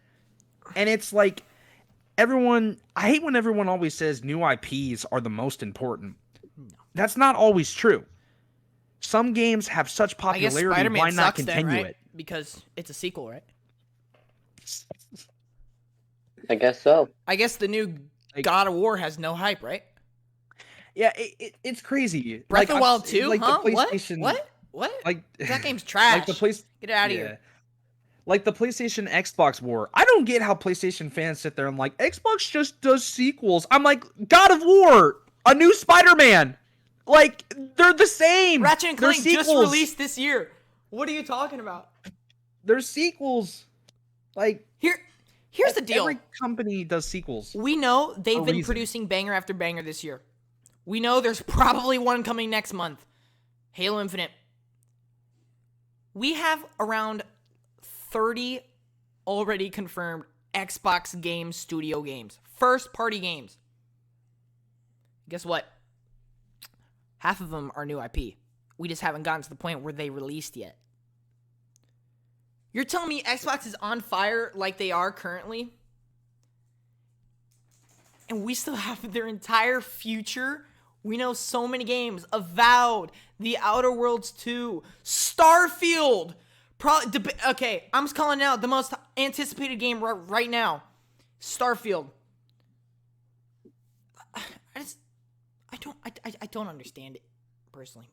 And it's like, I hate when everyone always says new IPs are the most important. That's not always true. Some games have such I guess popularity, Spider-Man why not sucks continue then, right? it? Because it's a sequel, right? I guess so. I guess the new Like- God of War has no hype, right? Yeah, it's crazy. Breath of the Wild 2? like Huh? the PlayStation, What? Like That game's trash. Like the place, Get it out of yeah. here. Like the PlayStation Xbox War. I don't get how PlayStation fans sit there and like Xbox just does sequels. I'm like, God of War, a new Spider-Man. Like they're the same. Ratchet and They're Clank just sequels. released this year. What are you talking about? They're sequels. Like Here's the deal. Every company does sequels. We know they've For a been reason. producing banger after banger this year. We know there's probably one coming next month. Halo Infinite. We have around 30 already confirmed Xbox Game Studio games. First party games. Guess what? Half of them are new IP. We just haven't gotten to the point where they released yet. You're telling me Xbox is on fire like they are currently? And we still have their entire future? We know so many games. Avowed, The Outer Worlds 2, Starfield. Okay, I'm just calling it out the most anticipated game right now. Starfield. I don't understand it, personally.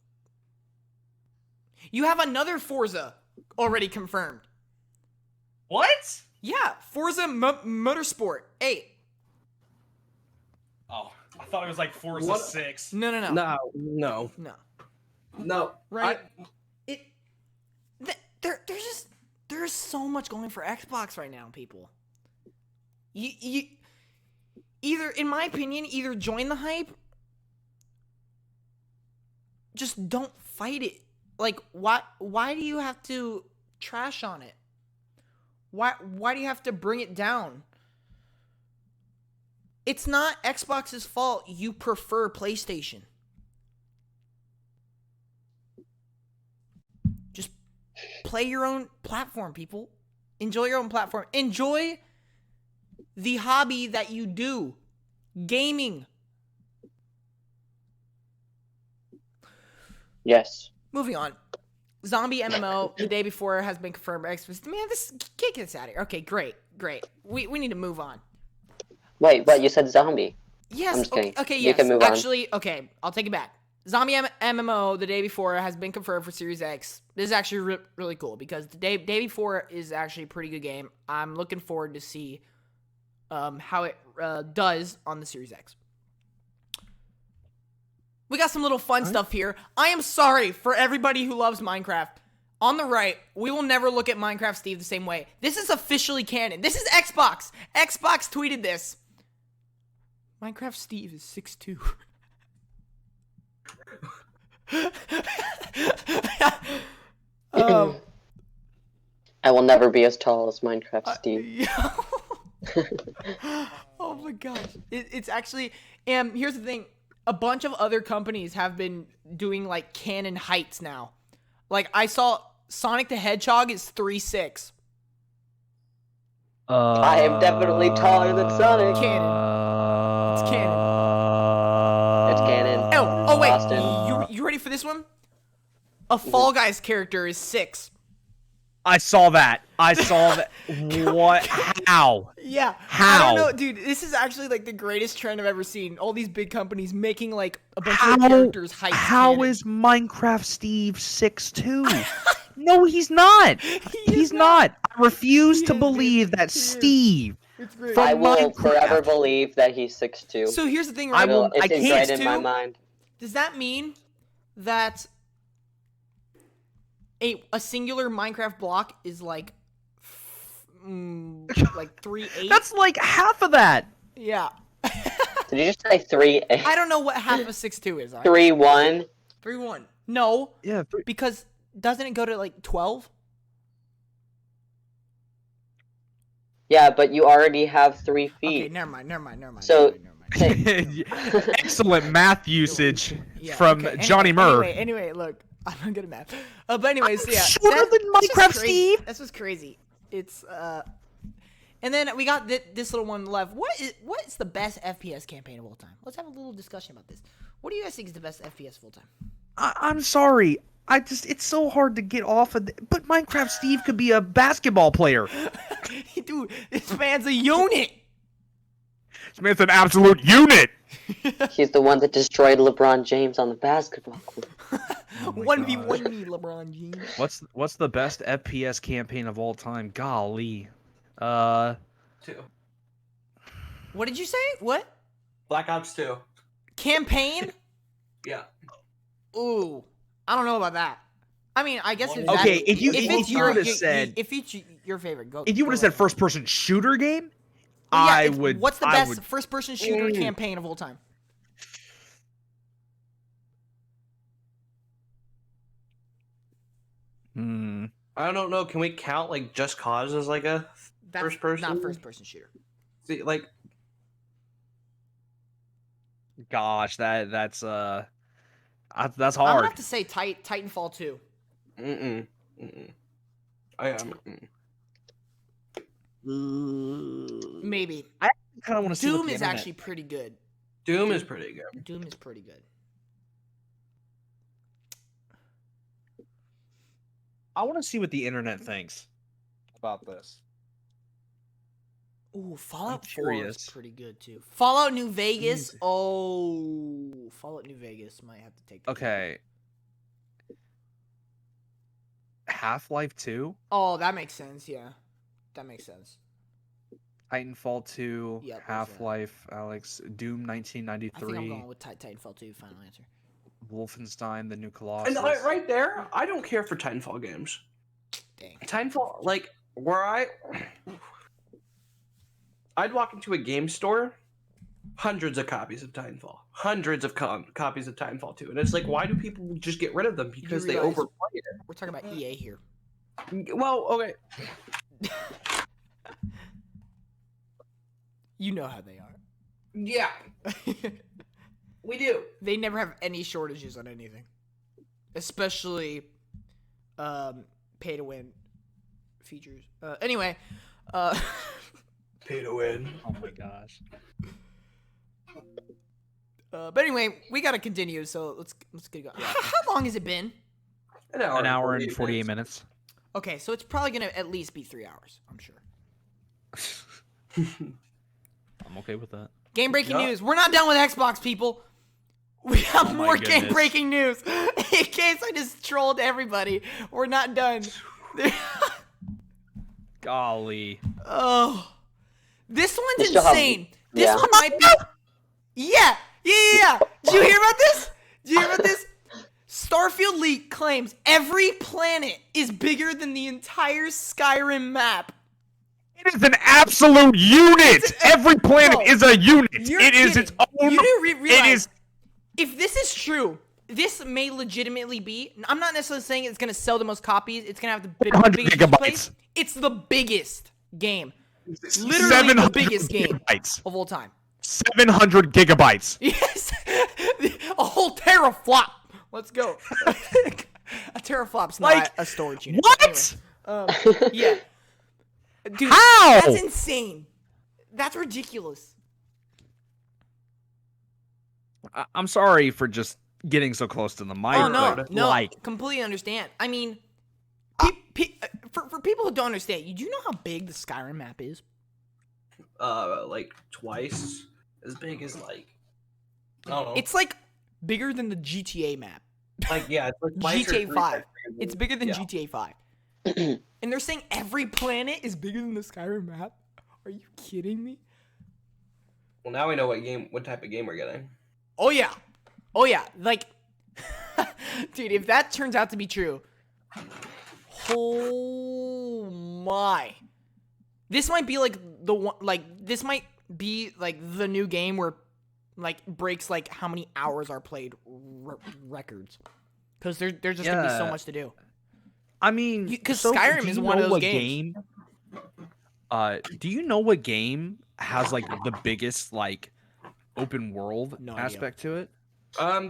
You have another Forza already confirmed. What? Yeah, Forza Motorsport 8. Oh. I thought it was like Forza What? 6. No, no, no, No. no. No. Right? There's so much going for Xbox right now, people. You either, in my opinion, either join the hype, just don't fight it. Like, why do you have to trash on it? Why do you have to bring it down? It's not Xbox's fault you prefer PlayStation. Just play your own platform, people. Enjoy your own platform. Enjoy the hobby that you do. Gaming. Yes. Moving on. Zombie MMO the day before has been confirmed by Xbox. Man, this can't get us out of here. Okay, great. We need to move on. Wait, what? You said zombie. Yes. I'm just Okay, kidding. okay. You Yes. can move on. Actually, okay. I'll take it back. Zombie MMO the day before has been confirmed for Series X. This is actually really cool because the day before is actually a pretty good game. I'm looking forward to see how it does on the Series X. We got some little fun stuff here. I am sorry for everybody who loves Minecraft. On the right, we will never look at Minecraft Steve the same way. This is officially canon. This is Xbox. Xbox tweeted this. Minecraft Steve is 6'2". I will never be as tall as Minecraft Steve. Oh my gosh. It's actually, and here's the thing. A bunch of other companies have been doing like canon heights now. Like I saw Sonic the Hedgehog is 3'6". I am definitely taller than Sonic. Canon. It's canon. It's canon. Oh wait. Austin. You ready for this one? A Fall Guys character is 6. I saw that. What? How? Yeah. How? I don't know, dude. This is actually like the greatest trend I've ever seen. All these big companies making like a bunch of their characters heights. How canon. is Minecraft Steve 6'2"? No, he's not. He's not. I refuse to believe that Steve. It's great. From I will Minecraft. forever believe that he's 6'2". So here's the thing, right? It's I ingrained can't in my do- mind. Does that mean that a singular Minecraft block is like 3'8"? That's like half of that. Yeah. Did you just say 3? I don't know what half of 6'2" is. 3'1"? 3'1". No, Yeah. because doesn't it go to like 12? Yeah, but you already have 3 feet. Okay, never mind. So- Excellent math usage Yeah, from okay, Johnny Murr. Anyway, look, I'm not good at math. But anyways, yeah. shorter than that's just Minecraft crazy. Steve. That's just crazy. It's and then we got this little one left. What is the best FPS campaign of all time? Let's have a little discussion about this. What do you guys think is the best FPS of all time? I'm sorry. It's so hard to get off of but Minecraft Steve could be a basketball player. Dude, this man's a unit. This man's an absolute unit. He's the one that destroyed LeBron James on the basketball court. 1v1 me, LeBron James. What's the best FPS campaign of all time? Golly. 2. What did you say? What? Black Ops 2. Campaign? Yeah. Ooh, I don't know about that. I mean, I guess if Okay, that, if you it's would have said if it's your favorite, go. if you would have said first person shooter game, I would. What's the I best would- first person shooter campaign of all time? Hmm. I don't know. Can we count like Just Cause as like a That's first person? not first person shooter. See, like Gosh, that's I'm hard. gonna have to say Titanfall 2. mm-mm. I am. Maybe. I kind of want to see what Doom the is internet- actually pretty good. Doom is pretty good. Doom is pretty good. I want to see what the internet thinks about this. Ooh, Fallout 4 is curious. pretty good too. Fallout New Vegas. Oh, Fallout New Vegas might have to take. that. Okay. Half-Life 2? Oh, that makes sense. Yeah, that makes sense. Titanfall 2, Yep, there's that. Half-Life, Alex, Doom I think I'm 1993, going with Titanfall 2. Final answer. Wolfenstein: The New Colossus. And right there, I don't care for Titanfall games. Dang. Titanfall, like where I'd walk into a game store, hundreds of copies of Titanfall, hundreds of copies of Titanfall 2, and it's like, why do people just get rid of them? Because they realize- overplay it. We're talking about EA here. Well, okay, You know how they are. yeah, we do. They never have any shortages on anything, especially pay to win features. Anyway, Pay to win. Oh my gosh. but anyway, we gotta continue. So let's get going. How long has it been? An An hour and 48 minutes. Okay, so it's probably gonna at least be 3 hours. I'm sure. I'm okay with that. Game breaking Yeah. news. We're not done with Xbox, people. We have Oh my more game goodness. breaking news. In case I just trolled everybody, we're not done. Golly. Oh, this one's You still have- insane. This yeah. one might be. Yeah. Did you hear about this? Starfield leak claims every planet is bigger than the entire Skyrim map. It is an absolute unit. Every planet Bro, is a unit. You're It is its kidding. own. You didn't realize. It is. If this is true, this may legitimately be. I'm not necessarily saying it's gonna sell the most copies. It's gonna have the 100 biggest gigabytes. place. It's the biggest game, literally the 700 biggest game gigabytes. of all time. 700 gigabytes. Yes, a whole teraflop. Let's go. A teraflop's not Like, a storage unit. What? Anyway, yeah. Dude, How? that's insane. That's ridiculous. I'm sorry for just getting so close to the mic. Oh no, but, no, Like, completely understand. I mean, for people who don't understand, you do know how big the Skyrim map is? Like twice as big as like, I don't know. It's like bigger than the GTA map. like it's like twice or GTA three 5. times bigger than- It's bigger than yeah. GTA 5. And they're saying every planet is bigger than the Skyrim map? Are you kidding me? Well, now we know what type of game we're getting. Oh yeah. Like, dude, if that turns out to be true, oh my. This might be like the one, like, this might be like the new game where, like, breaks like how many hours are played records. Because there's just gonna be so Yeah. much to do. I mean, 'Cause so Skyrim do is you one of know those what games. Do you know what game has like the biggest like open world No idea. aspect to it?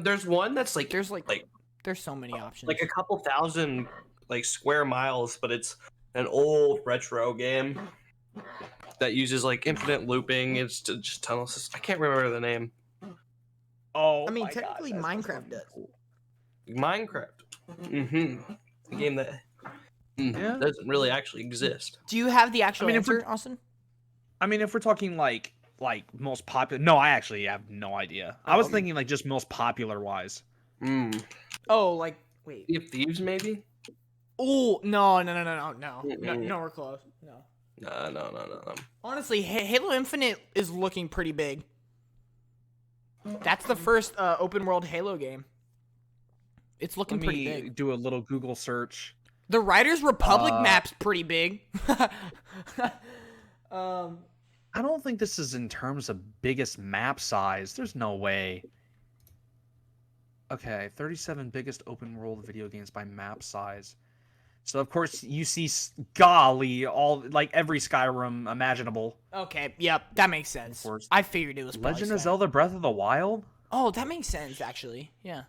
There's one that's like There's there's so many options. like a couple thousand like square miles, but it's an old retro game that uses like infinite looping. It's just tunnel system. I can't remember the name. Oh, I mean, technically Minecraft does. Minecraft. A game that Yeah. doesn't really actually exist. Do you have the actual I mean, if answer, Austin? I mean, if we're talking like most popular, no, I actually have no idea. I was thinking like just most popular wise. Oh, like, wait. Sea of Thieves, maybe? Oh, no, nowhere close. No. No. Honestly, Halo Infinite is looking pretty big. That's the first open world Halo game. It's looking Let pretty me big. do a little Google search. The Riders Republic Uh, map's pretty big. I don't think this is in terms of biggest map size. There's no way. Okay, 37 biggest open world video games by map size. So of course you see, golly, all like every Skyrim imaginable. Okay, yep, that makes sense. course. I figured it was probably Legend of Skyrim. Zelda: Breath of the Wild. Oh, that makes sense, actually. Yeah.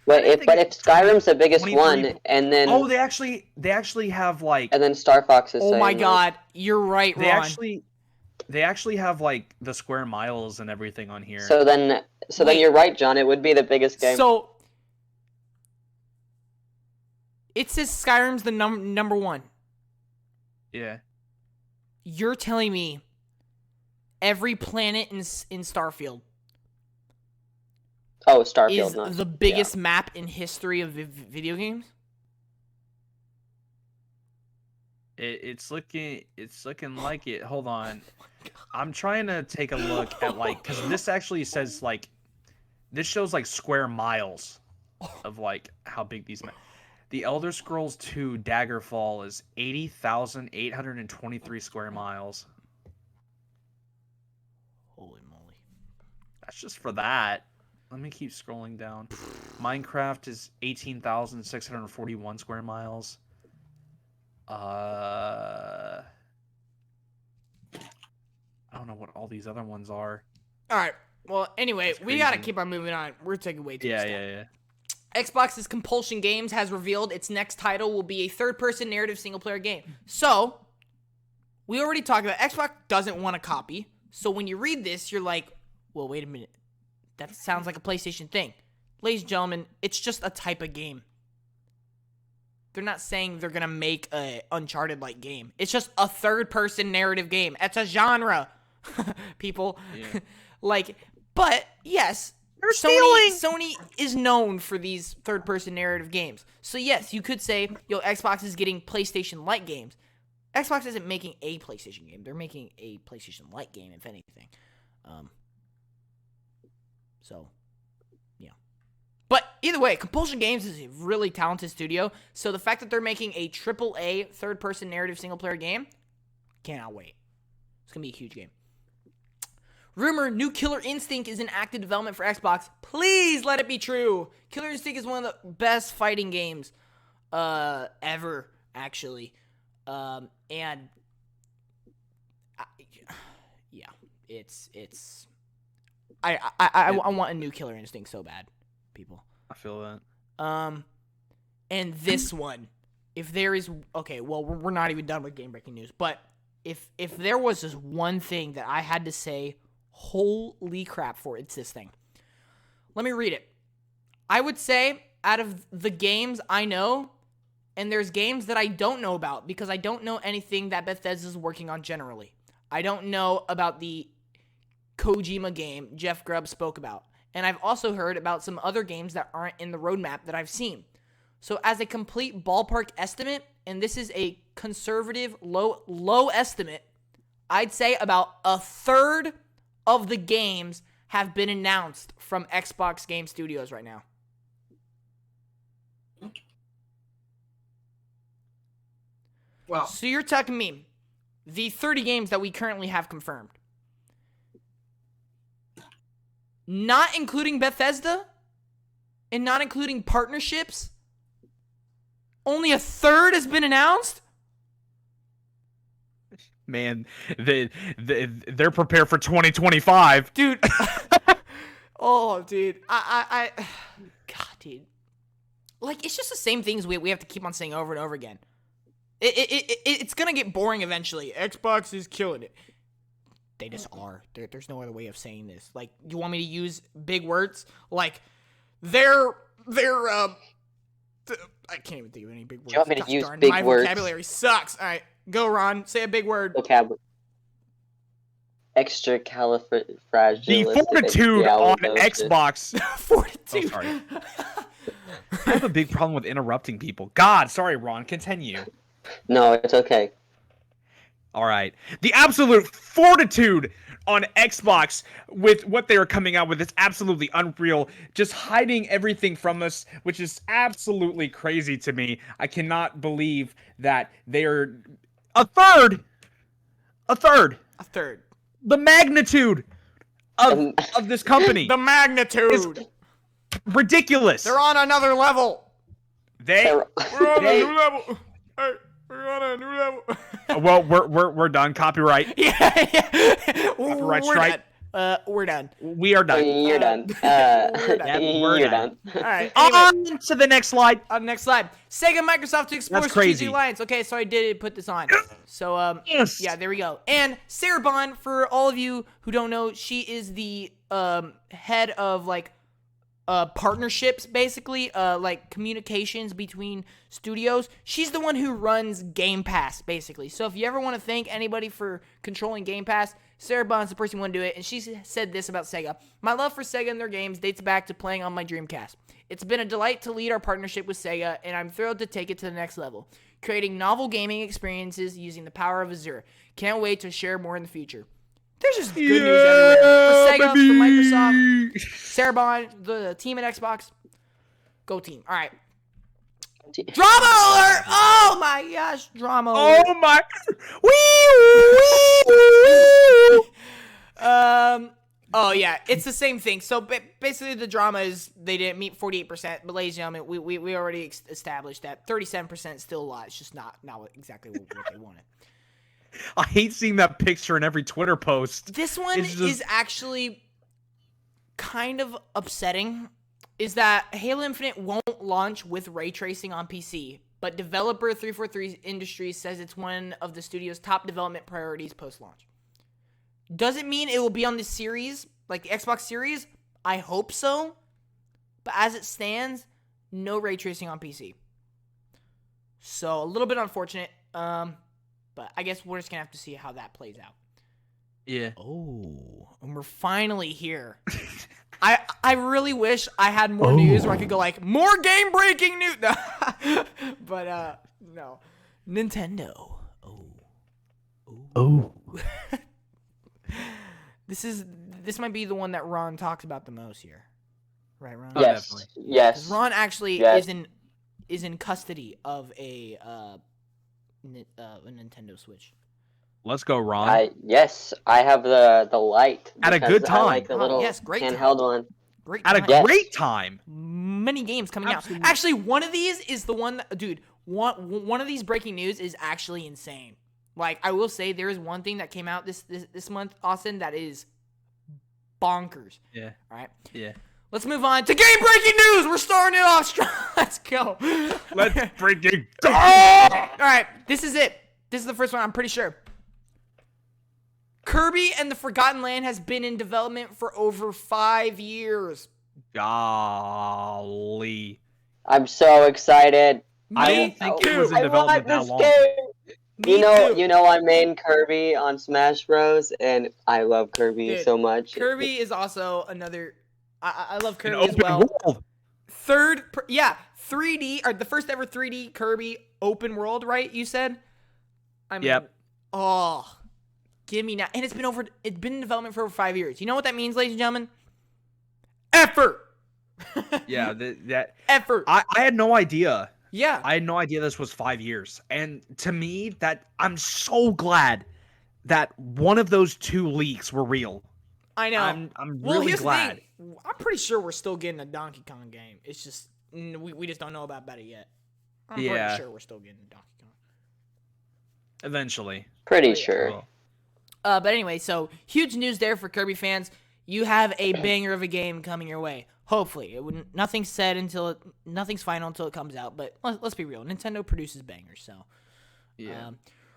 But didn't if think Skyrim's the biggest 23 one, and then Oh, they actually have like and then Star Fox is Oh saying my that. god, you're right, they Ron. they actually have like the square miles and everything on here. So then Wait. you're right, John. It would be the biggest game. So it says Skyrim's the number one. Yeah. You're telling me every planet in Starfield Oh, Starfield, is not the biggest map in history of video games? It's looking like it. Hold on. I'm trying to take a look at like because this actually says like this shows like square miles of like how big these. The Elder Scrolls 2 Daggerfall is 80,823 square miles. Holy moly. That's just for that. Let me keep scrolling down. Minecraft is 18,641 square miles. I don't know what all these other ones are. All right. Well, anyway, That's we got to crazy. keep on moving on. We're taking way too much time. Yeah. Xbox's Compulsion Games has revealed its next title will be a third-person narrative single-player game. So, we already talked about Xbox doesn't want a copy. So when you read this, you're like, well, wait a minute. That sounds like a PlayStation thing. Ladies and gentlemen, it's just a type of game. They're not saying they're going to make a Uncharted-like game. It's just a third-person narrative game. It's a genre, people. Yeah. But, yes, Sony is known for these third-person narrative games. So, yes, you could say, Xbox is getting PlayStation-like games. Xbox isn't making a PlayStation game. They're making a PlayStation-like game, if anything. So, yeah. But either way, Compulsion Games is a really talented studio. So the fact that they're making a AAA third-person narrative single-player game, cannot wait. It's going to be a huge game. Rumor, new Killer Instinct is in active development for Xbox. Please let it be true. Killer Instinct is one of the best fighting games ever, actually. And I want a new Killer Instinct so bad, people. I feel that. And this one, if there is, okay, well, we're not even done with game breaking news, but if there was just one thing that I had to say, holy crap for, it's this thing. Let me read it. I would say out of the games I know, and there's games that I don't know about because I don't know anything that Bethesda is working on generally. I don't know about the Kojima game Jeff Grubb spoke about. And I've also heard about some other games that aren't in the roadmap that I've seen. So as a complete ballpark estimate, and this is a conservative low estimate, I'd say about a third of the games have been announced from Xbox Game Studios right now. Well, So you're telling me the 30 games that we currently have confirmed, not including Bethesda and not including partnerships, only a third has been announced? Man, they're prepared for 2025. Dude. Oh, dude. I God, dude. Like, it's just the same things we have to keep on saying over and over again. It's gonna get boring eventually. Xbox is killing it. They just are. There's no other way of saying this. Like, you want me to use big words? Like, they're I can't even think of any big words. Do you want me to Gosh use darn, big my words? vocabulary sucks. All right, go, Ron. Say a big word. Vocabulary. Extracalifragilistic. The fortitude on Xbox. Fortitude. Oh, sorry. I have a big problem with interrupting people. God, sorry, Ron. Continue. No, it's okay. All right. The absolute fortitude on Xbox with what they are coming out with is absolutely unreal. Just hiding everything from us, which is absolutely crazy to me. I cannot believe that they are a third. The magnitude of this company The magnitude. is ridiculous. They're on another level. They're- We're on a new level. Hey, we're on a new level. Well, we're done. Copyright. Yeah. Copyright strike. We're done. We are done. You're done. We're done. You're We're done. All right. Anyway, On to the next slide. next slide. Sega and Microsoft to explore That's strategic crazy. alliance. Okay, so I did put this on. So Yes. yeah, there we go. And Sarah Bond, for all of you who don't know, she is the head of like partnerships, basically, like communications between studios. She's the one who runs Game Pass, basically. So if you ever want to thank anybody for controlling Game Pass, Sarah Bond's the person who wanted to do it, and she said this about Sega. My love for Sega and their games dates back to playing on my Dreamcast. It's been a delight to lead our partnership with Sega, and I'm thrilled to take it to the next level, creating novel gaming experiences using the power of Azure. Can't wait to share more in the future. There's just good news everywhere. For Sega, for Microsoft, Sarah Bond, the team at Xbox. Go team. All right. Drama alert! Oh my gosh, drama alert. Oh my! Oh yeah, it's the same thing. So basically, the drama is they didn't meet 48%. But ladies and gentlemen, we already established that 37% is still a lot. It's just not exactly what they wanted. I hate seeing that picture in every Twitter post. This one is actually kind of upsetting. Is that Halo Infinite won't launch with ray tracing on PC, but developer 343 Industries says it's one of the studio's top development priorities post-launch. Doesn't mean it will be on the series, like the Xbox Series. I hope so. But as it stands, no ray tracing on PC. So a little bit unfortunate. But I guess we're just going to have to see how that plays out. Yeah. Oh, and we're finally here. I really wish I had more news where I could go like, more game-breaking news. But, no. Nintendo. Oh. This might be the one that Ron talks about the most here. Right, Ron? Yes. definitely. Yes. Ron actually Yes. is in custody of a Nintendo Switch. Let's go, Ron. Yes, I have the light. At a because good I like time. the little yes, great handheld one. Great At a time. Yes. great time. Many games coming Absolutely. out. Actually, one of these is the one that, dude, one of these breaking news is actually insane. Like, I will say there is one thing that came out this month, Austin, that is bonkers. Yeah. All right. Yeah. Let's move on to game breaking news. We're starting it off strong. Let's go. Let's freaking go. All right. This is it. This is the first one, I'm pretty sure. Kirby and the Forgotten Land has been in development for over 5 years. Golly. I'm so excited. I Me don't think it was in I development want that this long. game. Me too. You know I main Kirby on Smash Bros. And I love Kirby Dude, so much. Kirby is also another. I love An Kirby as open well. world. 3D or the first ever 3D Kirby open world, right? You said. I mean, Yep. Oh, give me now, and it's been in development for over 5 years. You know what that means, ladies and gentlemen? Effort. Yeah, that Effort. I had no idea. Yeah. I had no idea this was 5 years. And to me, that I'm so glad that one of those 2 leaks were real. I know. I'm Well, really here's glad. the thing. I'm pretty sure we're still getting a Donkey Kong game. It's just we just don't know about it yet. I'm pretty Yeah. sure we're still getting a Donkey Kong. Eventually. Pretty yeah. sure. Well, But anyway, so huge news there for Kirby fans. You have a banger of a game coming your way. Hopefully, nothing's said nothing's final until it comes out. But let's be real, Nintendo produces bangers. So, yeah.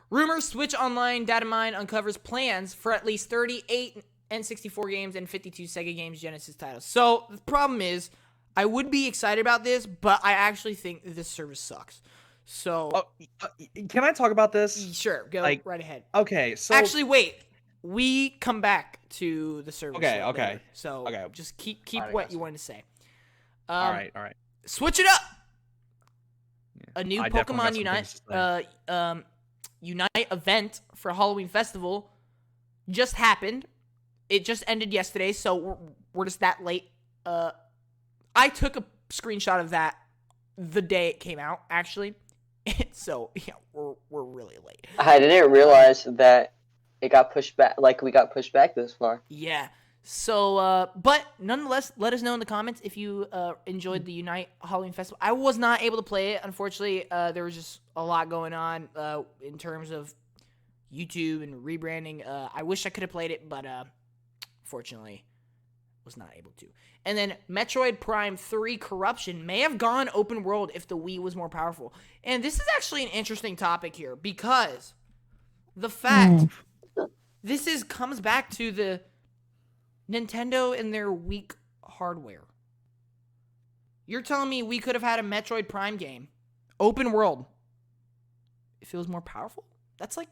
Rumors: Switch Online data mine uncovers plans for at least 38 N64 games and 52 Sega Games Genesis titles. So the problem is, I would be excited about this, but I actually think this service sucks. So, Can I talk about this? sure, go right ahead. Okay, so Actually, wait. We come back to the service. Okay, later. okay. So Okay. just keep Alright, what guys. you wanted to say. all right. Switch it up. A new I definitely got Pokemon some Unite things to Unite event for Halloween Festival just happened. It just ended yesterday, so we're just that late. I took a screenshot of that the day it came out, actually. So yeah, we're really late. I didn't realize that it got pushed back. Like we got pushed back this far. Yeah. So, but nonetheless, let us know in the comments if you enjoyed the Unite Halloween Festival. I was not able to play it, unfortunately. There was just a lot going on in terms of YouTube and rebranding. I wish I could have played it, but fortunately, was not able to. And then Metroid Prime 3 Corruption may have gone open world if the Wii was more powerful. And this is actually an interesting topic here because the fact this comes back to the Nintendo and their weak hardware. You're telling me we could have had a Metroid Prime game, open world, if it was more powerful? That's like,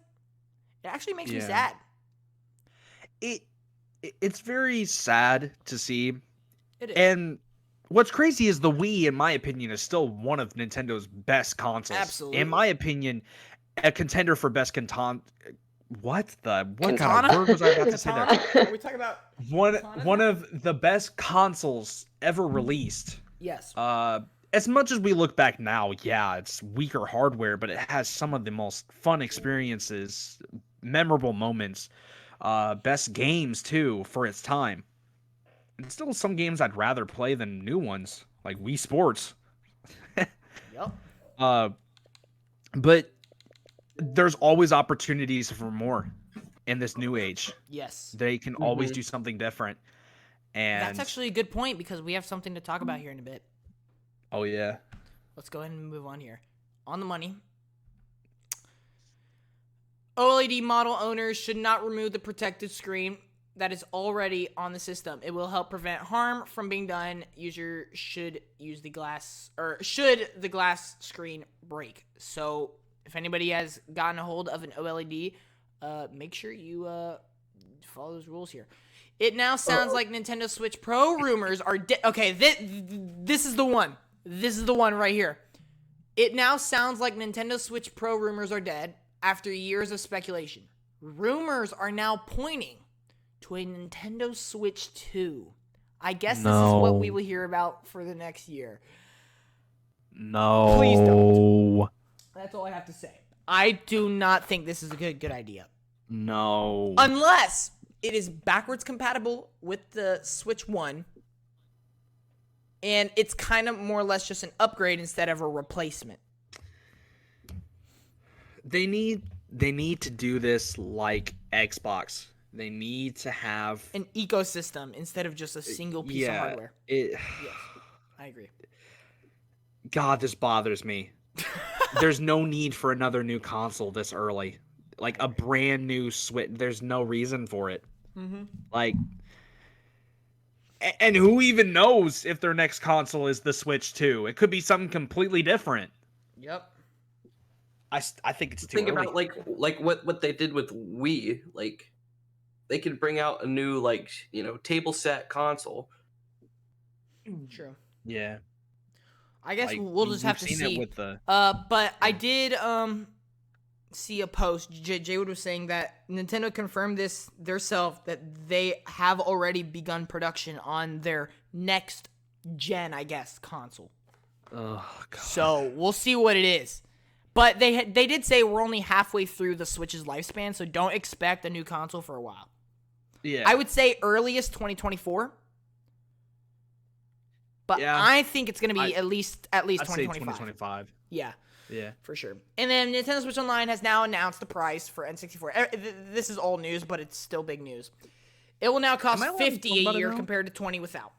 it actually makes me Yeah. sad. it it's very sad to see. It is. And what's crazy is the Wii, in my opinion, is still one of Nintendo's best consoles. Absolutely. In my opinion, a contender for best what kind Katana? of word was I about to say there? Katana? Are we talking about One Katana? of the best consoles ever released. Yes. As much as we look back now, yeah, it's weaker hardware, but it has some of the most fun experiences, memorable moments, best games too for its time. And still some games I'd rather play than new ones, like Wii Sports. Yep. Uh, but there's always opportunities for more in this new age. Yes. They can always do something different. And That's actually a good point because we have something to talk about here in a bit. oh yeah. Let's go ahead and move on here. On the money. OLED model owners should not remove the protected screen that is already on the system. It will help prevent harm from being done. User should use the glass, or should the glass screen break. So if anybody has gotten a hold of an OLED, make sure you follow those rules here. It now sounds like Nintendo Switch Pro rumors are okay. This is the one. This is the one right here. It now sounds like Nintendo Switch Pro rumors are dead after years of speculation. Rumors are now pointing to a Nintendo Switch 2. I guess this is what we will hear about for the next year. No. Please don't. That's all I have to say. I do not think this is a good idea. No. Unless it is backwards compatible with the Switch 1. And it's kind of more or less just an upgrade instead of a replacement. They need to do this like Xbox. They need to have An ecosystem instead of just a single piece of hardware. Yes, I agree. God, this bothers me. There's no need for another new console this early. Like a brand new Switch. There's no reason for it. Mm-hmm. Like, and who even knows if their next console is the Switch 2? It could be something completely different. Yep. I think it's too Think early. about like what they did with Wii. Like they could bring out a new table set console. True. Yeah. I guess Like, we'll just have to we've seen see. it with the But I did see a post. Jay Wood was saying that Nintendo confirmed this theirself that they have already begun production on their next gen, I guess, console. Oh god. So we'll see what it is. But they did say we're only halfway through the Switch's lifespan, so don't expect a new console for a while. Yeah. I would say earliest 2024. But Yeah. I think it's going to be at least I'd say 2025. 2025. Yeah, Yeah. for sure. And then Nintendo Switch Online has now announced the price for N64. This is old news, but it's still big news. It will now cost Am I allowed to $50 talk a about it year now? compared to $20 without.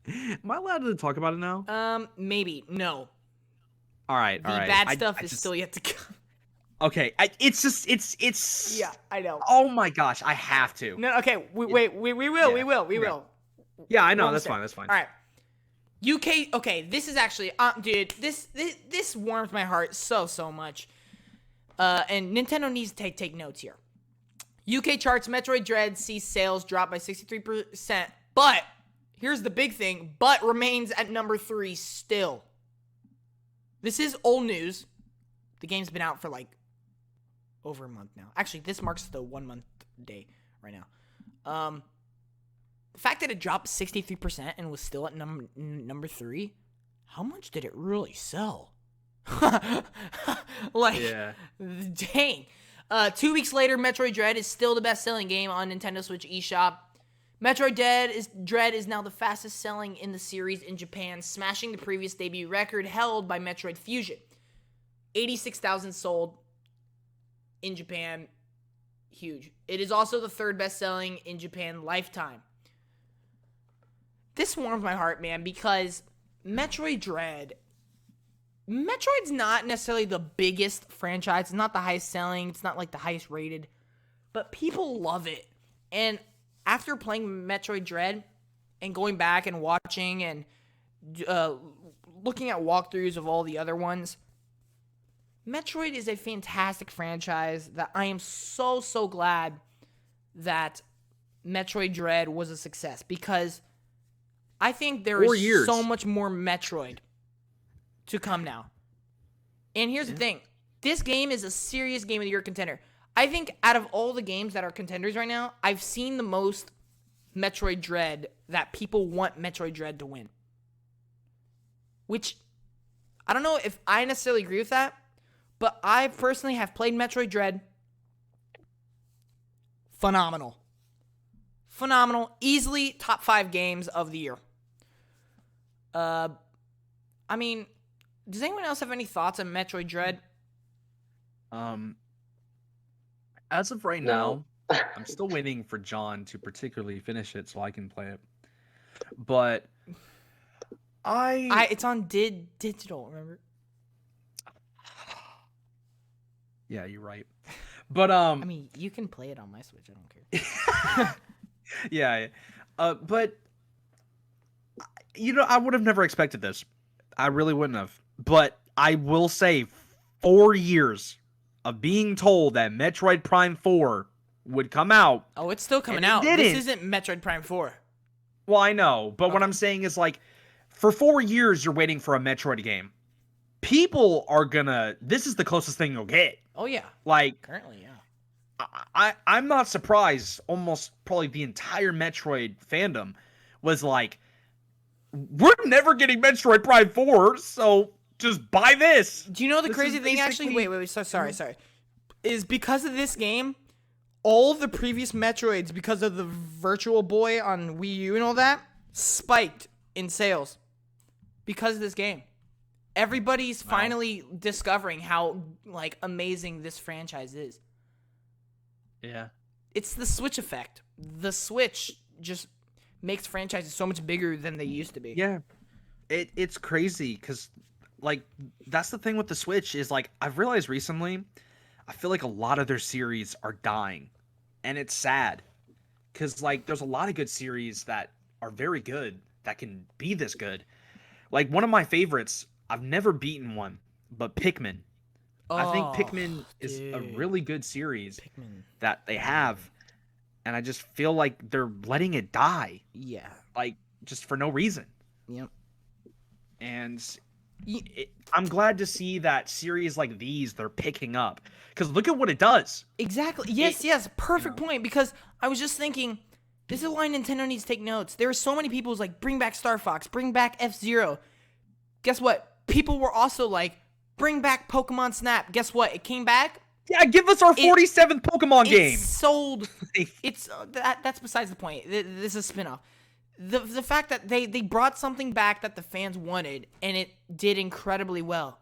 Am I allowed to talk about it now? Maybe. No. All right. The All right. bad I stuff is just- still yet to come. Okay. It's. Yeah, I know. Oh my gosh! I have to. No, okay. We will. Yeah, We will. We okay. will. Yeah, I know. We're That's almost fine. there. That's fine. All right. UK. Okay, this is actually, dude. This warms my heart so much. And Nintendo needs to take notes here. UK charts: Metroid Dread sees sales drop by 63%, but here's the big thing: but remains at number 3 still. This is old news. The game's been out for like over a month now. Actually, this marks the 1 month day right now. The fact that it dropped 63% and was still at number 3, how much did it really sell? Like, Yeah. dang. 2 weeks later, Metroid Dread is still the best-selling game on Nintendo Switch eShop. Metroid Dread is now the fastest selling in the series in Japan, smashing the previous debut record held by Metroid Fusion. 86,000 sold in Japan. Huge. It is also the third best-selling in Japan lifetime. This warms my heart, man, because Metroid's not necessarily the biggest franchise. It's not the highest selling. It's not like the highest rated. But people love it. And after playing Metroid Dread and going back and watching and looking at walkthroughs of all the other ones, Metroid is a fantastic franchise that I am so glad that Metroid Dread was a success because I think there 4 is years. so much more Metroid to come now. And here's the thing. This game is a serious Game of the Year contender. I think out of all the games that are contenders right now, I've seen the most Metroid Dread that people want Metroid Dread to win. Which, I don't know if I necessarily agree with that, but I personally have played Metroid Dread. Phenomenal. Easily top 5 games of the year. I mean, does anyone else have any thoughts on Metroid Dread? As of right No. now, I'm still waiting for John to particularly finish it so I can play it. But It's on digital, remember? Yeah, you're right. But I mean, you can play it on my Switch. I don't care. yeah. But I would have never expected this. I really wouldn't have. But I will say 4 years of being told that Metroid Prime 4 would come out. Oh, it's still coming And it out. didn't. This isn't Metroid Prime 4. Well, I know, but what Okay. I'm saying is like for 4 years you're waiting for a Metroid game. People are gonna this is the closest thing you'll get. Oh, yeah. Like Currently, yeah. I'm not surprised. Almost probably the entire Metroid fandom was like, we're never getting Metroid Prime 4, so just buy this. Do you know the This crazy is thing, actually? basically- Wait. Sorry. Is because of this game, all of the previous Metroids, because of the Virtual Boy on Wii U and all that, spiked in sales because of this game. Everybody's finally discovering how, like, amazing this franchise is. Yeah. It's the Switch effect. The Switch just makes franchises so much bigger than they used to be. Yeah. It's crazy because, like, that's the thing with the Switch is, like, I've realized recently, I feel like a lot of their series are dying. And it's sad because, like, there's a lot of good series that are very good that can be this good. Like, one of my favorites, I've never beaten one, but Pikmin. I think Pikmin is a dude. really good series Pikmin. that they have. And I just feel like they're letting it die, Yeah. like, just for no reason. Yep. And I'm glad to see that series like these, they're picking up. Because look at what it does. Exactly. Yes. Perfect point. Because I was just thinking, this is why Nintendo needs to take notes. There are so many people who's like, bring back Star Fox, bring back F-Zero. Guess what? People were also like, bring back Pokemon Snap. Guess what? It came back. Yeah, give us our 47th Pokemon game. It's sold. It's that's besides the point. This is a spin-off. The fact that they brought something back that the fans wanted, and it did incredibly well.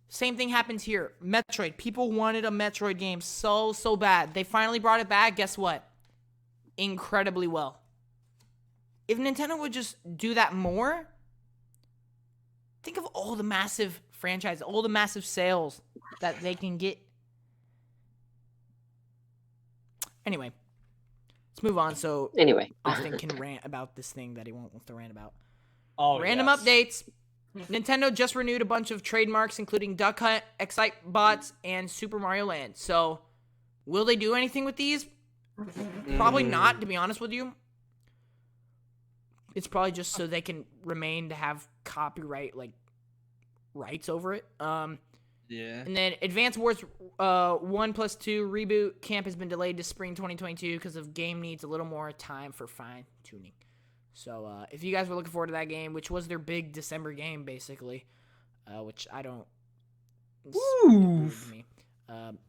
Same thing happens here. Metroid. People wanted a Metroid game so bad. They finally brought it back. Guess what? Incredibly well. If Nintendo would just do that more, think of all the massive franchises, all the massive sales that they can get. Anyway, let's move on so Anyway, Austin can rant about this thing that he wants to rant about. Oh, Random yes. updates. Nintendo just renewed a bunch of trademarks, including Duck Hunt, Excitebots, and Super Mario Land. So, will they do anything with these? Probably not, to be honest with you. It's probably just so they can remain to have copyright, like, rights over it. Yeah. And then Advance Wars 1+2 reboot camp has been delayed to spring 2022 because of game needs a little more time for fine tuning. So if you guys were looking forward to that game, which was their big December game basically, which I don't. Oof. Me.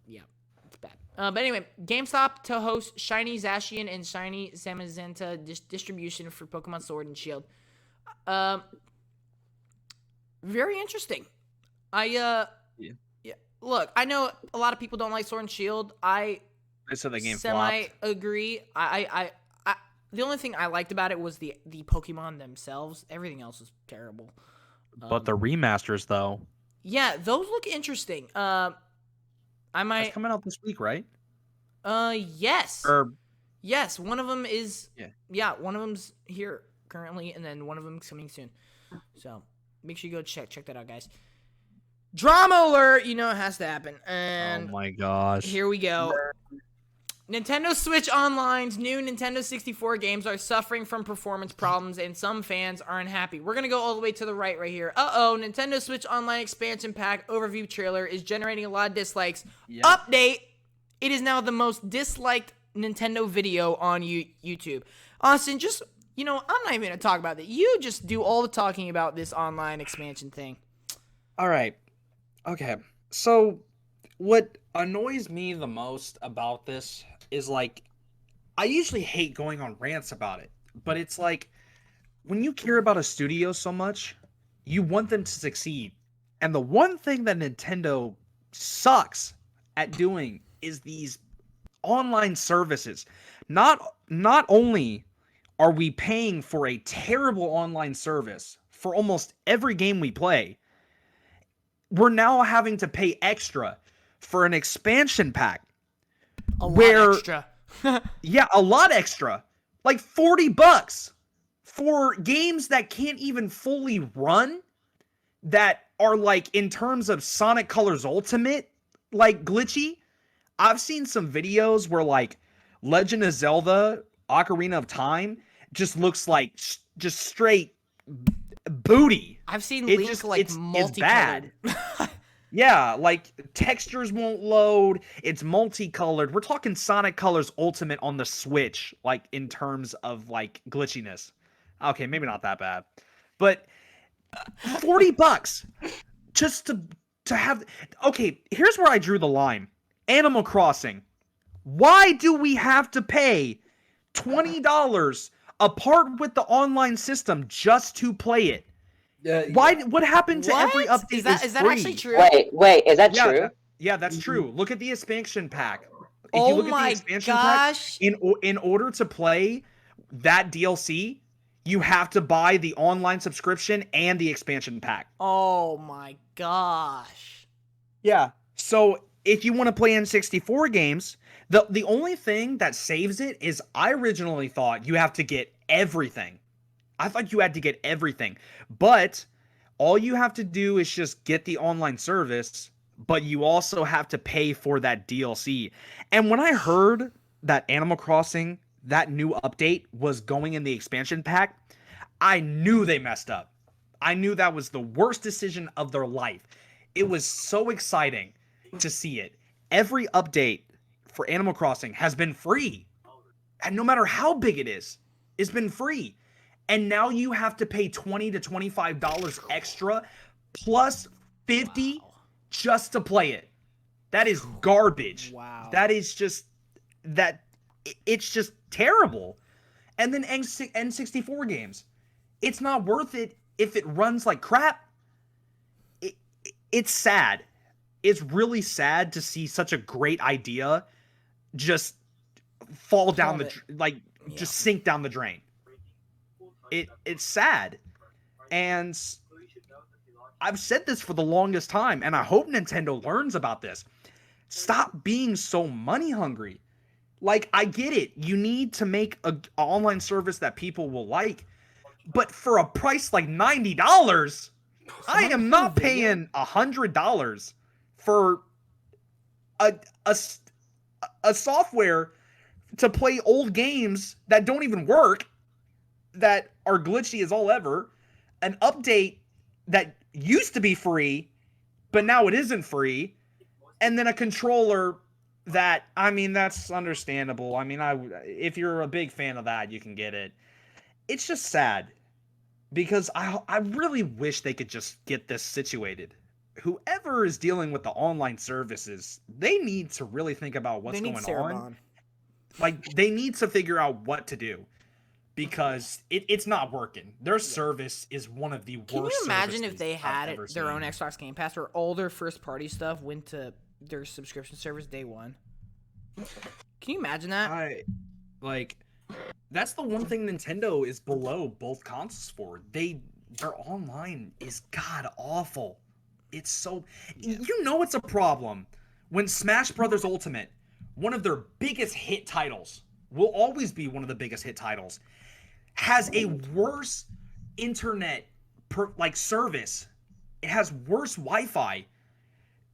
Yeah, it's bad. But anyway, GameStop to host Shiny Zacian and Shiny Zamazenta distribution for Pokemon Sword and Shield. Very interesting. Yeah. Look, I know a lot of people don't like Sword and Shield. I So the game semi flopped. agree. I the only thing I liked about it was the Pokemon themselves. Everything else was terrible. But the remasters, though, Yeah, those look interesting. I that's might. coming out this week, right? Yes. Or Yes, one of them is. Yeah. Yeah, one of them's here currently, and then one of them's coming soon. So make sure you go check that out, guys. Drama alert! You know it has to happen. And oh my gosh. here we go. Nintendo Switch Online's new Nintendo 64 games are suffering from performance problems, and some fans are unhappy. We're gonna go all the way to the right here. Nintendo Switch Online expansion pack overview trailer is generating a lot of dislikes. Yep. Update: it is now the most disliked Nintendo video on YouTube. Austin, just, I'm not even gonna talk about that. You just do all the talking about this online expansion thing. All right. Okay. So, what annoys me the most about this is, like, I usually hate going on rants about it, but it's like, when you care about a studio so much, you want them to succeed. And the one thing that Nintendo sucks at doing is these online services. Not only are we paying for a terrible online service for almost every game we play, we're now having to pay extra for an expansion pack. A lot extra. Yeah, a lot extra. Like $40 for games that can't even fully run, that are, like, in terms of Sonic Colors Ultimate, like, glitchy. I've seen some videos where, like, Legend of Zelda Ocarina of Time just looks like just straight booty. I've seen It Link just- like it's multicolored. Yeah, like, textures won't load. It's multicolored. We're talking Sonic Colors Ultimate on the Switch, like, in terms of, like, glitchiness. Okay, maybe not that bad. But $40 just to have. Okay, here's where I drew the line. Animal Crossing. Why do we have to pay $20 apart with the online system just to play it? Why? What happened to every What? update? Is that free? actually true? Wait, is that Yeah, true? yeah, that's true. Look at the expansion pack. If Oh you look at my the expansion gosh. pack, in order to play that DLC, you have to buy the online subscription and the expansion pack. Oh my gosh. Yeah. So if you want to play N64 games, the only thing that saves it is, I originally thought you have to get everything. I thought you had to get everything. But all you have to do is just get the online service, but you also have to pay for that DLC. And when I heard that Animal Crossing, that new update, was going in the expansion pack, I knew they messed up. I knew that was the worst decision of their life. It was so exciting to see it. Every update for Animal Crossing has been free. And no matter how big it is, it's been free. And now you have to pay $20 to $25 extra plus $50 just to play it. That is garbage. Wow. That is just it's just terrible. And then N64 games. It's not worth it if it runs like crap. It's sad. It's really sad to see such a great idea just fall down just sink down the drain. It's sad. And I've said this for the longest time, and I hope Nintendo learns about this. Stop being so money hungry. Like, I get it. You need to make an online service that people will like. But for a price like $90, I am not paying $100 for a software to play old games that don't even work, that are glitchy as all ever, an update that used to be free, but now it isn't free, and then a controller that, I mean, that's understandable. I mean, if you're a big fan of that, you can get it. It's just sad, because I really wish they could just get this situated. Whoever is dealing with the online services, they need to really think about what's going on. Like, they need to figure out what to do, because it's not working. Their service is one of the worst. Can you imagine if services they had I've ever their own seen. Xbox Game Pass where all their first party stuff went to their subscription service day one? Can you imagine that? That's the one thing Nintendo is below both consoles for. Their online is god awful. It's so, you know, it's a problem when Smash Brothers Ultimate, one of their biggest hit titles, will always be one of the biggest hit titles, has a worse internet service. It has worse Wi-Fi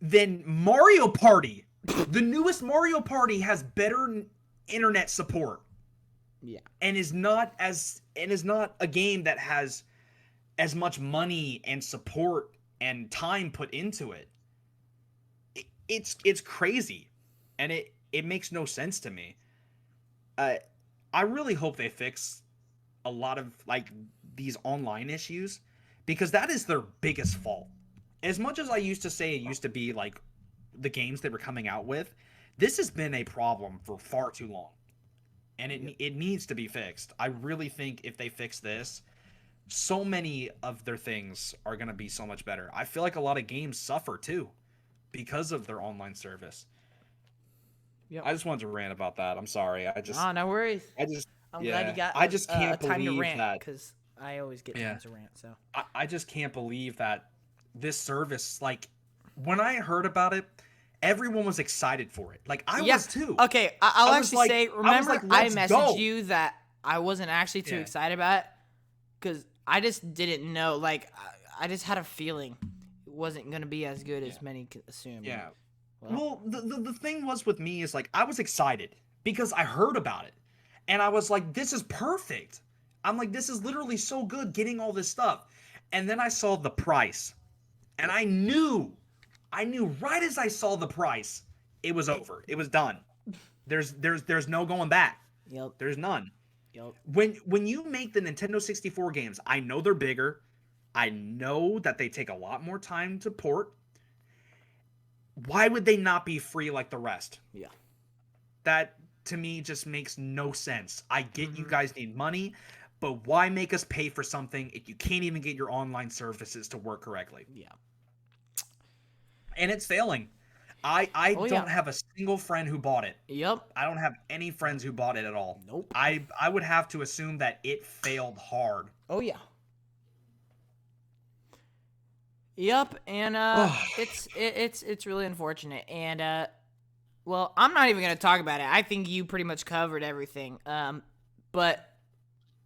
than Mario Party. The newest Mario Party has better internet support. Yeah. And is not a game that has as much money and support and time put into it. It's crazy, and it makes no sense to me. I really hope they fix a lot of like these online issues, because that is their biggest fault. As much as I used to say it used to be like the games they were coming out with, this has been a problem for far too long, and it needs to be fixed. I really think if they fix this, so many of their things are going to be so much better. I feel like a lot of games suffer too because of their online service. Yep. I just wanted to rant about that. I'm sorry. No worries. I'm glad you got I just can't a time to believe rant, that. because I always get times to rant. So I just can't believe that this service, like, when I heard about it, everyone was excited for it. Like, I was too. Okay, I'll I was actually like- say, I was remember like, I let's messaged go. you that I wasn't actually too Yeah. excited about it, because I just didn't know. Like, I just had a feeling it wasn't going to be as good as many could assume. Yeah. Well, Well, the thing was with me is, like, I was excited because I heard about it. And I was like, this is perfect. I'm like, this is literally so good getting all this stuff. And then I saw the price. And I knew right as I saw the price, it was over. It was done. There's no going back. Yep. There's none. Yep. When you make the Nintendo 64 games, I know they're bigger. I know that they take a lot more time to port. Why would they not be free like the rest? Yeah. That to me just makes no sense. I get you guys need money, but why make us pay for something if you can't even get your online services to work correctly? Yeah. And it's failing. I Oh, don't yeah. have a single friend who bought it. Yep. I don't have any friends who bought it at all. Nope. I would have to assume that it failed hard. Oh yeah. Yep, and it's really unfortunate, and well, I'm not even gonna talk about it. I think you pretty much covered everything. But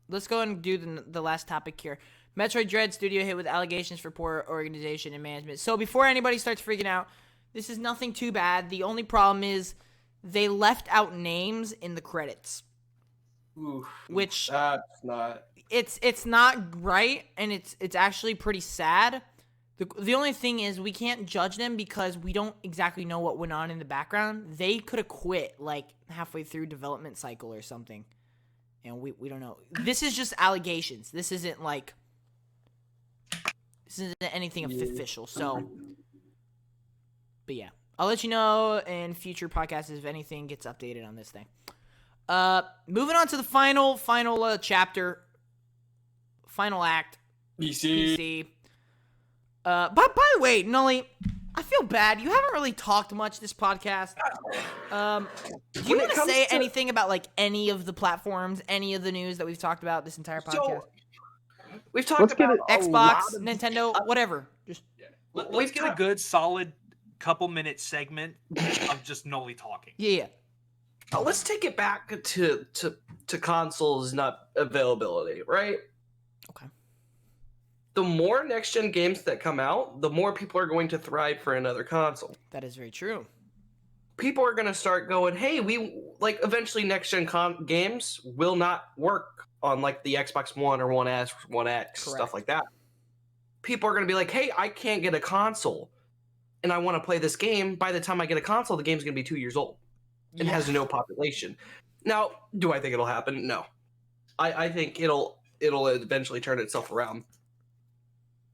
let's go and do the last topic here. Metroid Dread studio hit with allegations for poor organization and management. So before anybody starts freaking out, this is nothing too bad. The only problem is they left out names in the credits, Oof, which that's not. it's not right, and it's actually pretty sad. The only thing is we can't judge them because we don't exactly know what went on in the background. They could have quit like halfway through development cycle or something, and we don't know. This is just allegations. This isn't anything official. So, but yeah, I'll let you know in future podcasts if anything gets updated on this thing. Moving on to the final chapter, final act. PC. By the way, Nully, I feel bad. You haven't really talked much this podcast. Do you want to say anything about like any of the platforms, any of the news that we've talked about this entire podcast? We've talked about Xbox, Nintendo, whatever. Just Let's get a good, solid couple-minute segment of just Noli talking. yeah. let's take it back to consoles, not availability, right? Okay. The more next gen games that come out, the more people are going to thrive for another console. That is very true. People are going to start going, hey, we like eventually next gen games will not work on like the Xbox One or One S, One X, Correct. stuff like that. People are going to be like, hey, I can't get a console and I want to play this game. By the time I get a console, the game's going to be 2 years old and has no population. Now, do I think it'll happen? No. I think it'll eventually turn itself around.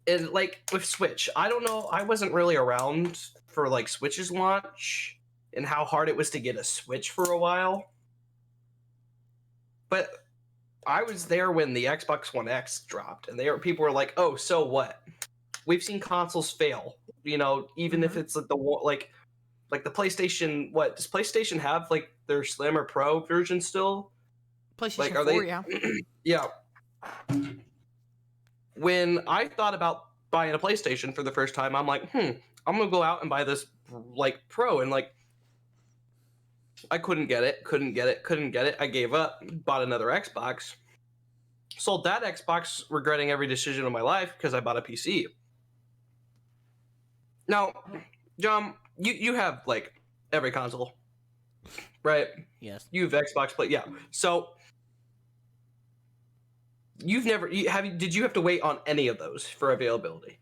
And like with Switch, I don't know. I wasn't really around for like Switch's launch and how hard it was to get a Switch for a while. But I was there when the Xbox One X dropped, and people were like, "Oh, so what? We've seen consoles fail. You know, even if it's like the PlayStation. What does PlayStation have? Like their Slimmer Pro version still? PlayStation Like, are 4, they? yeah. Yeah. When I thought about buying a PlayStation for the first time, I'm like, I'm gonna go out and buy this like Pro, and like I couldn't get it. I gave up, bought another Xbox, sold that Xbox, regretting every decision of my life because I bought a PC. Now, John, you have like every console. right? Yes. You have Xbox Play, yeah. So you've never did you have to wait on any of those for availability?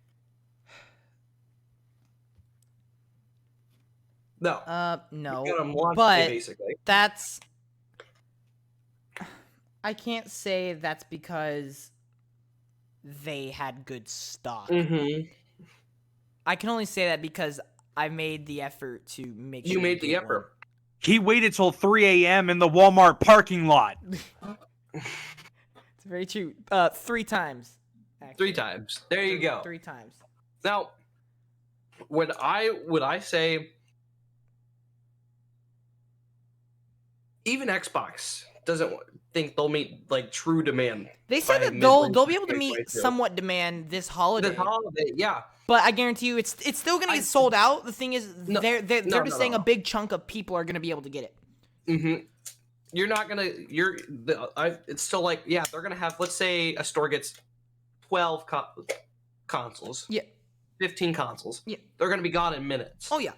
No. No. You got 'em launch day, But basically. that's. I can't say that's because they had good stock. Mm-hmm. I can only say that because I made the effort to make sure You made to the get one. effort. He waited till 3 a.m. in the Walmart parking lot. It's very true. 3 times. Actually. 3 times. There you go. 3 times. Now, would I say even Xbox doesn't think they'll meet like true demand. They said by that midway they'll through be able to meet 2022. somewhat demand this holiday. This holiday, yeah. But I guarantee you, it's still gonna get sold out. The thing is, No, they're no, just no, saying no. a big chunk of people are gonna be able to get it. Mm-hmm. You're not gonna. It's still like, yeah, they're gonna have. Let's say a store gets 12 consoles. Yeah. 15 consoles. Yeah. They're gonna be gone in minutes. Oh yeah.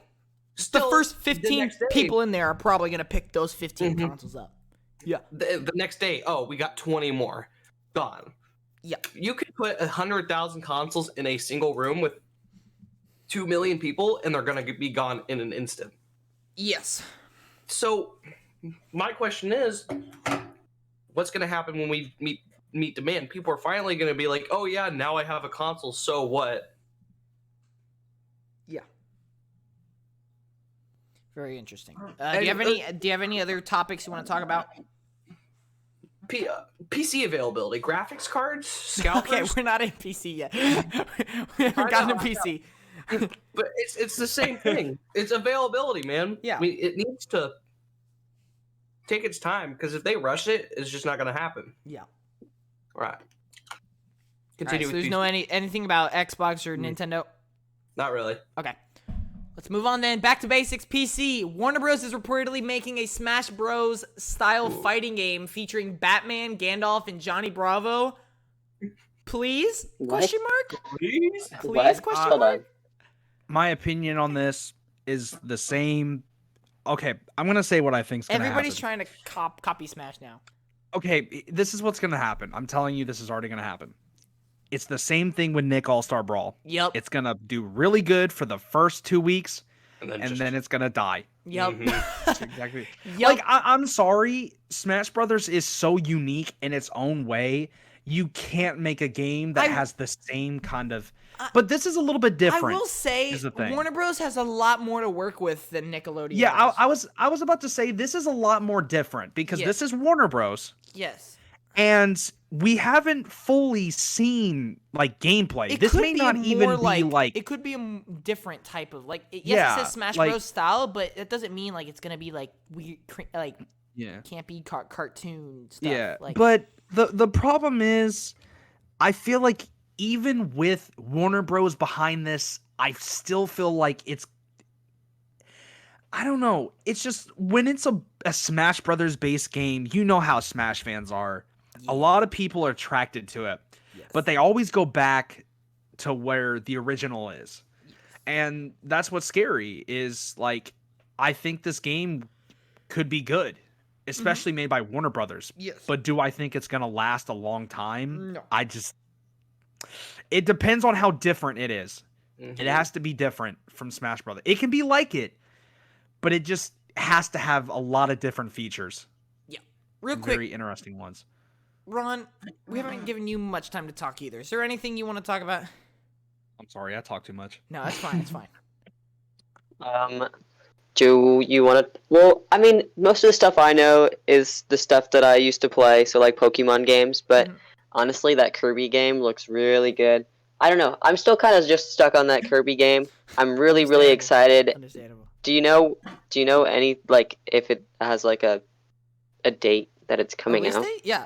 Still, The first the 15 next day- people in there are probably gonna pick those 15 Mhm. consoles up. Yeah. The next day, oh, we got 20 more. Gone. Yeah. You could put 100,000 consoles in a single room with 2 million people, and they're gonna be gone in an instant. Yes. So, my question is, what's gonna happen when we meet demand? People are finally gonna be like, oh yeah, now I have a console. So what? Yeah. Very interesting. Do And, you have any other topics you want to talk about? PC availability, graphics cards, scalpers. Okay, we're not in PC yet. We haven't gotten to PC. But it's the same thing. It's availability, man. Yeah. It needs to take its time, because if they rush it, it's just not going to happen. Yeah. Right. All right, Continue so with there's PC. anything about Xbox or Nintendo? Not really. Okay. Let's move on then. Back to basics. PC. Warner Bros. Is reportedly making a Smash Bros. Style fighting game featuring Batman, Gandalf, and Johnny Bravo. Please? What? Question mark? Please. Please? What? Question Hold mark? on. My opinion on this is the same. Okay, I'm gonna say what I think's gonna Everybody's happen. trying to copy Smash now. Okay, this is what's gonna happen. I'm telling you, this is already gonna happen. It's the same thing with Nick All-Star Brawl. Yep. It's gonna do really good for the first 2 weeks, And then, and then it's gonna die. Yep. That's exactly. Yep. Like I'm sorry, Smash Brothers is so unique in its own way. You can't make a game that has the same kind of. But this is a little bit different. I will say, is the thing. Warner Bros. Has a lot more to work with than Nickelodeon. Yeah, does. I was about to say this is a lot more different because Yeah. this is Warner Bros. Yes. And we haven't fully seen like gameplay. It This could may be not more even be like it could be a different type of like. Yes, Yeah, it says Smash like- Bros. Style, but it doesn't mean like it's gonna be like weird, like yeah. campy cartoon stuff. Yeah, Like, but the problem is, I feel like even with Warner Bros. Behind this, I still feel like it's. I don't know. It's just when it's a Smash Brothers based game, you know how Smash fans are. A lot of people are attracted to it, yes. but they always go back to where the original is, and that's what's scary. Is like, I think this game could be good, especially made by Warner Brothers. Yes. But do I think it's gonna last a long time? No. It depends on how different it is. Mhm. It has to be different from Smash Brothers. It can be like it, but it just has to have a lot of different features. Real quick, Very interesting ones. Ron, we haven't given you much time to talk either. Is there anything you want to talk about? I'm sorry, I talk too much. No, that's fine. It's fine. Do you want to? Well, I mean, most of the stuff I know is the stuff that I used to play, so like Pokemon games. But Mhm. honestly, that Kirby game looks really good. I don't know. I'm still kind of just stuck on that Kirby game. I'm really, really excited. Understandable. Do you know any like if it has like a date that it's coming Release out? date? Yeah.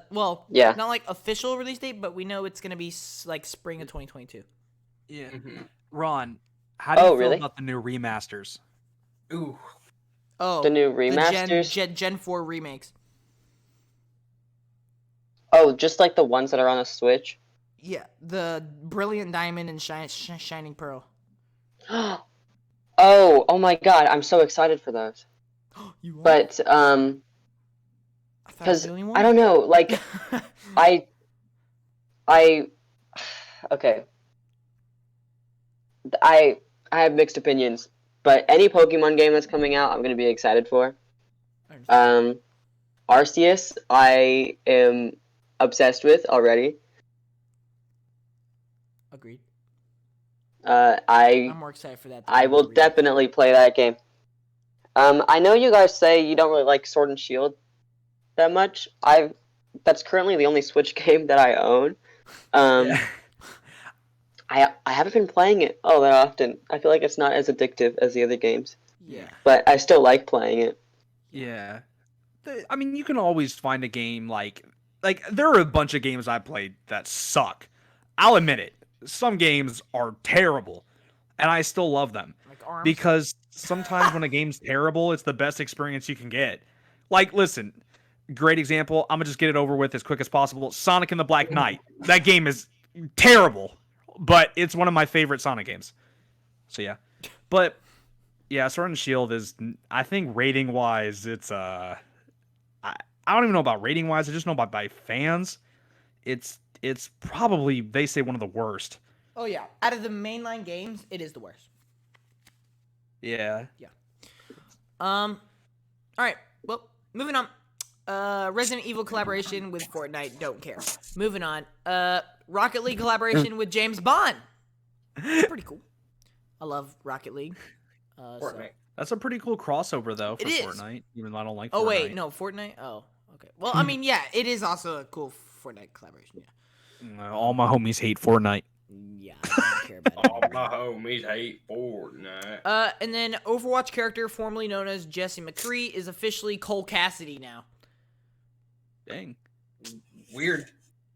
Well, Yeah. not like official release date, but we know it's gonna be like spring of 2022. Yeah. Mhm. Ron, how do you Oh, feel really? about the new remasters? Ooh. Oh, The new the remasters? Gen 4 remakes. Oh, just like the ones that are on the Switch. Yeah, the Brilliant Diamond and Shining Pearl. Oh my God! I'm so excited for those. You are? but I thought I was because the only one. I don't know, like I I okay, I I have mixed opinions, but any Pokemon game that's coming out, I'm gonna be excited for. I understand. Arceus, I am obsessed with already. Agreed. I I'm more excited for that than I will Reed. definitely play that game. I know you guys say you don't really like Sword and Shield that much. That's currently the only Switch game that I own. Yeah. I haven't been playing it all that often. I feel like it's not as addictive as the other games, Yeah. but I still like playing it. Yeah. I mean, you can always find a game like there are a bunch of games I played that suck. I'll admit it. Some games are terrible, and I still love them Like arms. because sometimes when a game's terrible, it's the best experience you can get. Like, listen, great example. I'm gonna just get it over with as quick as possible. Sonic and the Black Knight. That game is terrible, but it's one of my favorite Sonic games. So yeah, but yeah, Sword and Shield is. I think rating wise, it's I don't even know about rating wise. I just know by fans. It's probably they say one of the worst. Oh yeah. Out of the mainline games, it is the worst. Yeah. All right. Well, moving on. Resident Evil collaboration with Fortnite. Don't care. Moving on. Rocket League collaboration with James Bond. Pretty cool. I love Rocket League. So. That's a pretty cool crossover though for It is. Fortnite. Even though I don't like. Oh Fortnite. wait, no, Fortnite. Oh, okay. Well, I mean, yeah, it is also a cool Fortnite collaboration. Yeah. All my homies hate Fortnite. Yeah, I don't care about it. All my homies hate Fortnite. And then Overwatch character formerly known as Jesse McCree is officially Cole Cassidy now. Dang. Weird.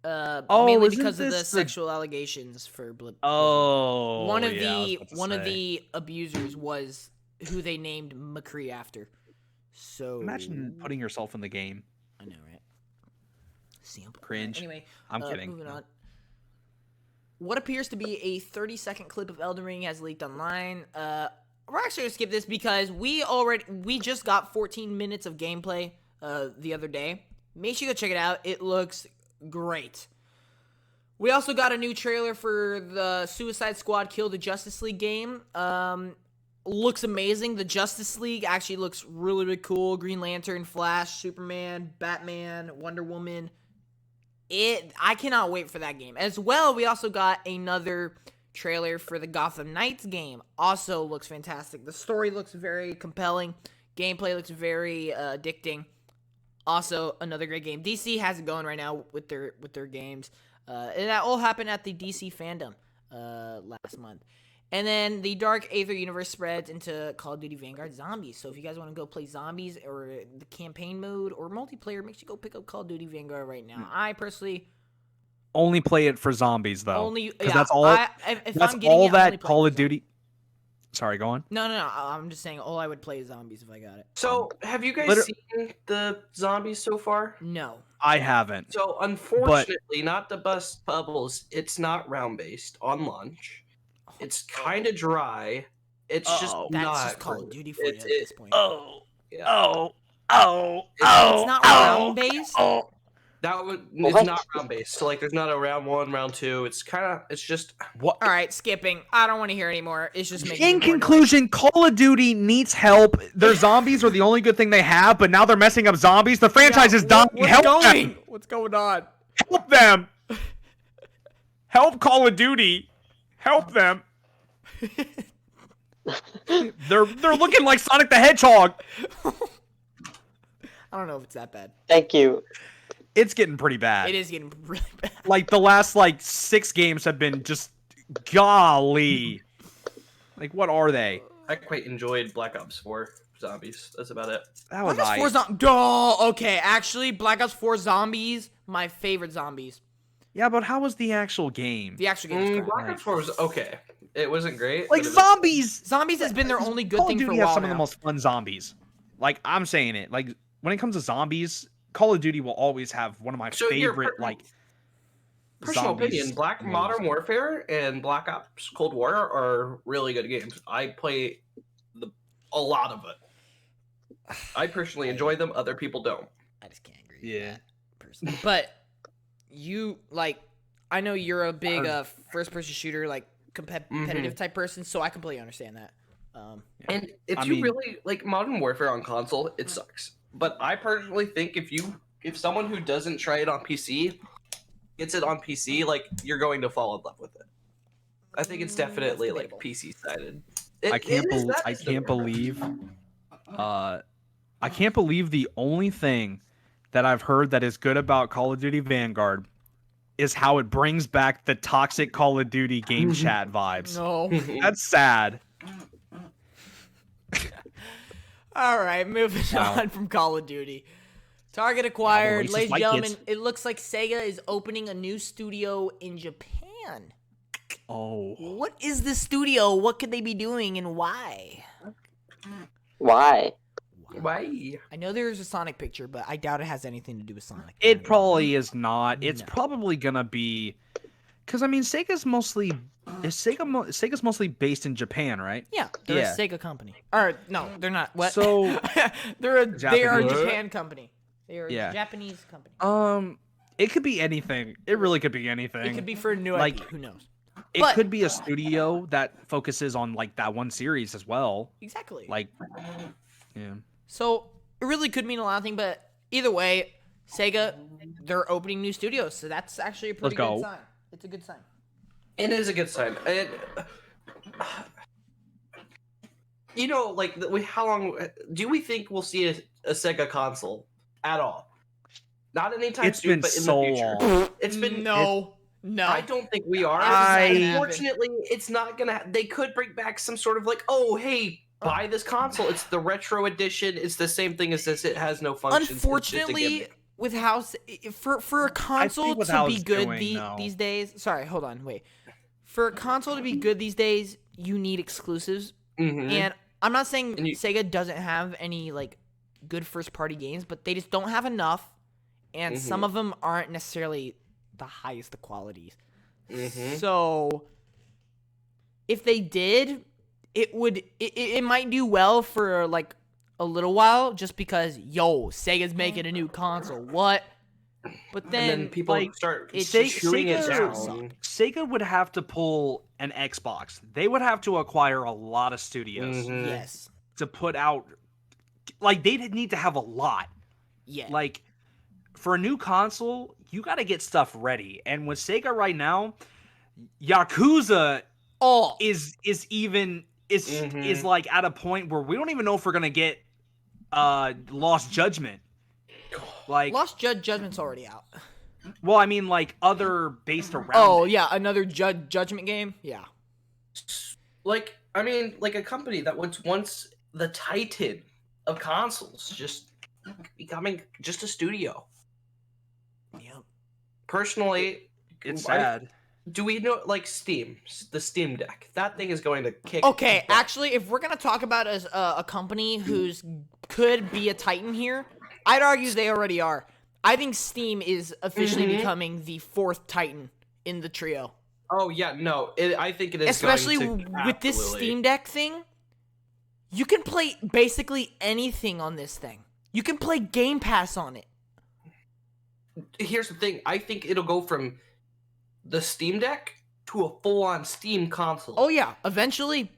Mainly isn't because of the this sexual allegations for Oh. one of yeah, I was the about to one of say. the abusers was who they named McCree after. So Imagine putting yourself in the game. I know, right? Sample. Cringe. Anyway, I'm kidding. Moving on. What appears to be a 30-second clip of Elden Ring has leaked online. We're actually gonna skip this because we just got 14 minutes of gameplay the other day. Make sure you go check it out. It looks great. We also got a new trailer for the Suicide Squad Kill the Justice League game. Looks amazing. The Justice League actually looks really, really cool. Green Lantern, Flash, Superman, Batman, Wonder Woman. I cannot wait for that game. As well, we also got another trailer for the Gotham Knights game. Also looks fantastic. The story looks very compelling. Gameplay looks very addicting. Also, another great game. DC has it going right now with their games. And that all happened at the DC fandom last month. And then the Dark Aether universe spreads into Call of Duty Vanguard Zombies. So if you guys want to go play Zombies or the campaign mode or multiplayer, make sure you go pick up Call of Duty Vanguard right now. I personally Only play it for zombies though. only Because that's all. if That's I'm getting all it, I only that play Call it of for zombies. Duty. Sorry, go on. No. I'm just saying all I would play is Zombies if I got it. So, have you guys Liter- seen the zombies so far? No. I haven't. So, unfortunately, not to bust bubbles, it's not round based on launch. It's kind of dry. It's just Oh. That's not. just Call of great. Duty for you at this point. Oh. Yeah. Oh. It's not round based. Oh. That would. What? It's not round based. So like, there's not a round one, round two. It's kind of. It's just. What? All right, skipping. I don't want to hear anymore. It's just making me In more annoyed. conclusion, Call of Duty needs help. Their zombies are the only good thing they have, but now they're messing up zombies. The franchise is dying. Help them. What's going on? Help them. Help Call of Duty. Help them. They're looking like Sonic the Hedgehog. I don't know if it's that bad. Thank you. It's getting pretty bad. It is getting really bad. Like the last 6 games have been just golly. Like what are they? I quite enjoyed Black Ops 4 Zombies. That's about it. That was Black Ops 4 Zombies. Duh. Okay, actually, Black Ops 4 Zombies, my favorite zombies. Yeah, but how was the actual game? The actual game is crap. Black Ops 4 was okay. It wasn't great. Like but it was- zombies. Zombies has been their only good Call thing of for a Duty while has some now. of the most fun zombies. Like I'm saying it. Like when it comes to zombies, Call of Duty will always have one of my So your favorite personal zombies opinion, Black modes. Modern Warfare and Black Ops Cold War are really good games. I play a lot of it. I personally enjoy them. Other people don't. I just can't agree. Yeah. With that personally. But you like, I know you're a big Heard- first-person shooter, like Mm-hmm. competitive type person, so I completely understand that. And if I you mean- really like Modern Warfare on console, it sucks. But I personally think if someone who doesn't try it on PC gets it on PC, like you're going to fall in love with it. I think it's definitely That's like debatable. PC sided. I can't believe I can't believe the only thing that I've heard that is good about Call of Duty Vanguard is how it brings back the toxic Call of Duty game chat vibes. No. That's sad. All right, moving Wow. on from Call of Duty. Target acquired. racist Ladies and white gentlemen, kids. it looks like Sega is opening a new studio in Japan. Oh. What is this studio? What could they be doing and why? Why? Why? I know there's a Sonic picture, but I doubt it has anything to do with Sonic. It probably is not. It's No. probably gonna be, because I mean, Sega's mostly based in Japan, right? Yeah, they're Yeah. a Sega company. Or no, they're not. What? So- they are a Japanese. Japan company. They are Yeah. a Japanese company. It could be anything. It really could be anything. It could be for a new like- IP. Who knows? It but- could be a studio that focuses on like that one series as well. Exactly. Like, yeah. So it really could mean a lot of things, but either way, Sega, they're opening new studios, so that's actually a pretty Let's good go. sign. It's a good sign. It is a good sign. You know, like, how long do we think we'll see a Sega console at all? Not anytime It's soon, been but in so the future. long. It's been. no. I don't think we are. I- Unfortunately, it's not gonna. They could bring back some sort of like, oh, hey, buy this console. It's the retro edition. It's the same thing as this. It has no functions. It's just a Unfortunately, gimmick. with how for a console with to how be it's good doing, no. these days. Sorry, hold on, wait. For a console to be good these days, you need exclusives. Mhm. And I'm not saying And you- Sega doesn't have any like good first party games, but they just don't have enough, and some of them aren't necessarily the highest of qualities. Mhm. So if they did, it might do well for like a little while, just because Sega's making a new console. What? But And then, then people like, start it's chewing it Sega- down. Sega would have to pull an Xbox. They would have to acquire a lot of studios Mhm. yes, to put out. Like they'd need to have a lot. yeah, Like for a new console, you got to get stuff ready. And with Sega right now, Yakuza oh, is Mhm. like at a point where we don't even know if we're gonna get Lost Judgment. Like, Lost Judgment's already out. well, I mean, like other based around. Oh it. yeah, another Judgment game. Yeah, Like, I mean, like a company that was once the titan of consoles, just becoming just a studio. yep. Personally, It's I- sad. do we know like Steam, the Steam Deck? That thing is going to kick. Okay, butt. actually, if we're gonna talk about as a company who's could be a titan here, I'd argue they already are. I think Steam is officially Mhm. becoming the fourth titan in the trio. Oh yeah, no, I think it is. Especially going to with this absolutely- Steam Deck thing, you can play basically anything on this thing. You can play Game Pass on it. Here's the thing. I think it'll go from the Steam Deck to a full-on Steam console. Oh yeah, eventually,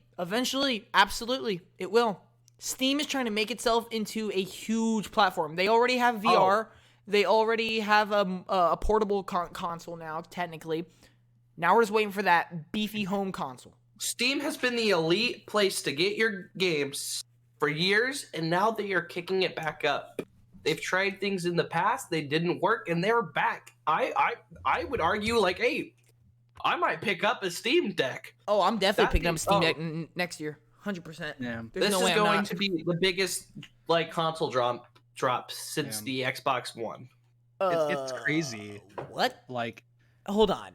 absolutely, it will. Steam is trying to make itself into a huge platform. They already have VR. They already have a portable console now, technically. Now we're just waiting for that beefy home console. Steam has been the elite place to get your games for years, and now they are kicking it back up. They've tried things in the past, they didn't work, and they're back. I would argue like, hey, I might pick up a Steam Deck. Oh, I'm definitely That picking up a means- Steam oh. Deck next year, 100%. Yeah. There's This no is way I'm going not. to be the biggest like console drop since the Xbox One. It's crazy. What? Like, Hold on.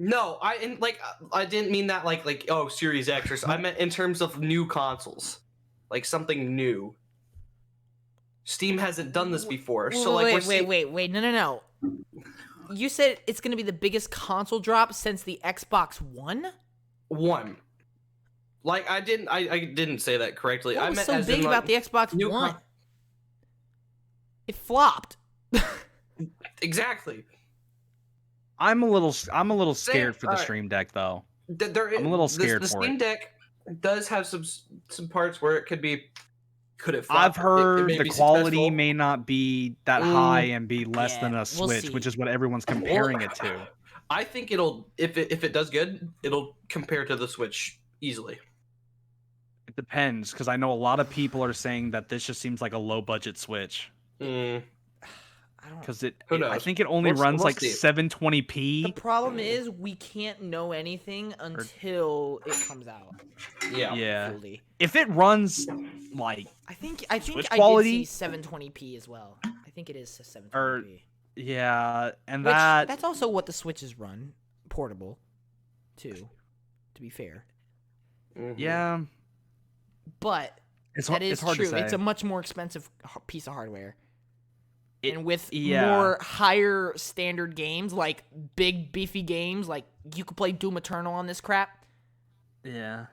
No, I didn't mean that like oh Series X or so. I meant in terms of new consoles, like something new. Steam hasn't done this before, so like Wait. No. You said it's gonna be the biggest console drop since the Xbox One. one. Like I didn't say that correctly. What I was meant so as big in, about the like, Xbox new One? It flopped. Exactly. I'm a little scared for the alright. Stream Deck though. There, I'm a little the, scared the for Steam it. Deck does have some parts where it could it flop? I've heard may the be quality successful. may not be that high Mm, and be less than Yeah, a we'll Switch, see. which is what everyone's comparing it to. I think it'll if it does good, it'll compare to the Switch easily. It depends, because I know a lot of people are saying that this just seems like a low budget Switch. Mm, I don't. Because Who I knows? think it only runs We'll like see. 720p. The problem is we can't know anything until it comes out Yeah. fully. If it runs like I think Switch I quality? did see 720p as well. I think it is 720p. Or yeah, and Which that that's also what the Switches run, portable, too. To be fair, Mhm. yeah, but it's that is it's hard true. to say. It's a much more expensive piece of hardware, and with yeah. more higher standard games, like big beefy games, like you could play Doom Eternal on this crap. Yeah.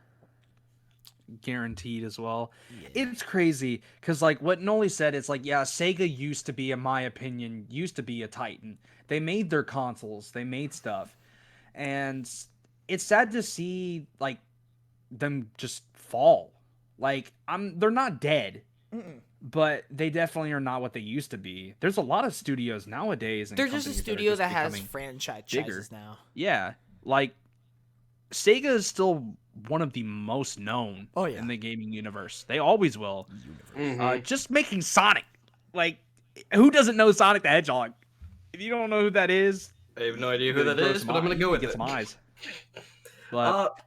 Guaranteed as well. It's crazy because like what Noli said, it's like, yeah, Sega used to be, in my opinion, used to be a titan. They made their consoles, they made stuff. And it's sad to see like them just fall. Like they're not dead. But they definitely are not what they used to be. There's a lot of studios nowadays. And They're just a companies studio that that has becoming franchises bigger. now. Yeah, like Sega is still one of the most known Oh, yeah. in the gaming universe. They always will. Mhm. Just making Sonic. Like, who doesn't know Sonic the Hedgehog? If you don't know who that is, I have no idea who you that grow is, some but I'm gonna eyes- go with get it. some eyes. But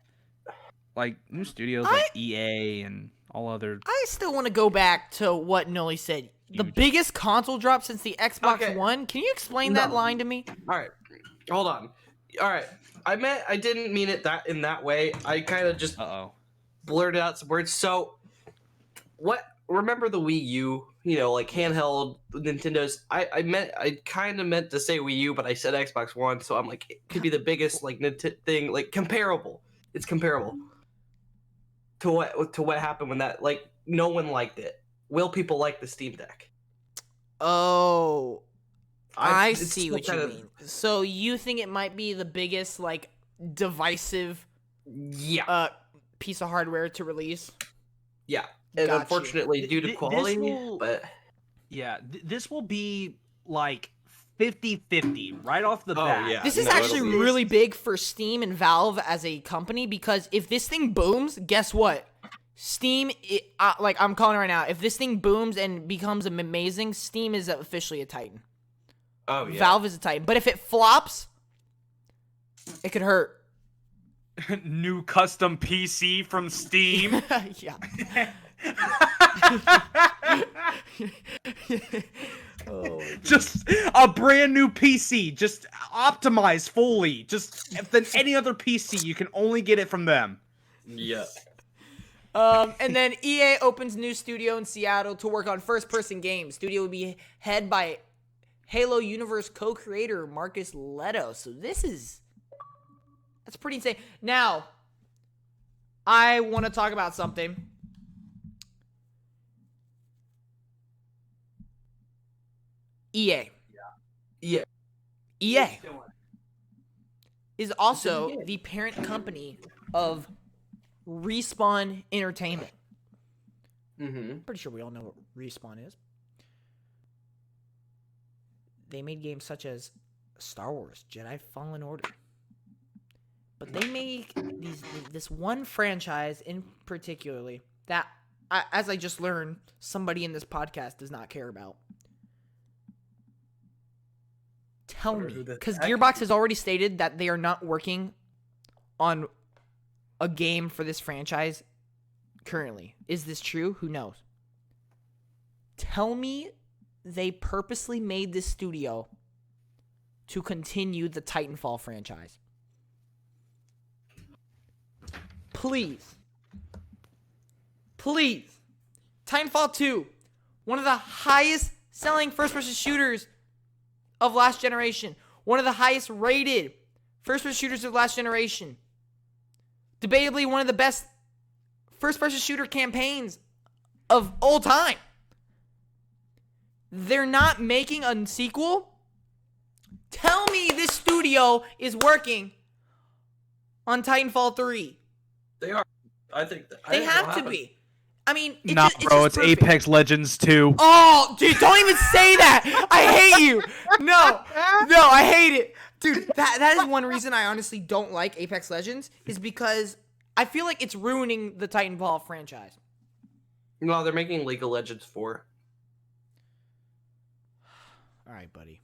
like new studios I- like EA and all other. I still want to go back to what Noli said. The Huge. biggest console drop since the Xbox Okay. One. Can you explain that No. line to me? All right, hold on. All right, I didn't mean it in that way. I kind of just Oh. blurted out some words. So, what? Remember the Wii U? You know, like handheld Nintendo's. I kind of meant to say Wii U, but I said Xbox One. So I'm like, it could be the biggest like thing, like comparable. It's comparable to what happened when that like no one liked it. Will people like the Steam Deck? Oh, I it's see still what you kinda- mean. So you think it might be the biggest like divisive Yeah, piece of hardware to release? yeah. And Got you. unfortunately, due to This quality, will- but Yeah, this will be like 50-50 right off the Oh, bat. yeah. This is No, it'll actually be- really big for Steam and Valve as a company because if this thing booms, guess what? Steam, like I'm calling it right now, if this thing booms and becomes amazing, Steam is officially a titan. oh yeah. Valve is a titan. But if it flops, it could hurt. New custom PC from Steam. Yeah. Oh, Just a brand new PC, just optimized fully. Just than any other PC, you can only get it from them. Yeah. and then EA opens new studio in Seattle to work on first-person games. Studio will be head by Halo Universe co-creator Marcus Leto. So that's pretty insane. Now, I want to talk about something. EA. Yeah. EA is also the parent company of Respawn Entertainment. Mm-hmm. Pretty sure we all know what Respawn is. They made games such as Star Wars, Jedi Fallen Order. But they make this one franchise in particularly that, as I just learned, somebody in this podcast does not care about. Tell Wonder me, who the because heck- Gearbox has already stated that they are not working on a game for this franchise currently. Is this true? Who knows? Tell me they purposely made this studio to continue the Titanfall franchise. Please. Please. Titanfall 2, one of the highest selling first-person shooters of last generation. One of the highest rated first-person shooters of last generation. Debatably one of the best first-person shooter campaigns of all time. they're not making a sequel. Tell me this studio is working on Titanfall 3. They are. I think that, They have to be. I mean, Nah, bro, it's perfect. Apex Legends 2. Oh, dude, don't even say that. I hate you. No, I hate it. Dude, that is one reason I honestly don't like Apex Legends, is because I feel like it's ruining the Titanfall franchise. No, they're making League of Legends 4. All right, buddy.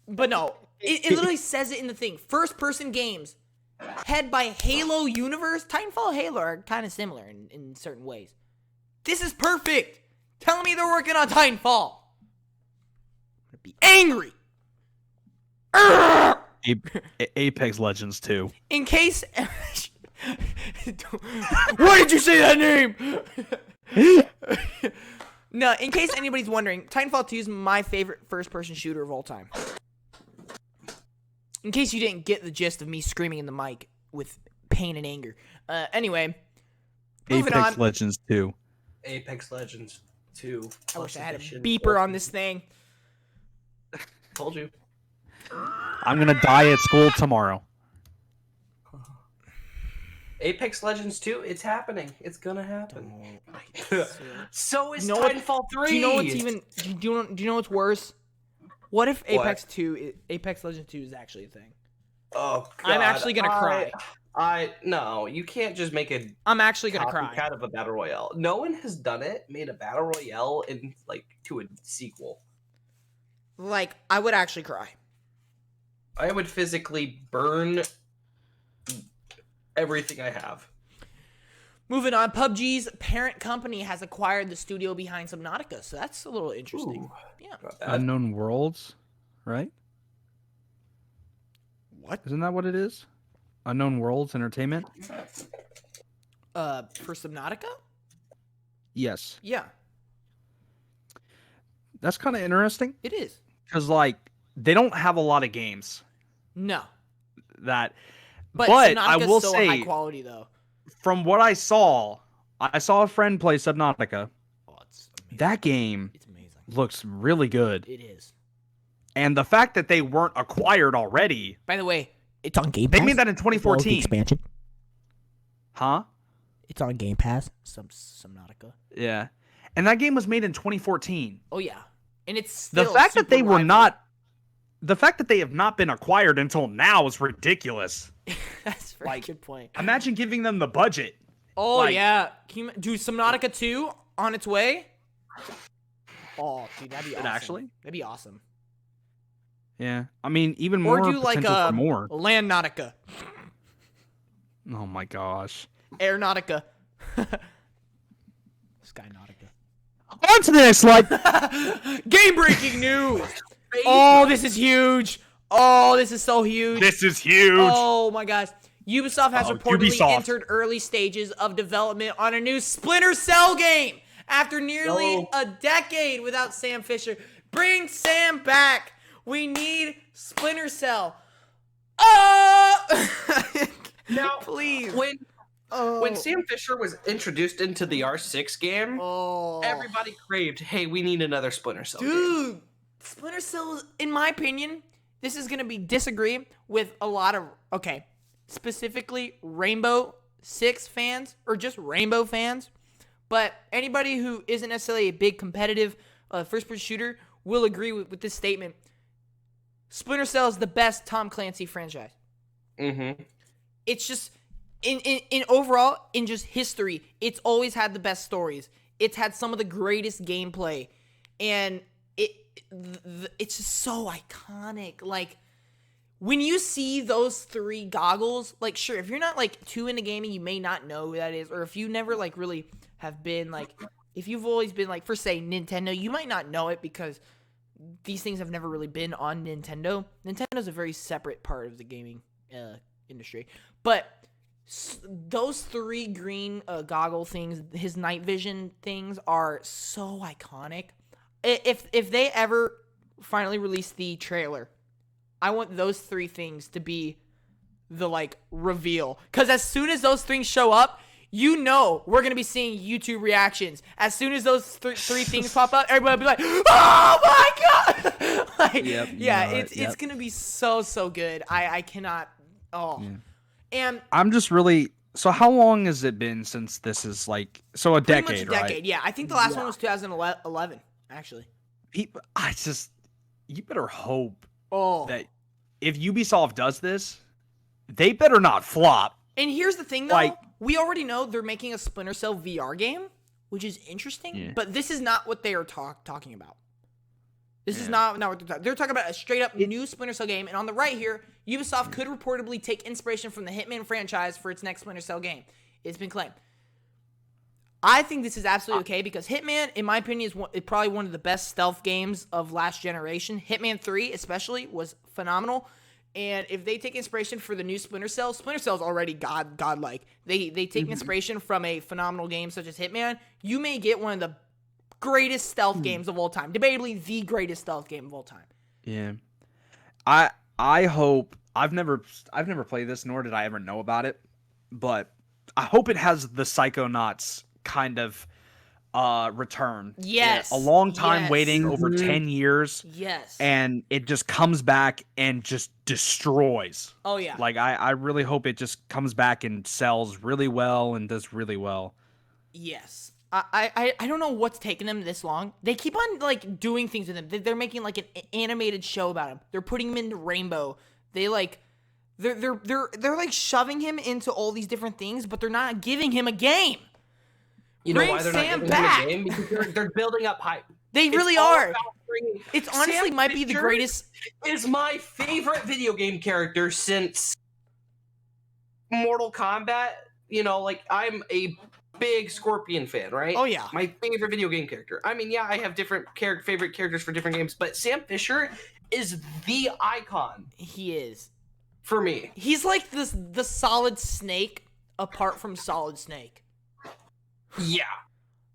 But no, it literally says it in the thing. First-person games, head by Halo Universe. Titanfall and Halo are kind of similar in certain ways. This is perfect. Tell me they're working on Titanfall. I'm gonna be angry. Apex Legends 2. In case... Why did you say that name? No, in case anybody's wondering, Titanfall 2 is my favorite first-person shooter of all time. In case you didn't get the gist of me screaming in the mic with pain and anger. Anyway, moving Apex on. Legends 2. Apex Legends 2. I wish I had a Edition. beeper on this thing. Told you. I'm gonna die at school tomorrow. Apex Legends 2, it's happening. It's gonna happen. So is You know what- Titanfall 3. Do you know what's even? Do you know what's worse? What if Apex Legends 2 is actually a thing? Oh, God. I'm actually gonna cry. No, you can't just make a I'm actually gonna cry. copycat of a battle royale. No one has done it. Made a battle royale to a sequel. Like, I would actually cry. I would physically burn everything I have. Moving on, PUBG's parent company has acquired the studio behind Subnautica, so that's a little interesting. Ooh. Yeah. Not bad. Unknown Worlds, right? What? Isn't that what it is? Unknown Worlds Entertainment? For Subnautica? Yes. Yeah, That's kind of interesting it is. because, like, they don't have a lot of games No. that. But I Subnautica's will still say, high quality, though. from what I saw a friend play Subnautica. Oh, it's amazing. That game It's amazing. looks really good. It is. And the fact that they weren't acquired already, By the way, it's on Game Pass. they made that in as well as the 2014. expansion. Huh? It's on Game Pass. Subnautica. Yeah. And that game was made in 2014. Oh yeah, and it's The still fact that super they were lively. not, the fact that they have not been acquired until now is ridiculous. That's a very good point. Imagine giving them the budget. Oh like- yeah, dude, Subnautica 2 on its way. Oh, dude, that'd be awesome. Actually? That'd be awesome. Yeah. I mean, even more Or do like potential for more. Landnautica, Oh my gosh. Aeronautica, Skynautica. On to the next slide. Game breaking news. Oh, this is huge. Oh, this is so huge. This is huge. Oh my gosh. Ubisoft has reportedly Ubisoft. entered early stages of development on a new Splinter Cell game after nearly a decade without Sam Fisher. Bring Sam back. We need Splinter Cell. Oh! Now, Please. when Sam Fisher was introduced into the R6 game, Oh. everybody craved, hey, we need another Splinter Cell game. Dude, Splinter Cell, in my opinion, this is going to be disagree with a lot of, okay, specifically Rainbow Six fans or just Rainbow fans. But anybody who isn't necessarily a big competitive first-person shooter will agree with this statement. Splinter Cell is the best Tom Clancy franchise. Mm-hmm. It's just, in overall, in just history, it's always had the best stories. It's had some of the greatest gameplay. And it's just so iconic. Like, when you see those three goggles, like, sure, if you're not, like, too into gaming, you may not know who that is. Or if you never, like, really have been, like, if you've always been, like, for, say, Nintendo, you might not know it because these things have never really been on Nintendo. Nintendo's a very separate part of the gaming industry. But those three green goggle things, his night vision things, are so iconic. If they ever finally release the trailer, I want those three things to be the, like, reveal. Because as soon as those things show up, you know we're gonna be seeing YouTube reactions as soon as those three things pop up. Everybody will be like, "Oh my god!" Like, Yep, yeah, you know it's yep. gonna be so good. I cannot. Oh, Yeah. and I'm just really. So how long has it been since this is like? So a pretty decade, much a right? decade. Yeah, I think the last one was 2011, actually. People, you better hope Oh, that if Ubisoft does this, they better not flop. and here's the thing, though. Like- We already know they're making a Splinter Cell VR game, which is interesting. Yeah. But this is not what they are talking about. This is Yeah. not what they're talking. They're talking about a straight up new Splinter Cell game. And on the right here, Ubisoft could reportedly take inspiration from the Hitman franchise for its next Splinter Cell game. It's been claimed. I think this is absolutely okay because Hitman, in my opinion, is probably one of the best stealth games of last generation. Hitman 3, especially, was phenomenal. And if they take inspiration for the new Splinter Cell is already godlike. They take inspiration from a phenomenal game such as Hitman. You may get one of the greatest stealth games of all time. Debatably the greatest stealth game of all time. Yeah. I hope I've never played this, nor did I ever know about it, but I hope it has the Psychonauts kind of return. Yes. A long time Yes. waiting, over Mhm. 10 years, Yes. and it just comes back and just destroys. Oh yeah. Like I really hope it just comes back and sells really well and does really well. Yes. I don't know what's taking them this long. They keep on like doing things with them. They're making like an animated show about him. They're putting him into Rainbow. They're like shoving him into all these different things, but they're not giving him a game. You know Bring why they're Sam not giving back. him a game? Because they're building up hype. They It's really all are. about bringing- It's honestly Sam might be the Fisher greatest. Is my favorite video game character since Mortal Kombat. You know, like I'm a big Scorpion fan, right? Oh yeah. My favorite video game character. I mean, yeah, I have different favorite characters for different games, but Sam Fisher is the icon He is. for me. He's like the Solid Snake apart from Solid Snake. Yeah.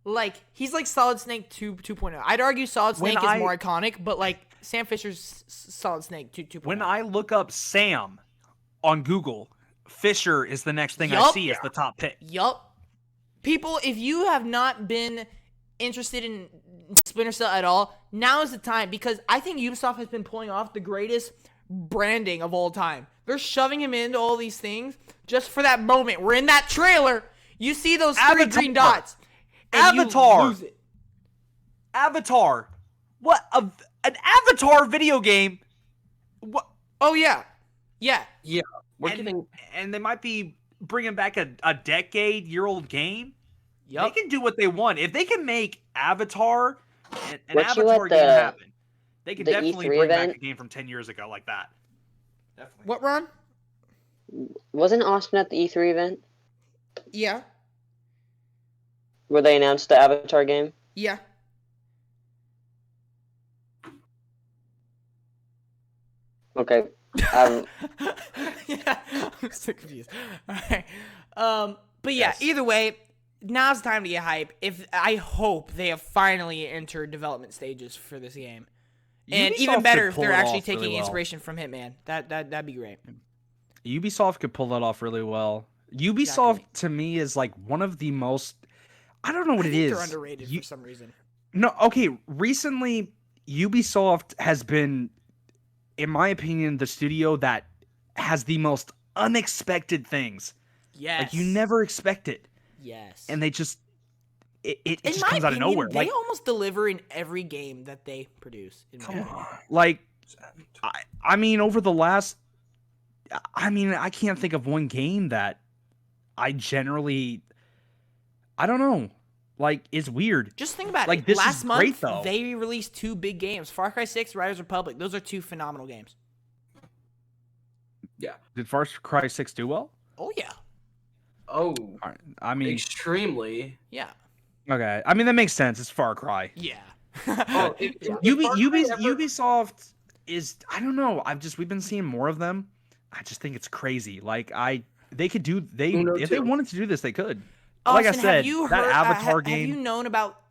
Like he's like Solid Snake 2.0. I'd argue Solid When Snake is I- more iconic, but like Sam Fisher's Solid Snake 2.0. When I look up Sam on Google, Fisher is the next thing I Yup. see as the top pick. Yup. People, if you have not been interested in Splinter Cell at all, now is the time because I think Ubisoft has been pulling off the greatest branding of all time. They're shoving him into all these things just for that moment. We're in that trailer. You see those three Avatar. green dots. And you Avatar. lose it. Avatar. What an Avatar video game? What? Oh yeah. Yeah. We're and, getting and they might be bringing back a decade-year-old game. Yup. They can do what they want. If they can make Avatar, an Weren't you Avatar at game the- happen, they can the definitely E3 bring back event? a game from 10 years ago like that. Definitely. What, Ron? Wasn't Austin at the E3 event Yeah. where they announced the Avatar game? Yeah. Okay. Yeah, I'm so confused. All right. But yeah, Yes. either way, now's the time to get hype. If I hope they have finally entered development stages for this game, and Ubisoft even could better if pull they're it actually off really taking well. inspiration from Hitman. That'd be great. Ubisoft could pull that off really well. Ubisoft Exactly. to me is like one of the most. I don't know what I it think is. they're underrated You- for some reason. No, okay. Recently, Ubisoft has been, in my opinion, the studio that has the most unexpected things. Yes. Like you never expect it, Yes. and they just it in just my comes out of opinion, nowhere. they Like almost deliver in every game that they produce. In my Come opinion. on. like I mean over the last I mean I can't think of one game that I generally I don't know. Like it's weird. Just think about Like, it. this is Last great, month, though. they released 2 big games: Far Cry 6, Riders Republic. Those are 2 phenomenal games. Did Far Cry 6 do well? Oh yeah, Oh, All right. I mean, extremely. yeah, okay. I mean that makes sense. It's Far Cry. yeah. Oh, if Ubisoft is I don't know. We've been seeing more of them. I just think it's crazy. Like they could do Uno if they too. wanted to do this, they could. Like I Austin, said, have you that heard, Avatar have game. you known about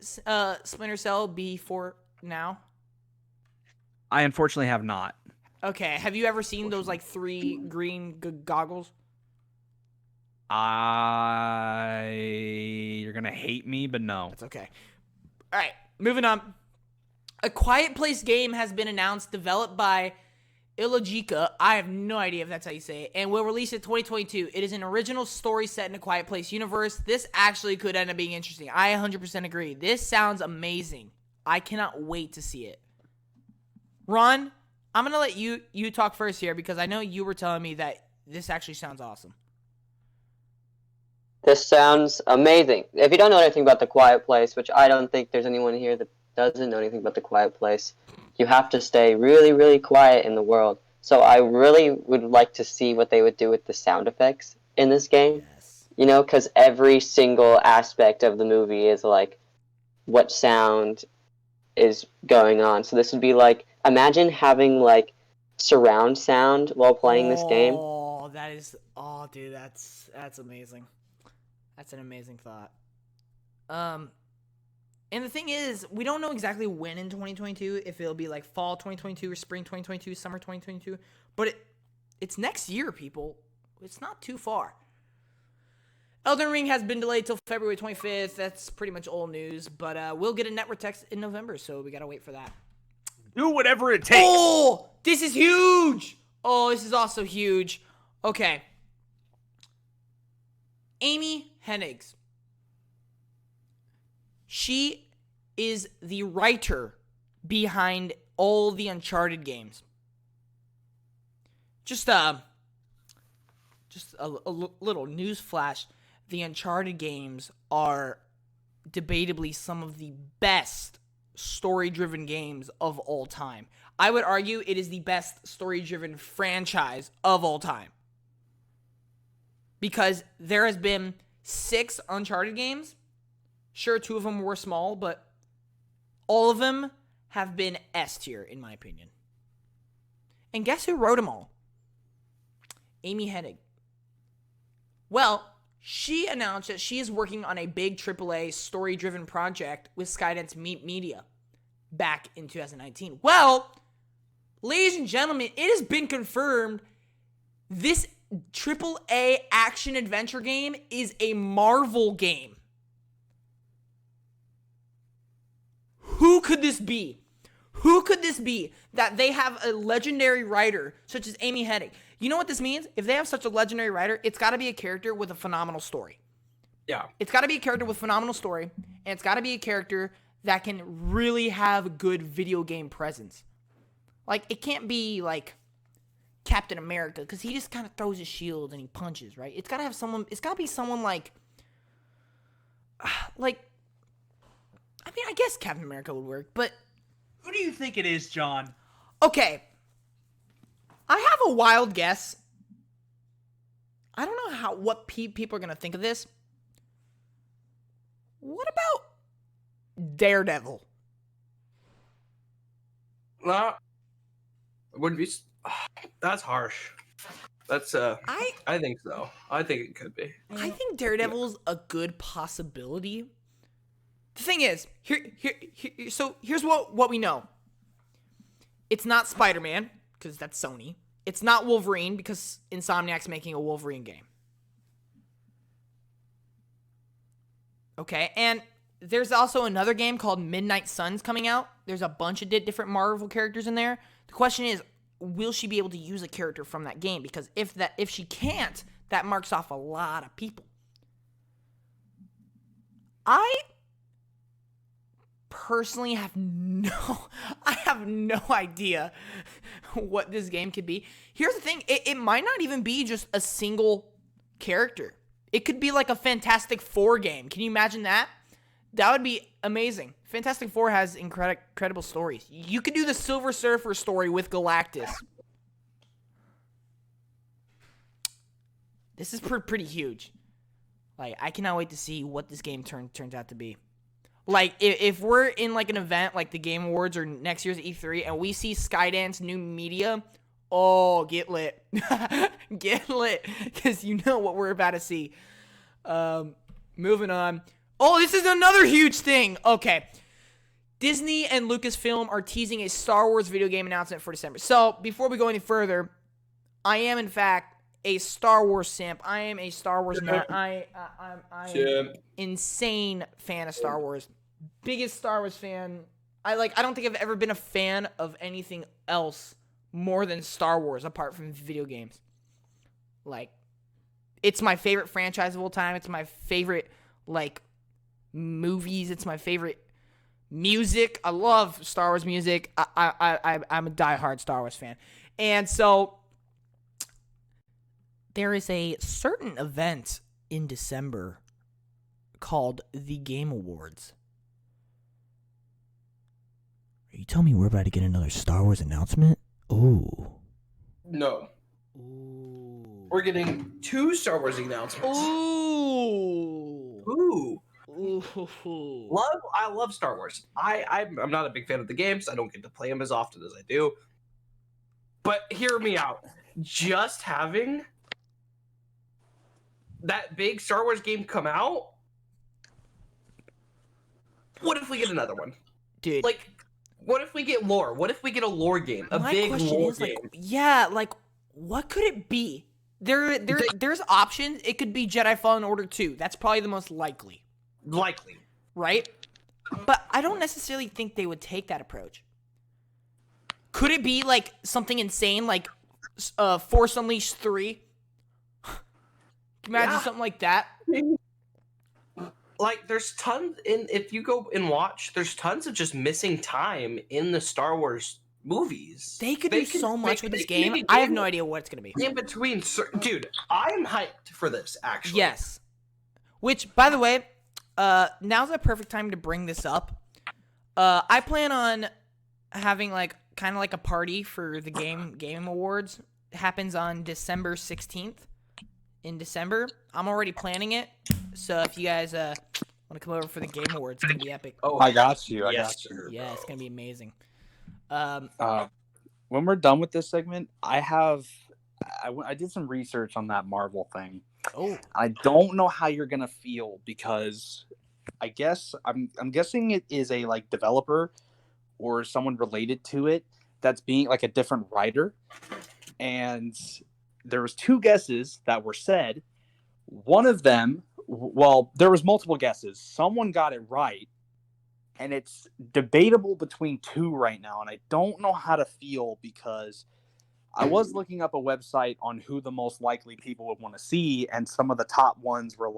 Splinter Cell before now? I unfortunately have not. Okay. Have you ever seen those like 3 green goggles? You're gonna hate me, but no. That's okay. All right, moving on. A Quiet Place game has been announced, developed by Illogica. I have no idea if that's how you say it, and will release in 2022. It is an original story set in a Quiet Place universe. This actually could end up being interesting. I 100% agree. This sounds amazing. I cannot wait to see it. Ron, I'm gonna let you talk first here because I know you were telling me that this actually sounds awesome. This sounds amazing. If you don't know anything about The Quiet Place, which I don't think there's anyone here that doesn't know anything about The Quiet Place, you have to stay really, really quiet in the world. So I really would like to see what they would do with the sound effects in this game. Yes. You know, because every single aspect of the movie is like what sound is going on. So this would be like, imagine having like surround sound while playing this game. Dude, that's amazing. That's an amazing thought. And the thing is, we don't know exactly when in 2022, if it'll be like fall 2022 or spring 2022, summer 2022, but it's next year, people. It's not too far. Elden Ring has been delayed till February 25th. That's pretty much old news, but we'll get a network text in November, so we gotta wait for that. Do whatever it takes. Oh, this is huge. Oh, this is also huge. Okay. Amy Hennig. She is the writer behind all the Uncharted games. Just a little news flash. The Uncharted games are debatably some of the best story-driven games of all time. I would argue it is the best story-driven franchise of all time. Because there has been 6 Uncharted games. Sure, 2 of them were small, but all of them have been S tier, in my opinion. And guess who wrote them all? Amy Hennig. Well, she announced that she is working on a big AAA story-driven project with Skydance Media back in 2019. Well, ladies and gentlemen, it has been confirmed this AAA action-adventure game is a Marvel game. Who could this be? Who could this be that they have a legendary writer such as Amy Hennig? You know what this means? If they have such a legendary writer, it's got to be a character with a phenomenal story. Yeah. It's got to be a character with phenomenal story, and it's got to be a character that can really have good video game presence. Like, it can't be like Captain America, because he just kind of throws his shield and he punches, right? It's got to have someone, it's got to be someone like, I mean, I guess Captain America would work, but Who do you think it is, John? okay. I have a wild guess. I don't know what people are going to think of this. What about Daredevil? No, would be. That's harsh. That's I think so. I think it could be. I think Daredevil's a good possibility. The thing is, so here's what we know. It's not Spider-Man, because that's Sony. It's not Wolverine, because Insomniac's making a Wolverine game. Okay, and there's also another game called Midnight Suns coming out. There's a bunch of different Marvel characters in there. The question is, will she be able to use a character from that game? Because if she can't, that marks off a lot of people. I personally have no idea what this game could be. Here's the thing, it might not even be just a single character. It could be like a Fantastic Four game. Can you imagine that? That would be amazing. Fantastic Four has incredible stories. You could do the Silver Surfer story with Galactus. This is pretty huge. Like, I cannot wait to see what this game turns out to be. Like, if we're in, like, an event like the Game Awards or next year's E3 and we see Skydance new media, oh, get lit. Get lit. Because you know what we're about to see. Moving on. Oh, this is another huge thing. Okay. Disney and Lucasfilm are teasing a Star Wars video game announcement for December. So, before we go any further, I am, in fact, a Star Wars simp. I am a Star Wars nut. I'm Simp. insane fan of Star Wars. Biggest Star Wars fan. I don't think I've ever been a fan of anything else more than Star Wars apart from video games. Like, it's my favorite franchise of all time. It's my favorite movies. It's my favorite music. I love Star Wars music. I'm a diehard Star Wars fan. And so there is a certain event in December called the Game Awards. Are you telling me we're about to get another Star Wars announcement? Ooh. No. Ooh. We're getting 2 Star Wars announcements. Ooh. Ooh. Ooh. I love Star Wars. I'm not a big fan of the games. I don't get to play them as often as I do. But hear me out. Just having that big Star Wars game come out. What if we get another one? Dude. Like, what if we get lore? What if we get a lore game? A My big question lore is, game? what could it be? There's options. It could be Jedi Fallen Order 2. That's probably the most likely. Likely. Right? But I don't necessarily think they would take that approach. Could it be like something insane like Force Unleashed 3? Imagine something like that. Like, there's tons if you go and watch, there's tons of just missing time in the Star Wars movies. They could do so much with this game. I have no idea what it's going to be. In between, dude, I'm hyped for this, actually. Yes. Which, by the way, now's the perfect time to bring this up. I plan on having kind of like a party for the Game Awards. It happens on December 16th. In December, I'm already planning it. So if you guys want to come over for the Game Awards, it's gonna be epic. Oh, I got you. yes, I got you. Yeah, it's gonna be amazing. When we're done with this segment, I did some research on that Marvel thing. Oh, I don't know how you're gonna feel because I guess I'm guessing it is a developer or someone related to it that's being a different writer, and there was 2 guesses that were said. One of them, well, there was multiple guesses. Someone got it right, and it's debatable between 2 right now, and I don't know how to feel because I was looking up a website on who the most likely people would want to see, and some of the top ones were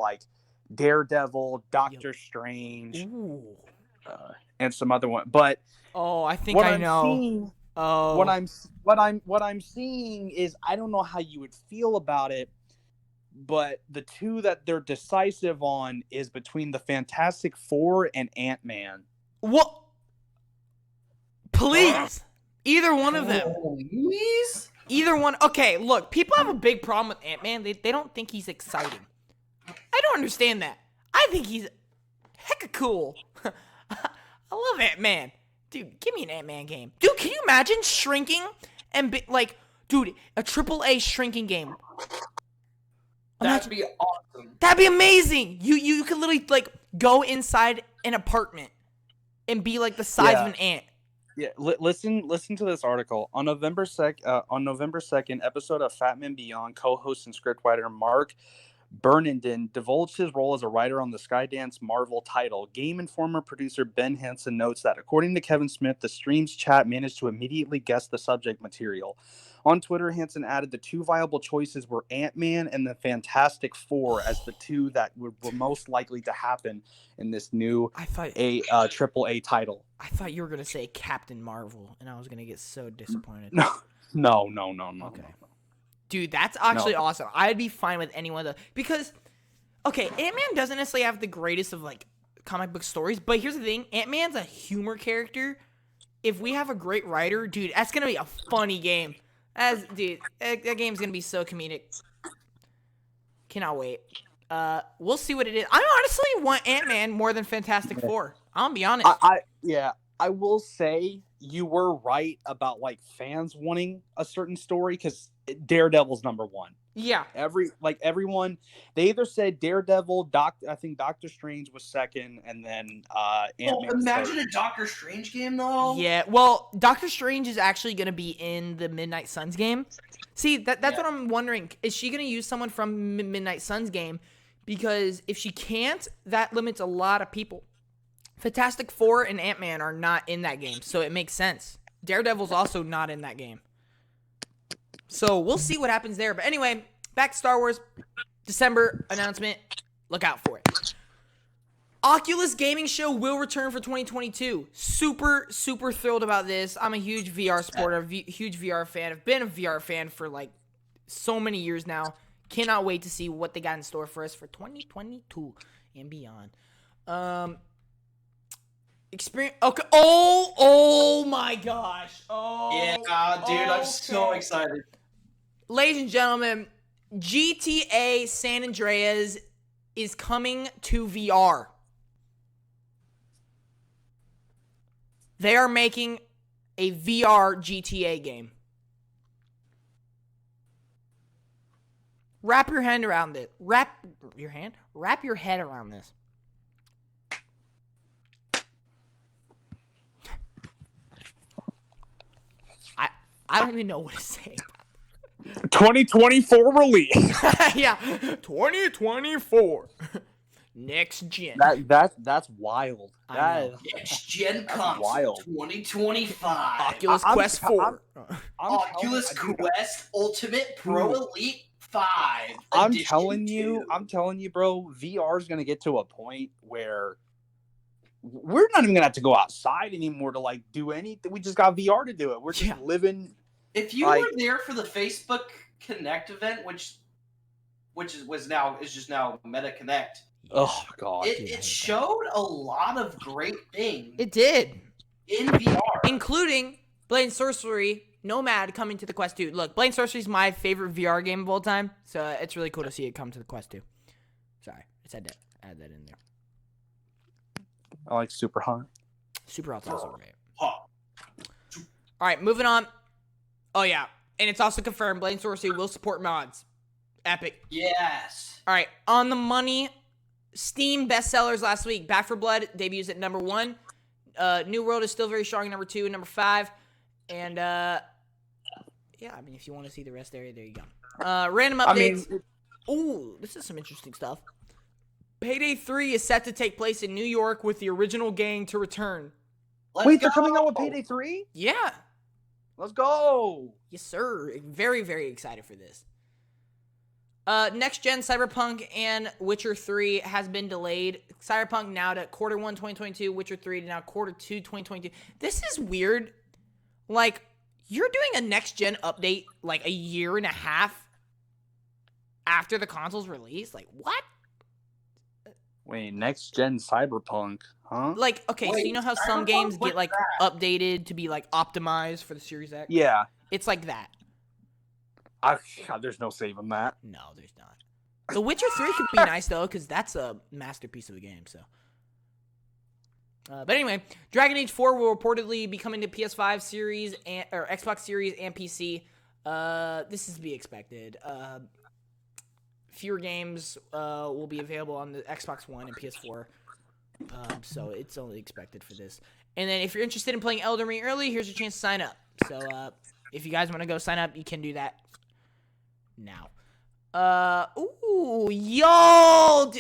Daredevil, Doctor Strange, and some other one. But I think I know. What I'm seeing is I don't know how you would feel about it, but the 2 that they're decisive on is between the Fantastic Four and Ant-Man. What? Please, either one of them. Please? Either one. Okay, look, people have a big problem with Ant-Man. They don't think he's exciting. I don't understand that. I think he's hecka cool. I love Ant-Man. Dude, give me an Ant-Man game. Dude, can you imagine shrinking and be dude, a AAA shrinking game? That'd be awesome. That'd be amazing. You could literally go inside an apartment and be the size of an ant. Yeah, listen to this article. On November 2nd, episode of Fat Man Beyond, co-host and scriptwriter Mark Bernardin divulged his role as a writer on the Skydance Marvel title. Game Informer producer Ben Hansen notes that, according to Kevin Smith, the stream's chat managed to immediately guess the subject material. On Twitter, Hansen added the 2 viable choices were Ant-Man and the Fantastic Four as the 2 that were most likely to happen in this new AAA title. I thought you were gonna say Captain Marvel, and I was gonna get so disappointed. No. Okay. Dude, that's actually awesome. I'd be fine with any one of those. Because, okay, Ant-Man doesn't necessarily have the greatest of, comic book stories. But here's the thing. Ant-Man's a humor character. If we have a great writer, dude, that's going to be a funny game. Dude, that game's going to be so comedic. Cannot wait. We'll see what it is. I honestly want Ant-Man more than Fantastic Four. I'm going to be honest. I will say you were right about fans wanting a certain story because Daredevil's number 1. Yeah. Everyone, they either said Daredevil, I think Doctor Strange was second, and then Ant-Man. Imagine a Doctor Strange game though. Yeah. Well, Doctor Strange is actually going to be in the Midnight Suns game. See, that's what I'm wondering. Is she going to use someone from Midnight Suns game? Because if she can't, that limits a lot of people. Fantastic Four and Ant-Man are not in that game, so it makes sense. Daredevil's also not in that game. So we'll see what happens there. But anyway, back to Star Wars. December announcement. Look out for it. Oculus Gaming Show will return for 2022. Super, super thrilled about this. I'm a huge VR supporter, huge VR fan. I've been a VR fan for like so many years now. Cannot wait to see what they got in store for us for 2022 and beyond. Experience. Okay. Oh my gosh. Oh. Yeah, dude, I'm so excited. Ladies and gentlemen, GTA San Andreas is coming to VR. They are making a VR GTA game. Wrap your hand around it. Wrap your head around this. I don't even know what to say. 2024 release. Yeah, 2024. Next gen. That's wild. I That know. is- Next gen That's console wild. 2025. Oculus I'm- Quest 4. Oculus Quest Ultimate Pro Elite 5. I'm Edition telling 2. you, bro, VR is gonna get to a point where we're not even gonna have to go outside anymore to like do anything. We just got VR to do it. We're just Yeah. living. If you like- were there for the Facebook Connect event, which is just now Meta Connect, Oh god. it, dude, I hate it that. showed a lot of great things It did. in VR. Including Blade and Sorcery, Nomad coming to the Quest 2. Look, Blade and Sorcery is my favorite VR game of all time, so it's really cool to see it come to the Quest 2. Sorry, I just had to add that in there. I like Super Hot. Super Hot's also great. Huh. All right, moving on. Oh, yeah. And it's also confirmed Blade and Sorcery will support mods. Epic. Yes. All right, on the money. Steam bestsellers last week. Back 4 Blood debuts at number 1. New World is still very strong at number 2 and number 5. And, yeah, I mean, if you want to see the rest there you go. Random updates. Ooh, this is some interesting stuff. Payday 3 is set to take place in New York with the original gang to return. Let's Wait, they're go. coming out with Payday 3? Yeah. Let's go. Yes, sir. Very, very excited for this. Next gen Cyberpunk and Witcher 3 has been delayed. Cyberpunk now to quarter 1 2022, Witcher 3 to now quarter 2 2022. This is weird. Like, you're doing a next gen update like a year and a half after the console's release? Like, what? Wait, next gen Cyberpunk, huh? Like, okay, so you Wait, know how some Cyberpunk? games What's get like updated to be like optimized for the Series X? Yeah. It's like that. God, there's no saving that. No, there's not. The Witcher 3 could be nice, though, because that's a masterpiece of a game, so. But anyway, Dragon Age 4 will reportedly be coming to PS5 series or Xbox Series and PC. This is to be expected. Fewer games will be available on the Xbox One and PS4. So it's only expected for this. And then if you're interested in playing Elden Ring early, here's your chance to sign up. So if you guys want to go sign up, you can do that now.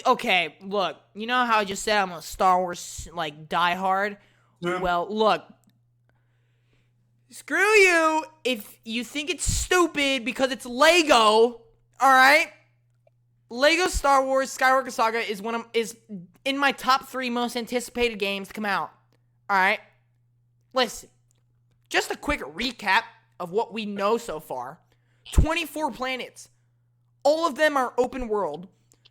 Okay, look, you know how I just said I'm a Star Wars, like, diehard? Yeah. Well, look, screw you if you think it's stupid because it's Lego, alright? Lego Star Wars Skywalker Saga is in my top 3 most anticipated games to come out, alright? Listen, just a quick recap of what we know so far. 24 planets. All of them are open world.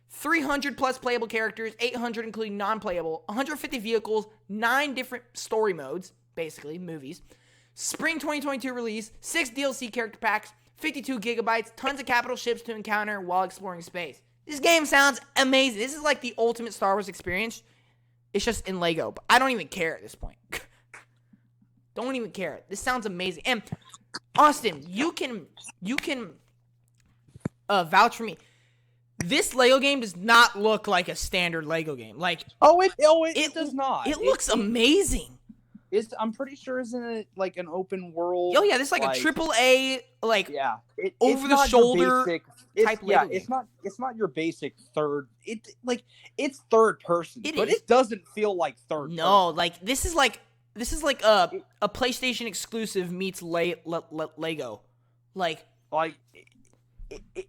300 plus playable characters, 800 including non-playable, 150 vehicles, 9 different story modes, basically, movies. Spring 2022 release, 6 DLC character packs, 52 gigabytes, tons of capital ships to encounter while exploring space. This game sounds amazing. This is like the ultimate Star Wars experience. It's just in Lego, but I don't even care at this point. Don't even care. This sounds amazing. And Austin, you can vouch for me. This Lego game does not look like a standard Lego game. Like, It does not. it looks amazing. I'm pretty sure isn't it like an open world? Oh yeah, this is like a triple A, like yeah, over the shoulder type Lego game. It's not your basic third. It's third person, It but is. it doesn't feel like third. No, person. like this is like a PlayStation exclusive meets Lego, like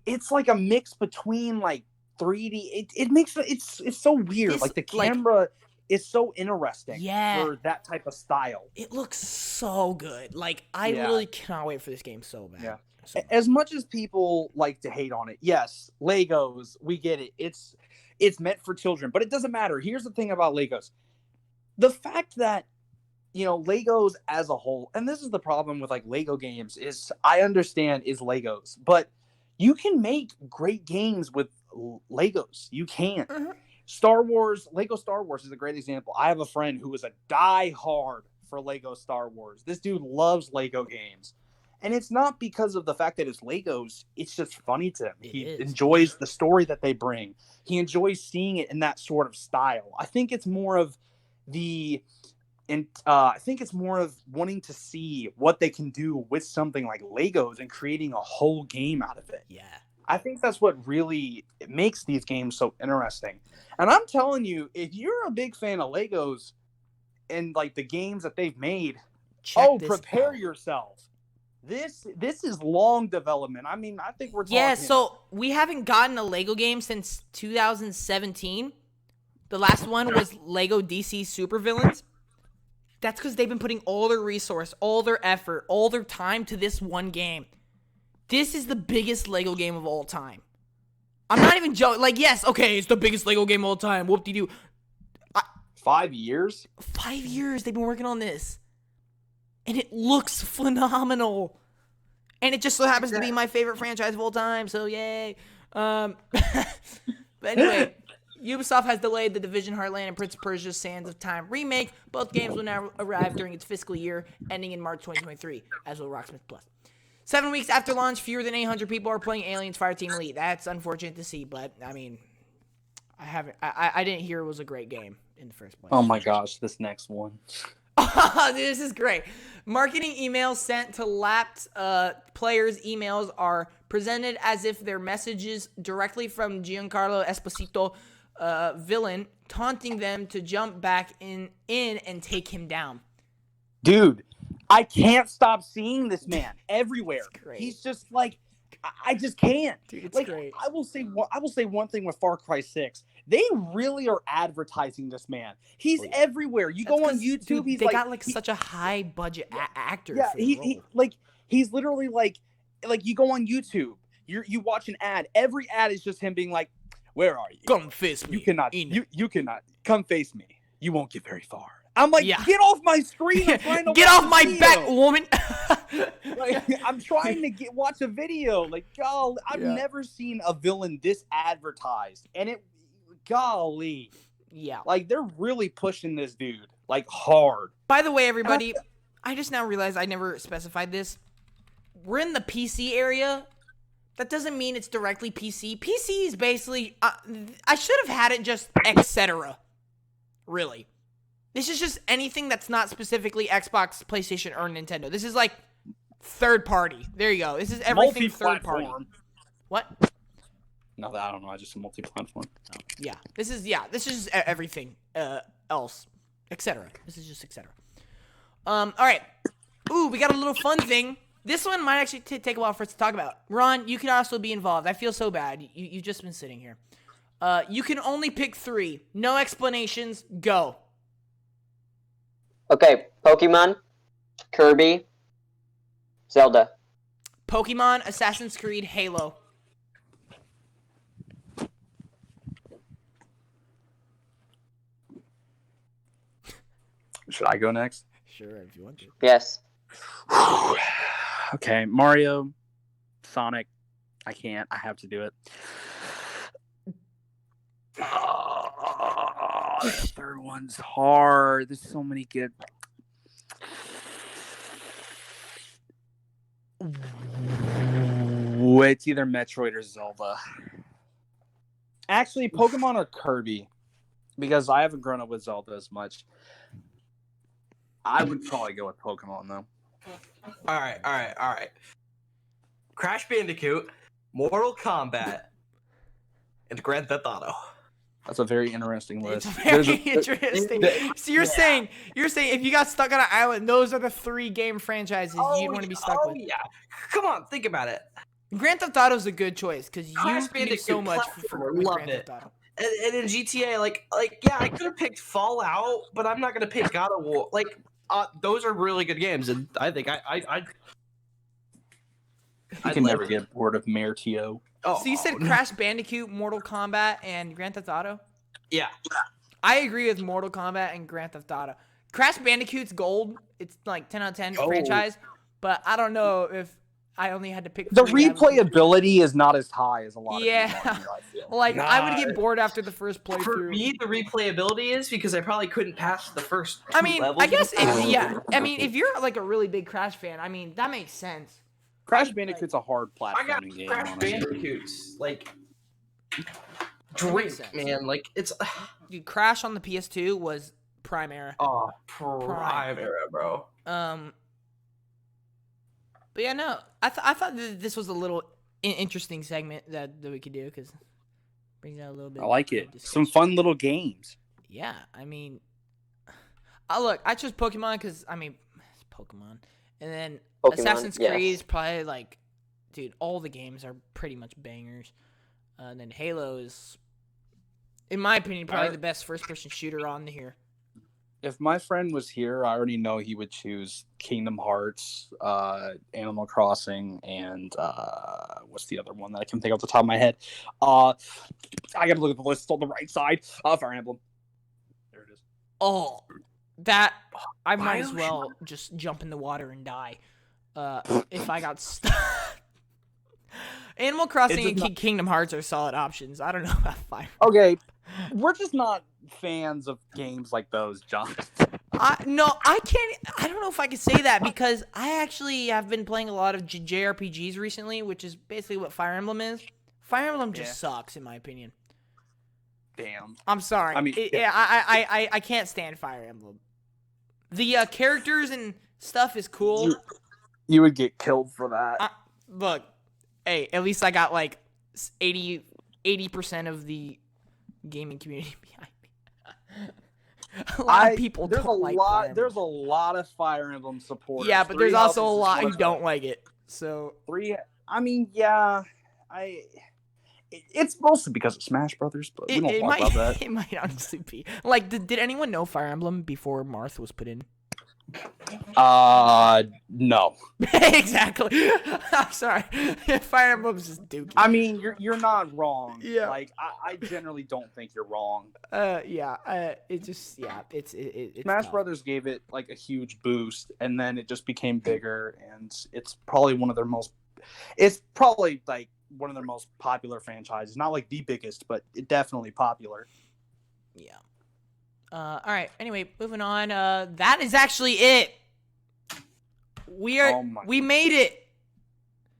it's like a mix between like 3D. It makes it's so weird. This, like the camera is so interesting. Yeah. For that type of style. It looks so good. Like I literally cannot wait for this game so bad. Yeah. So bad. As much as people like to hate on it, yes, Legos, we get it. It's meant for children, but it doesn't matter. Here's the thing about Legos. The fact that Legos as a whole, and this is the problem with like Lego games, is I understand is Legos, but you can make great games with Legos. You can. Mm-hmm. Lego Star Wars is a great example. I have a friend who is a die-hard for Lego Star Wars. This dude loves Lego games. And it's not because of the fact that it's Legos. It's just funny to him. He enjoys the story that they bring. He enjoys seeing it in that sort of style. I think it's more of wanting to see what they can do with something like Legos and creating a whole game out of it. Yeah. I think that's what really makes these games so interesting. And I'm telling you, if you're a big fan of Legos and like the games that they've made, prepare yourself. This is long development. I mean, I think we're talking. Yeah, so we haven't gotten a Lego game since 2017. The last one was Lego DC Supervillains. That's because they've been putting all their resource, all their effort, all their time to this one game. This is the biggest Lego game of all time. I'm not even joking. Like, yes, okay, it's the biggest Lego game of all time. Whoop-de-doo. 5 years? 5 years they've been working on this. And it looks phenomenal. And it just so happens to be my favorite franchise of all time, so yay. But anyway, Ubisoft has delayed The Division Heartland and Prince of Persia Sands of Time remake. Both games will now arrive during its fiscal year, ending in March 2023, as will Rocksmith Plus. 7 weeks after launch, fewer than 800 people are playing Aliens Fireteam Elite. That's unfortunate to see, but, I mean, I didn't hear it was a great game in the first place. Oh my gosh, this next one. This is great. Marketing emails sent to lapped players' emails are presented as if they're messages directly from Giancarlo Esposito, villain, taunting them to jump back in and take him down. Dude, I can't stop seeing this man everywhere. Great. He's just like, I just can't. Dude, it's like, great. I will say one thing with Far Cry 6. They really are advertising this man. He's everywhere. You go on YouTube. Dude, they got like such a high budget actor. Yeah, for the role. he's literally like you go on YouTube. You watch an ad. Every ad is just him being like, "Where are you? Come face me. You cannot. You cannot come face me. You won't get very far." I'm like, Yeah. Get off my screen! I'm trying to get watch off my video. back, woman. Like, I'm trying to watch a video. Like, golly, I've never seen a villain this advertised, and golly, yeah. like they're really pushing this dude like hard. By the way, everybody, I just now realized I never specified this. We're in the PC area. That doesn't mean it's directly PC. PC is basically, I should have had it just etc. Really. This is just anything that's not specifically Xbox, PlayStation, or Nintendo. This is like third party. There you go. This is everything third party. What? No, I don't know. I just multi-platform. Yeah. This is just everything else, etc. This is just etc. All right. Ooh, we got a little fun thing. This one might actually take a while for us to talk about. Ron, you can also be involved. I feel so bad. You've just been sitting here. You can only pick 3. No explanations. Go. Okay, Pokemon, Kirby, Zelda. Pokemon, Assassin's Creed, Halo. Should I go next? Sure, if you want to. Yes. Okay, Mario, Sonic. I can't. I have to do it. The third one's hard. There's so many good. It's either Metroid or Zelda. Actually, Pokemon or Kirby, because I haven't grown up with Zelda as much. I would probably go with Pokemon though. All right. Crash Bandicoot, Mortal Kombat, and Grand Theft Auto. That's a very interesting It's list. very interesting. So you're Yeah. saying if you got stuck on an island, those are the 3 game franchises you'd want to be stuck with. Yeah. Come on, think about it. Grand Theft Auto's a good choice because you Crash can do Bandicoot, so much platformer, with love Grand it. Theft Auto. And in GTA, yeah, I could have picked Fallout, but I'm not gonna pick God of War. Those are really good games, and I think I You can never get bored of Mayor T.O. Oh, So you said no. Crash Bandicoot, Mortal Kombat, and Grand Theft Auto? Yeah. I agree with Mortal Kombat and Grand Theft Auto. Crash Bandicoot's gold. It's like 10 out of 10 Oh. franchise, but I don't know if I only had to pick The 3. replayability is not as high as a lot of Yeah. people argue, I feel. Like, I would Nah. get bored after the first For playthrough. me, the replayability is because I probably couldn't pass the first 2 I mean, levels. I guess, if you're like a really big Crash fan, I mean, that makes sense. Crash Bandicoot's a hard I got platforming game. Crash honestly. Bandicoots. makes Drink, sense. man. It's Dude, Crash on the PS2 was prime era. prime era, bro. But yeah, no, I thought that this was a little interesting segment that we could do because brings out a little bit. I like it. of Some discussion. fun little games. Yeah, I mean, look, I chose Pokemon because it's Pokemon, and then Pokemon, Assassin's yes. Creed is probably like, dude, all the games are pretty much bangers. And then Halo is, in my opinion, probably the best first-person shooter on here. If my friend was here, I already know he would choose Kingdom Hearts, Animal Crossing, and what's the other one that I can think off the top of my head? I gotta look at the list on the right side. Fire Emblem. There it is. Oh, that I might as well just jump in the water and die if I got stuck. Animal Crossing and Kingdom Hearts are solid options. I don't know about Fire. Okay, we're just not fans of games like those, John. I can't. I don't know if I can say that because I actually have been playing a lot of JRPGs recently, which is basically what Fire Emblem is. Fire Emblem just sucks, in my opinion. Damn. I'm sorry. I mean, I can't stand Fire Emblem. The characters and stuff is cool. You would get killed for that. Look, hey, at least I got like 80% of the gaming community behind me. A lot of people don't like Fire Emblem. There's a lot of Fire Emblem supporters. Yeah, but there's also a lot who don't like it. So it's mostly because of Smash Brothers, but we don't talk about that. It might honestly be. Like, did anyone know Fire Emblem before Marth was put in? No. Exactly. I'm sorry. Fire Emblem's just dookie. I mean, you're not wrong. Yeah. Like, I generally don't think you're wrong. It's Smash tough. Brothers gave it like a huge boost, and then it just became bigger, and it's probably one of their most. It's probably like one of their most popular franchises. Not like the biggest, but definitely popular. Yeah. All right. Anyway, moving on. That is actually it. We made it.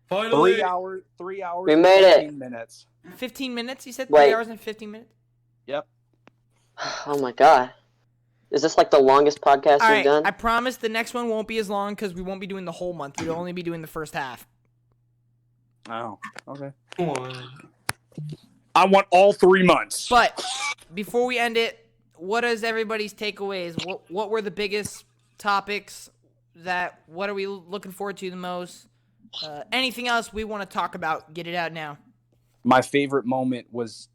Finally. 3 hours. We and made it. 15 minutes. 15 minutes. You said 3 Wait. hours and 15 minutes. Yep. Oh my god. Is this like the longest podcast All we've right. done? I promise the next one won't be as long because we won't be doing the whole month. We'll only be doing the first half. Oh, okay. Come on. I want all 3 months. But before we end it, what is everybody's takeaways? What were the biggest topics? What are we looking forward to the most? Anything else we want to talk about? Get it out now. My favorite moment was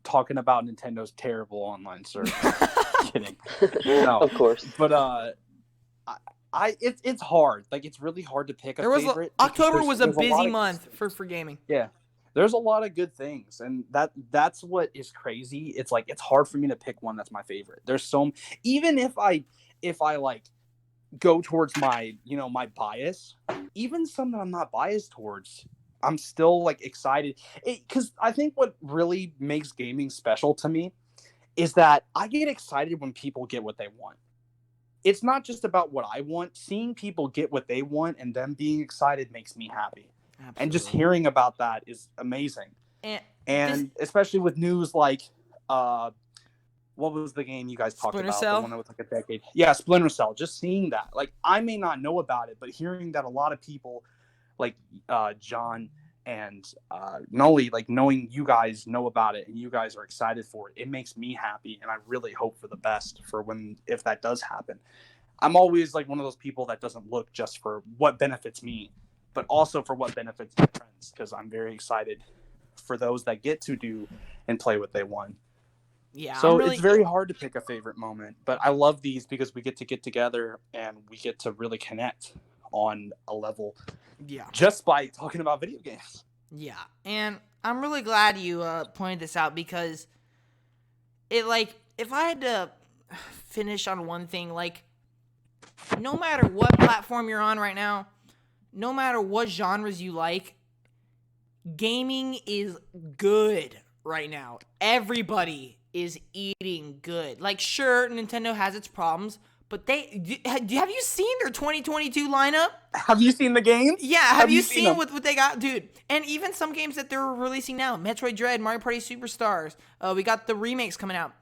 talking about Nintendo's terrible online service. Kidding. No, Of course. but it's hard. Like, it's really hard to pick a favorite. October was a There's lot busy of- month for gaming. Yeah. There's a lot of good things, and that's what is crazy. It's like it's hard for me to pick one that's my favorite. There's even if I like go towards my my bias, even some that I'm not biased towards, I'm still like excited. Because I think what really makes gaming special to me is that I get excited when people get what they want. It's not just about what I want. Seeing people get what they want and them being excited makes me happy. Absolutely. And just hearing about that is amazing. And especially with news like what was the game you guys talked Splinter about? Cell? The one that was like a decade. Yeah, Splinter Cell. Just seeing that, like, I may not know about it, but hearing that a lot of people, like John and Noli, like knowing you guys know about it and you guys are excited for it, it makes me happy, and I really hope for the best for if that does happen. I'm always like one of those people that doesn't look just for what benefits me, but also for what benefits my friends, because I'm very excited for those that get to do and play what they want. Yeah, So I'm really, it's very hard to pick a favorite moment, but I love these because we get together and we get to really connect on a level yeah. just by talking about video games. Yeah, and I'm really glad you pointed this out, because it, like, if I had to finish on one thing, like, no matter what platform you're on right now, no matter what genres you like, gaming is good right now. Everybody is eating good. Like, sure, Nintendo has its problems, but have you seen their 2022 lineup? Have you seen the games? Yeah, have you seen them? what they got, dude? And even some games that they're releasing now, Metroid Dread, Mario Party Superstars. We got the remakes coming out.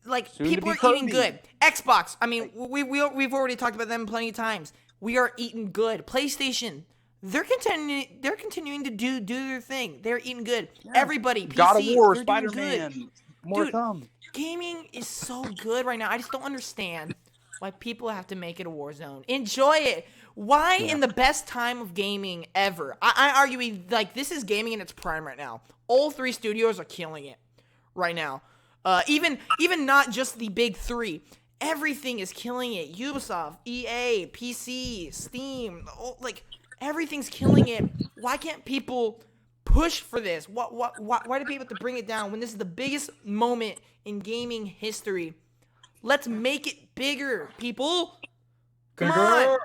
Like, Soon to people be are eating Kirby. good. Xbox, I mean, we've already talked about them plenty of times. We are eating good. PlayStation, they're continuing to do their thing. They're eating good. Yeah. Everybody, PC, God of War, they're doing good. Spider-Man, more Dude, to come. Gaming is so good right now. I just don't understand why people have to make it a war zone. Enjoy it. Why in the best time of gaming ever? I argue, like, this is gaming in its prime right now. All three studios are killing it right now. Even not just the big three. Everything is killing it. Ubisoft, EA, PC, Steam, like, everything's killing it. Why can't people push for this? Why do people have to bring it down when this is the biggest moment in gaming history? Let's make it bigger, people. Come on.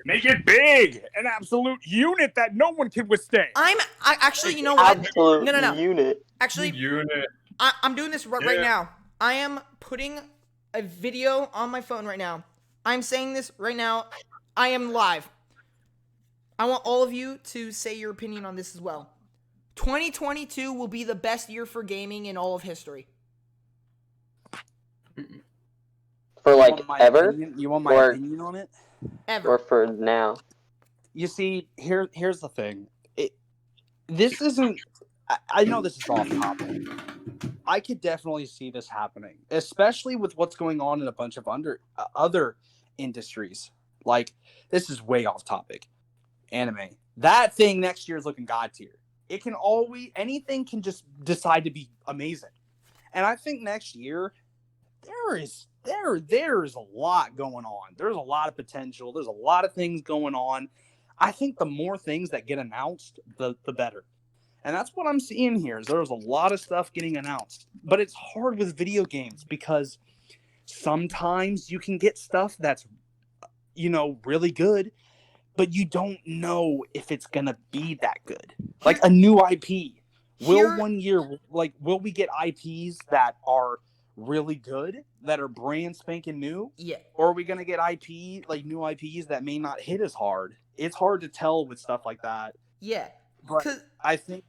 Make it big, an absolute unit that no one can withstand. I actually, you know what? Absolute No. unit. Actually, Unit. I'm doing this right now. I am putting a video on my phone right now. I'm saying this right now. I am live. I want all of you to say your opinion on this as well. 2022 will be the best year for gaming in all of history. For like You want my ever, opinion? You want my Or- opinion on it? Ever. or for now? You see, here's the thing. This isn't. I know this is off topic. I could definitely see this happening, especially with what's going on in a bunch of other industries. Like, this is way off topic. Anime. That thing next year is looking god tier. It can anything can just decide to be amazing. And I think next year there is a lot going on. There's a lot of potential. There's a lot of things going on. I think the more things that get announced, the better. And that's what I'm seeing here. Is there's a lot of stuff getting announced. But it's hard with video games because sometimes you can get stuff that's, really good, but you don't know if it's going to be that good. Like a new IP. Will we get IPs that are really good, that are brand spanking new? Yeah. Or are we going to get new IPs that may not hit as hard? It's hard to tell with stuff like that. Yeah. But I think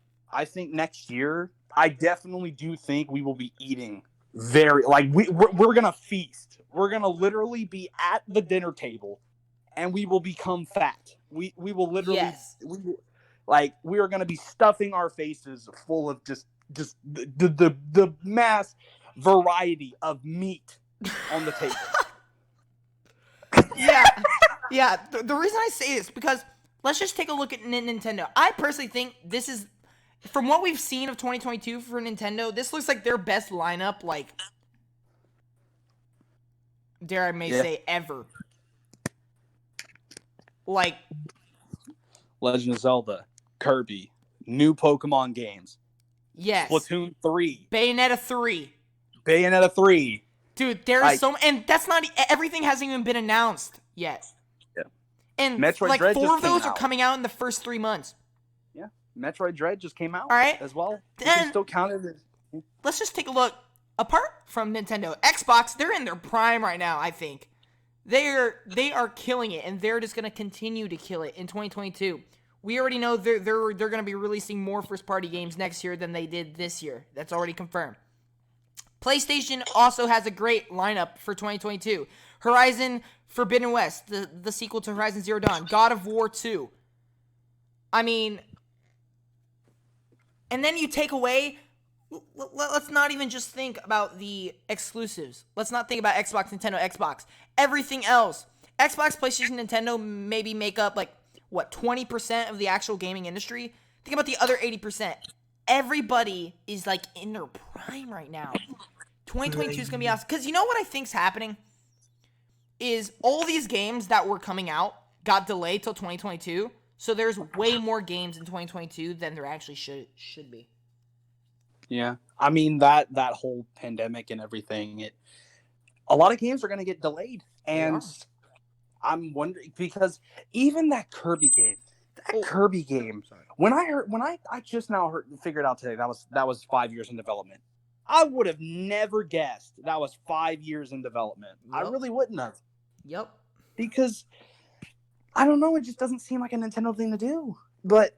next year, I definitely do think we will be eating we're gonna feast. We're gonna literally be at the dinner table, and we will become fat. We will literally we are gonna be stuffing our faces full of just the mass variety of meat on the table. Yeah. The reason I say this because let's just take a look at Nintendo. I personally think this is, from what we've seen of 2022 for Nintendo, this looks like their best lineup, like, dare I may say, ever. Like, Legend of Zelda, Kirby, new Pokemon games. Yes. Splatoon 3. Bayonetta 3. Bayonetta 3. Dude, there is and that's not, everything hasn't even been announced yet. Yeah. And Metroid like Dread 4 just of those came are out. coming out in the first 3 months. Yeah. Metroid Dread just came out. All right. As well. You Then- can still count it as... Let's just take a look. Apart from Nintendo, Xbox, they're in their prime right now, I think. They are killing it, and they're just going to continue to kill it in 2022. We already know they're going to be releasing more first-party games next year than they did this year. That's already confirmed. PlayStation also has a great lineup for 2022. Horizon Forbidden West, the sequel to Horizon Zero Dawn, God of War 2. I mean, and then you take away, let's not even just think about the exclusives. Let's not think about Xbox, Nintendo, Xbox. Everything else. Xbox, PlayStation, Nintendo maybe make up, 20% of the actual gaming industry? Think about the other 80%. Everybody is, in their prime right now. 2022 is going to be awesome. Because you know what I think's happening? Is all these games that were coming out got delayed till 2022. So there's way more games in 2022 than there actually should be. Yeah. I mean, that whole pandemic and everything, a lot of games are going to get delayed. And I'm wondering, because even that Kirby game, when I just now figured out today, that was 5 years in development. I would have never guessed that was 5 years in development. Yep. I really wouldn't have. Yep. Because, I don't know, it just doesn't seem like a Nintendo thing to do. But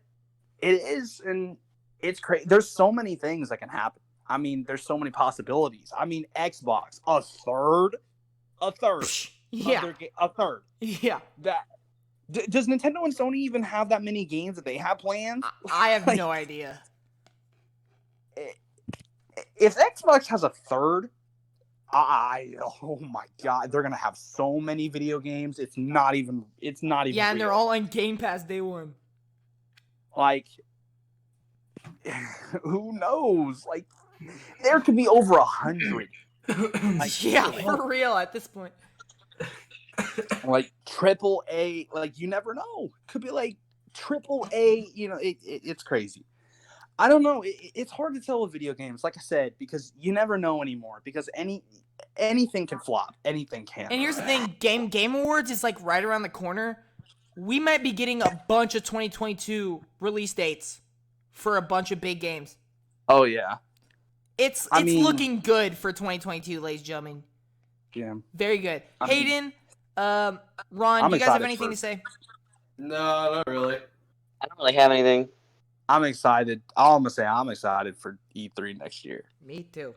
it is, and it's crazy. There's so many things that can happen. I mean, there's so many possibilities. I mean, Xbox, a third. Yeah. A third. Yeah. Does Nintendo and Sony even have that many games that they have planned? I have no idea. If Xbox has a third, oh my god, they're gonna have so many video games. It's not even. Yeah, and real. they're all on Game Pass day one. Like, who knows? Like, there could be over 100. Yeah, for real at this point. Like triple A, like you never know. Could be like triple A. You know, it's crazy. I don't know. It's hard to tell with video games, like I said, because you never know anymore. Because anything can flop, anything can. And here's the thing: Game Awards is right around the corner. We might be getting a bunch of 2022 release dates for a bunch of big games. Oh yeah, it's looking good for 2022, ladies and gentlemen. Yeah, very good. Hayden, Ron, do you guys have anything to say? No, not really. I don't really have anything. I'm excited. All I'm gonna say, I'm excited for E3 next year. Me too.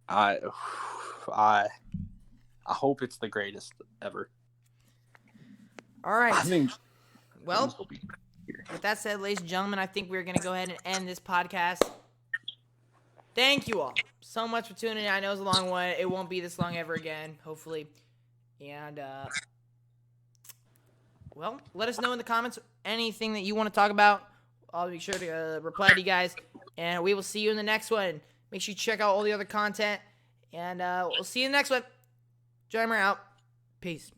I hope it's the greatest ever. All right. I think. Well, with that said, ladies and gentlemen, I think we're gonna go ahead and end this podcast. Thank you all so much for tuning in. I know it's a long one. It won't be this long ever again, hopefully. And well, let us know in the comments anything that you want to talk about. I'll be sure to reply to you guys. And we will see you in the next one. Make sure you check out all the other content. And we'll see you in the next one. G.A.M.E.R out. Peace.